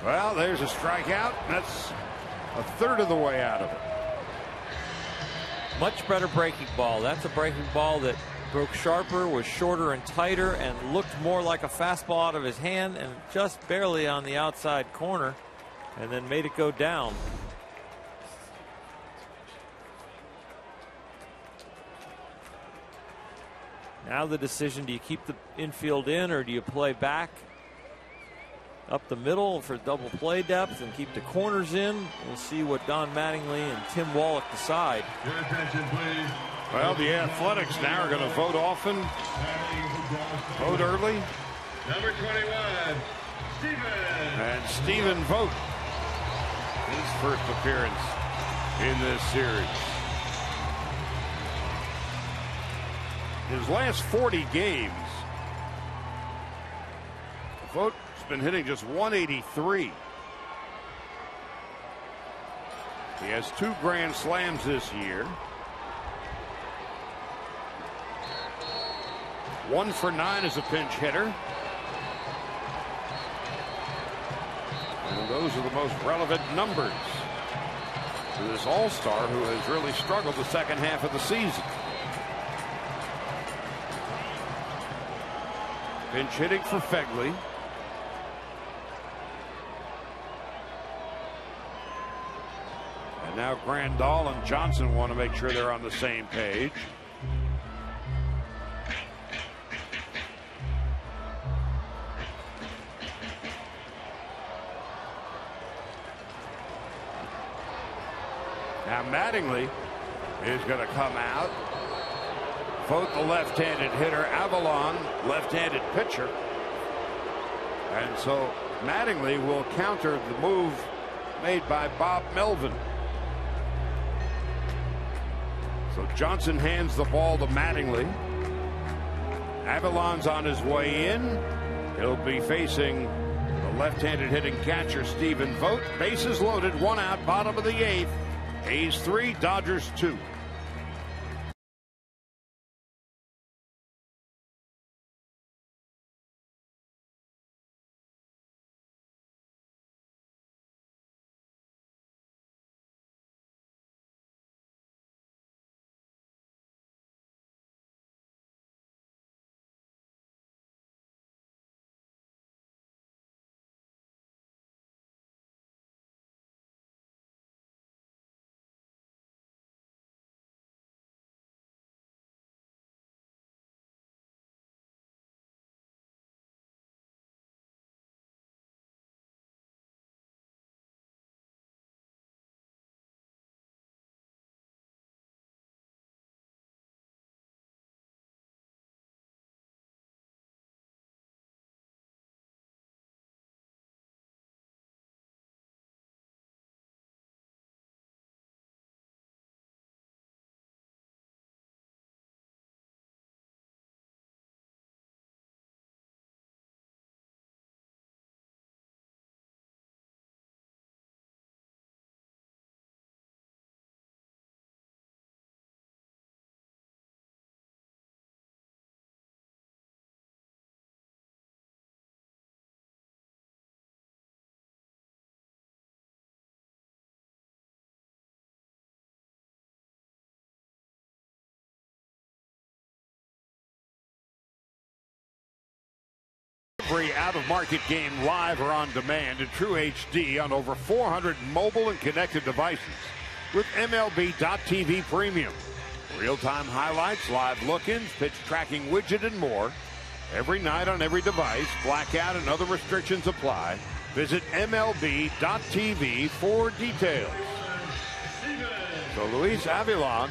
Well, there's a strikeout. That's a third of the way out of it. Much better breaking ball. That's a breaking ball that broke sharper, was shorter and tighter, and looked more like a fastball out of his hand, and just barely on the outside corner, and then made it go down. Now the decision, do you keep the infield in or do you play back up the middle for double play depth and keep the corners in? We'll see what Don Mattingly and Tim Wallach decide. Your attention, please. Well, the Athletics now are going to vote often, vote early. Number 21, Steven. And Stephen Vogt, his first appearance in this series. His last 40 games, Vogt's been hitting just 183. He has 2 grand slams this year. 1 for 9 as a pinch hitter. And those are the most relevant numbers for this all-star who has really struggled the second half of the season. Pinch hitting for Fegley. And now Grandal and Johnson want to make sure they're on the same page. Now Mattingly is going to come out. Vogt, the left-handed hitter, Avilan, left-handed pitcher. And so Mattingly will counter the move made by Bob Melvin. So Johnson hands the ball to Mattingly. Avilan's on his way in. He'll be facing the left-handed hitting catcher, Stephen Vogt. Bases loaded, 1 out, bottom of the 8th. A's 3, Dodgers 2. Every out-of-market game live or on demand in true HD on over 400 mobile and connected devices with MLB.TV Premium. Real-time highlights, live look-ins, pitch tracking widget, and more. Every night on every device. Blackout and other restrictions apply. Visit MLB.TV for details. So Luis Avilan,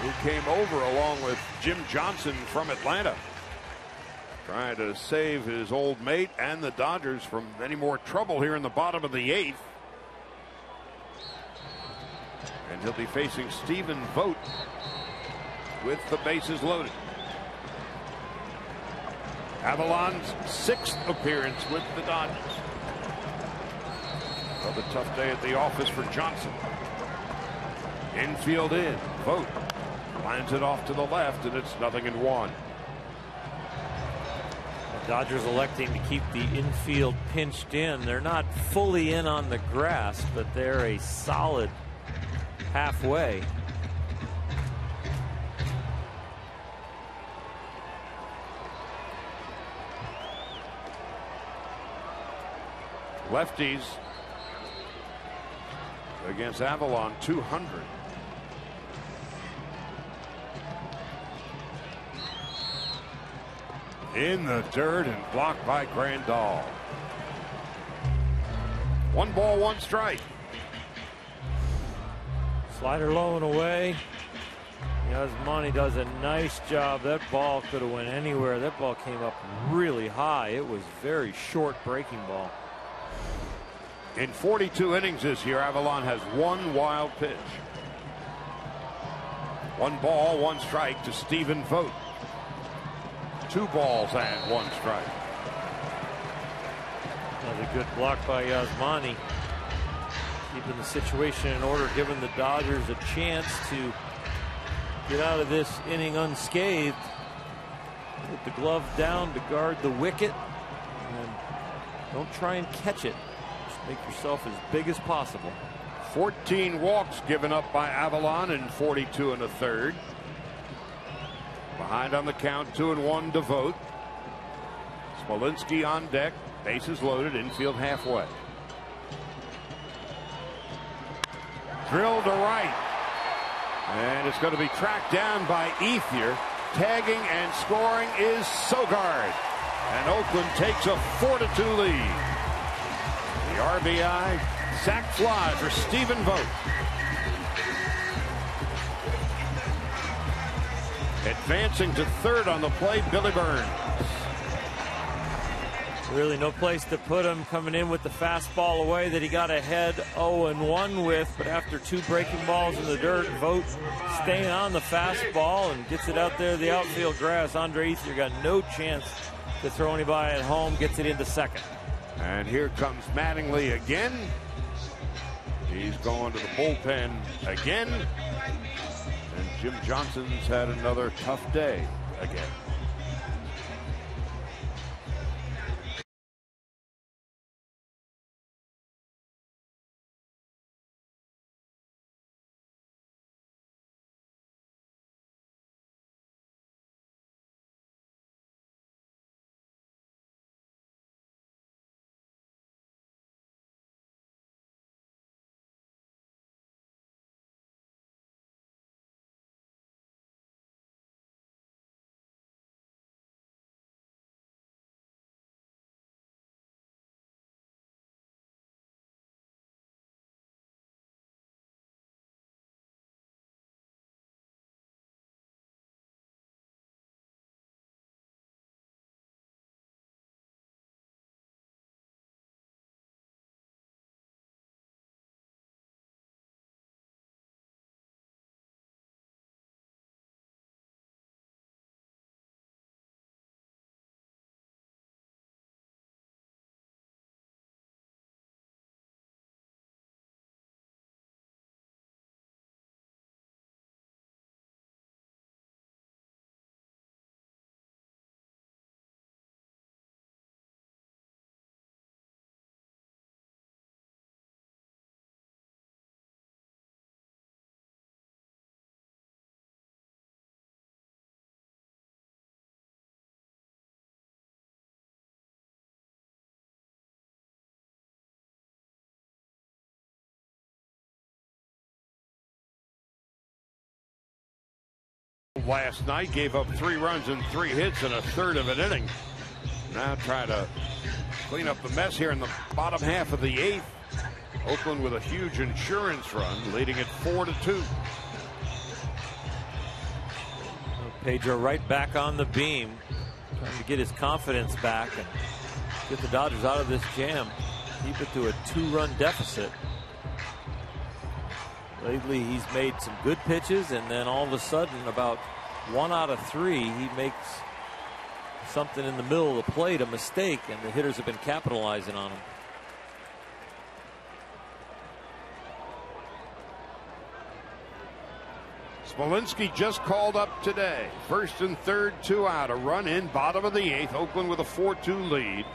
who came over along with Jim Johnson from Atlanta, trying to save his old mate and the Dodgers from any more trouble here in the bottom of the 8th. And he'll be facing Stephen Vogt with the bases loaded. Avilan's 6th appearance with the Dodgers. Another tough day at the office for Johnson. Infield in. Vogt lines it off to the left, and it's 0-1. Dodgers electing to keep the infield pinched in. They're not fully in on the grass, but they're a solid halfway. Lefties against Avilan, 200. In the dirt and blocked by Grandal. 1 ball, 1 strike. Slider low and away. Yasmani does a nice job. That ball could have went anywhere. That ball came up really high. It was very short breaking ball. In 42 innings this year, Avilan has 1 wild pitch. 1 ball, 1 strike to Stephen Vogt. 2 balls and 1 strike. Another good block by Yasmani. Keeping the situation in order, giving the Dodgers a chance to get out of this inning unscathed. Put the glove down to guard the wicket. And don't try and catch it. Just make yourself as big as possible. 14 walks given up by Avilan in 42 1/3. Behind on the count, 2-1 to Vogt. Smolinski on deck, bases loaded, infield halfway. Drilled to right. And it's going to be tracked down by Ethier. Tagging and scoring is Sogard. And Oakland takes a 4-2 lead. The RBI sac fly for Stephen Vogt. Advancing to third on the plate, Billy Burns. Really no place to put him, coming in with the fastball away that he got ahead 0-1 with, but after 2 breaking balls in the dirt, Vogt staying on the fastball and gets it out there, the outfield grass. Andre Ethier got no chance to throw anybody at home, gets it into second. And here comes Mattingly again. He's going to the bullpen again. And Jim Johnson's had another tough day again. cold last night, gave up 3 runs and 3 hits in a third of an inning. Now try to clean up the mess here in the bottom half of the 8th. Oakland with a huge insurance run, leading it 4-2. Pedro right back on the beam, trying to get his confidence back and get the Dodgers out of this jam. Keep it to a 2-run deficit. Lately, he's made some good pitches, and then all of a sudden, about 1 out of 3, he makes something in the middle of the plate, a mistake, and the hitters have been capitalizing on him. Smolinski just called up today. 1st and 3rd, 2 out. A run in, bottom of the 8th. Oakland with a 4-2 lead.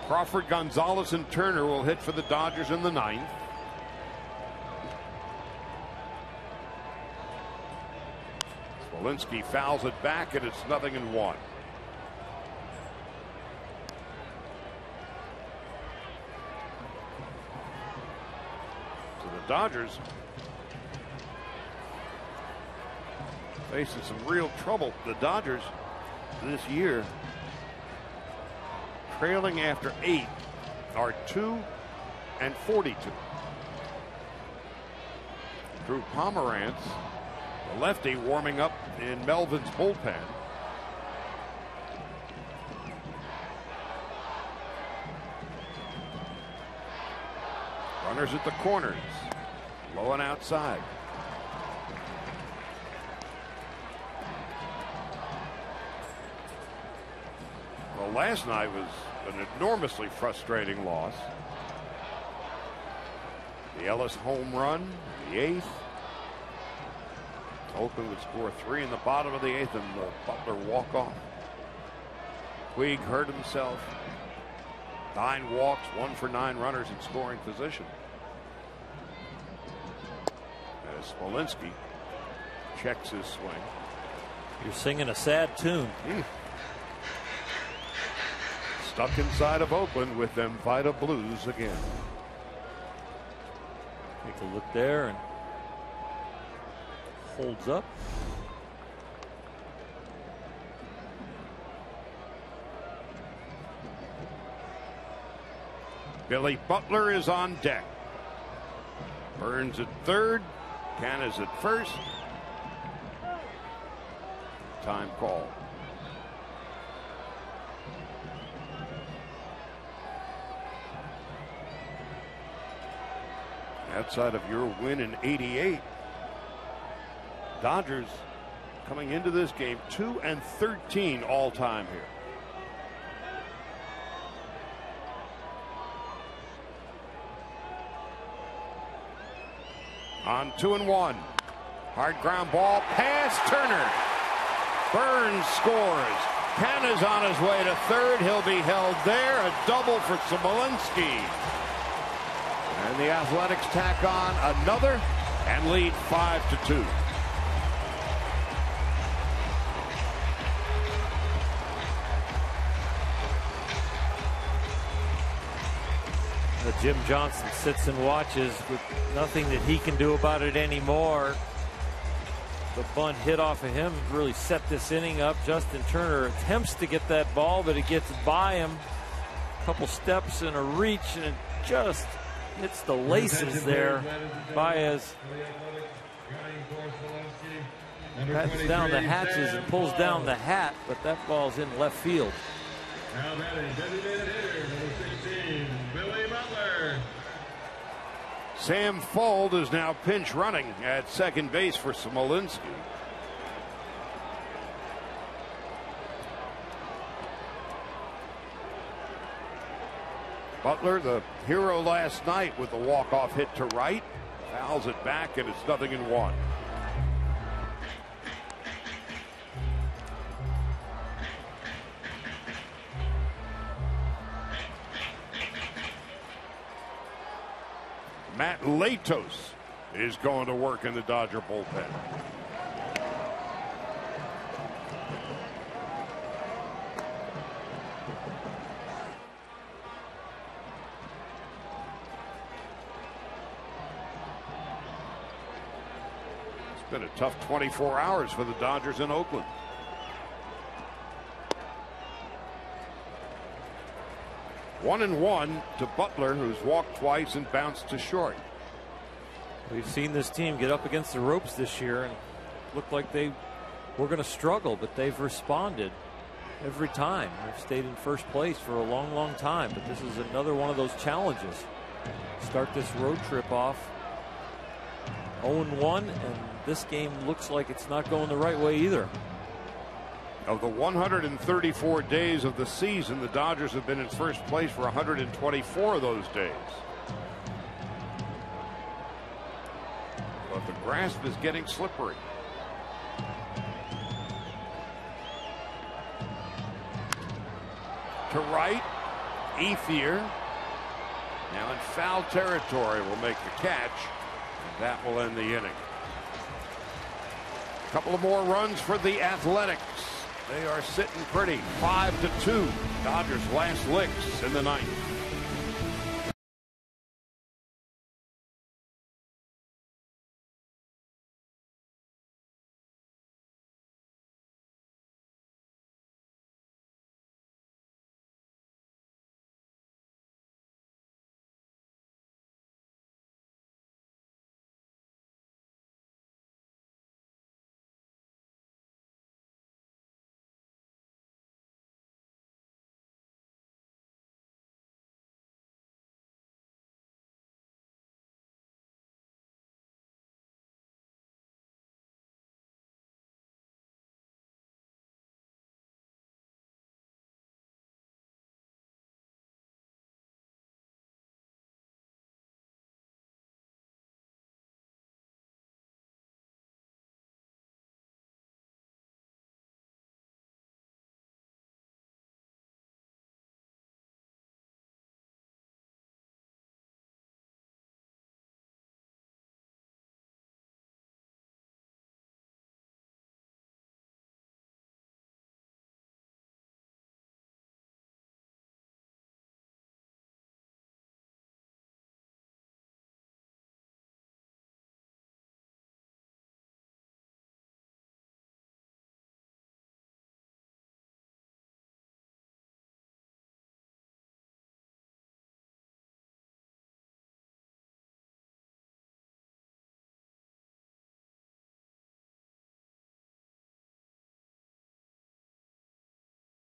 Crawford, Gonzalez, and Turner will hit for the Dodgers in the 9th. Smolinski fouls it back, and it's 0-1. So the Dodgers facing some real trouble. The Dodgers this year, trailing after 8, are 2-42. Drew Pomerantz, the lefty, warming up in Melvin's bullpen. Runners at the corners, low and outside. Well, last night was an enormously frustrating loss. The Ellis home run, the 8th. Oakland would score 3 in the bottom of the 8th, and the Butler walk off. Puig hurt himself. 9 walks, 1 for 9 runners in scoring position. As Smolinski checks his swing. You're singing a sad tune. Stuck inside of Oakland with them Vita Blues again. Take a look there and holds up. Billy Butler is on deck. Burns at 3rd. Canna's at 1st. Time call. Outside of your win in '88, Dodgers coming into this game 2-13 all time here. On 2-1. Hard ground ball past Turner. Burns scores. Canna's on his way to 3rd. He'll be held there. A double for Smolinski. And the Athletics tack on another and lead 5-2. Jim Johnson sits and watches with nothing that he can do about it anymore. The bunt hit off of him really set this inning up. Justin Turner attempts to get that ball, but it gets by him. A couple steps and a reach, and it just hits the laces there. Baez pats down the hatches and pulls down the hat, but that ball's in left field. Now batting, designated hitter, number 16, Billy Butler. Sam Fuld is now pinch running at second base for Smolinski. Butler, the hero last night with the walk-off hit to right, fouls it back, and it's 0-1. Matt Latos is going to work in the Dodger bullpen. It's been a tough 24 hours for the Dodgers in Oakland. One and one to Butler, who's walked twice and bounced to short. We've seen this team get up against the ropes this year and looked like they were going to struggle, but they've responded every time. They've stayed in first place for a long, long time, but this is another one of those challenges. Start this road trip off 0-1, and this game looks like it's not going the right way either. Of the 134 days of the season, the Dodgers have been in first place for 124 of those days. But the grasp is getting slippery. To right, Ethier. Now in foul territory will make the catch. And that will end the inning. A couple of more runs for the Athletics. They are sitting pretty. 5-2. Dodgers last licks in the ninth.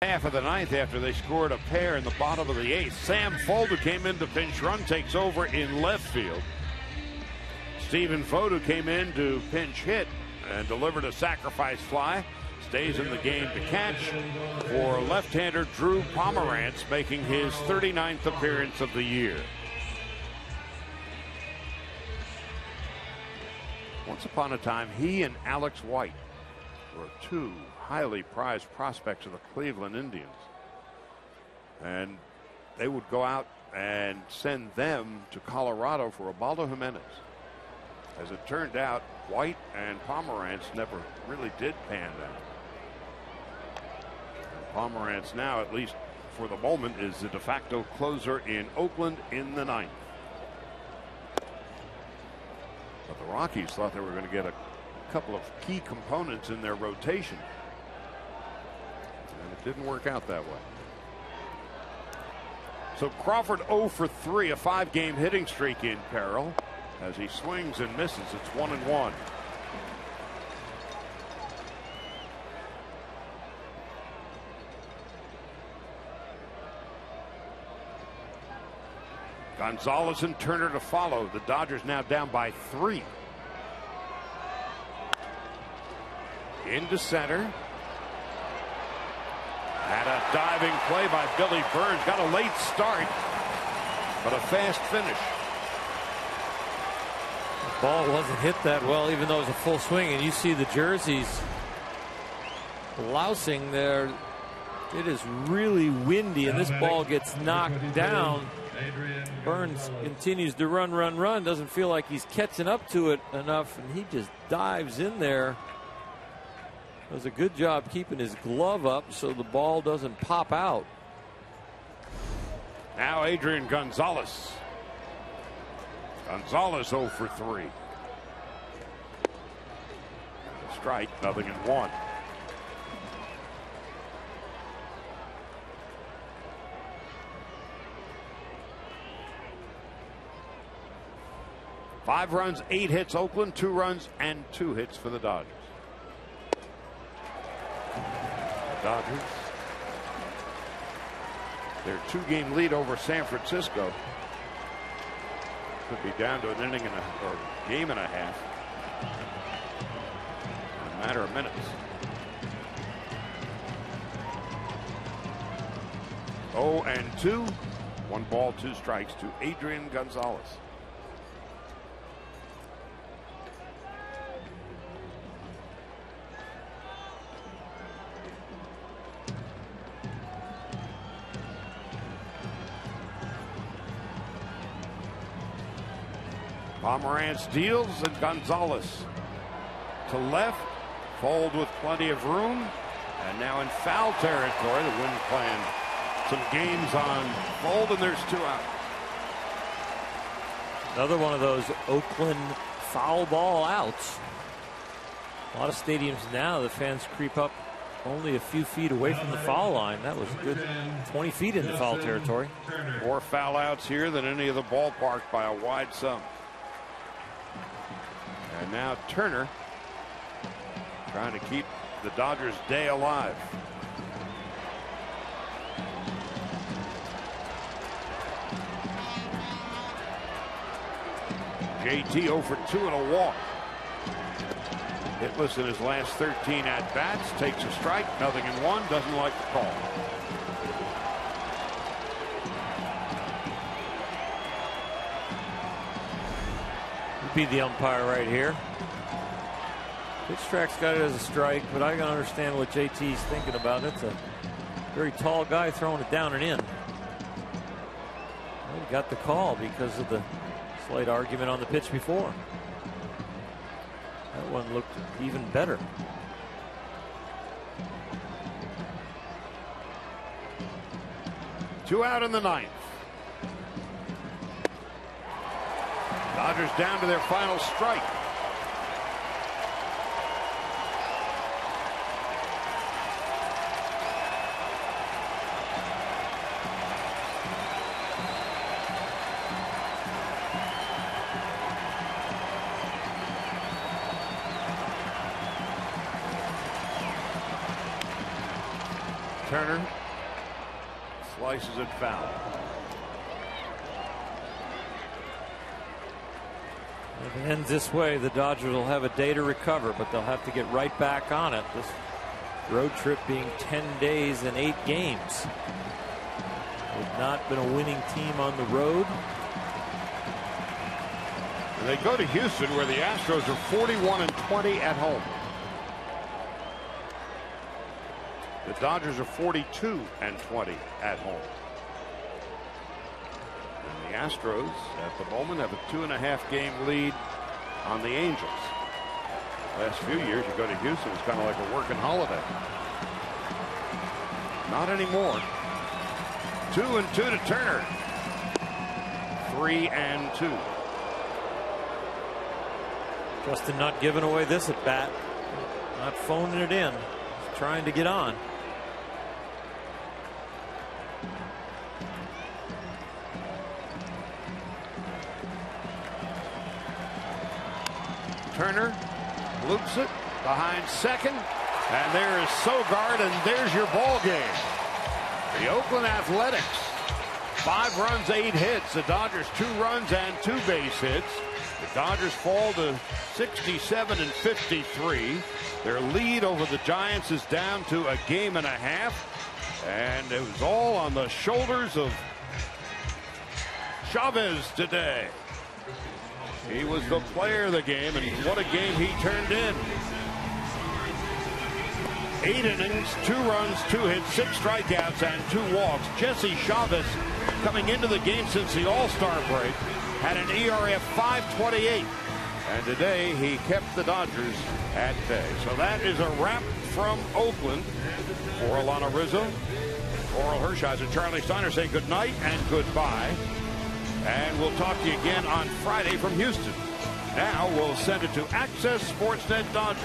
Half of the ninth after they scored a pair in the bottom of the eighth. Sam Folder came in to pinch run, takes over in left field. Stephen Fodu came in to pinch hit and delivered a sacrifice fly. Stays in the game to catch for left-hander Drew Pomerantz, making his 39th appearance of the year. Once upon a time, he and Alex White were two highly prized prospects of the Cleveland Indians, and they would go out and send them to Colorado for Ubaldo Jimenez. As it turned out, White and Pomerantz never really did pan out. Pomerantz now, at least for the moment, is the de facto closer in Oakland in the ninth. But the Rockies thought they were going to get a couple of key components in their rotation, and it didn't work out that way. So Crawford 0 for 3, a 5-game hitting streak in peril as he swings and misses. It's 1-1. Gonzalez and Turner to follow. The Dodgers now down by 3. Into center. Had a diving play by Billy Burns. Got a late start, but a fast finish. The ball wasn't hit that well, even though it was a full swing. And you see the jerseys lousing there. It is really windy, and this ball gets knocked down. Burns continues to run. Doesn't feel like he's catching up to it enough, and he just dives in there. Does a good job keeping his glove up so the ball doesn't pop out. Now Adrian Gonzalez. Gonzalez 0 for 3. strike, 0-1. Five runs, 8 hits Oakland, 2 runs and 2 hits for the Dodgers. The Dodgers, their 2-game lead over San Francisco. Could be down to an inning and or game and a half in a matter of minutes. 0-2, 1 ball, 2 strikes to Adrian Gonzalez. Pomerantz deals and Gonzalez to left, fold with plenty of room, and now in foul territory. The Wind playing some games on fold, and there's 2 out. Another one of those Oakland foul ball outs. A lot of stadiums now, the fans creep up only a few feet away from the foul line. That was a good 20 feet into foul territory. More foul outs here than any of the ballpark by a wide sum. And now Turner trying to keep the Dodgers' day alive. JT 0 for 2 and a walk. Hitless in his last 13 at-bats. Takes a strike, 0-1. Doesn't like the call. Be the umpire right here. Pitch track's got it as a strike, but I can understand what JT's thinking about it. It's a very tall guy throwing it down and in. Well, he got the call because of the slight argument on the pitch before. That one looked even better. Two out in the 9th. Dodgers down to their final strike. Turner slices it foul. If it ends this way, the Dodgers will have a day to recover, but they'll have to get right back on it. This road trip being 10 days and 8 games. They've not been a winning team on the road. And they go to Houston, where the Astros are 41-20 at home. The Dodgers are 42-20 at home. And the Astros at the moment have a 2.5 game lead on the Angels. Last few years, you go to Houston, it's kind of like a working holiday. Not anymore. 2-2 to Turner. 3-2. Justin not giving away this at bat. Not phoning it in. He's trying to get on. Turner loops it behind second, and there is Sogard, and there's your ball game. The Oakland Athletics, 5 runs, 8 hits. The Dodgers 2 runs and 2 base hits. The Dodgers fall to 67-53. Their lead over the Giants is down to 1.5 games, and it was all on the shoulders of Chavez today. He was the player of the game, and what a game he turned in. 8 innings, 2 runs, 2 hits, 6 strikeouts, and 2 walks. Jesse Chavez, coming into the game since the All-Star break, had an ERA of 5.28. And today he kept the Dodgers at bay. So that is a wrap from Oakland. For Alana Rizzo, Oral Hershiser, Charlie Steiner say good night and goodbye. And we'll talk to you again on Friday from Houston. Now we'll send it to Access Sportsnet Dodgers.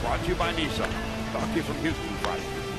Brought to you by Nissan. Talk to you from Houston Friday.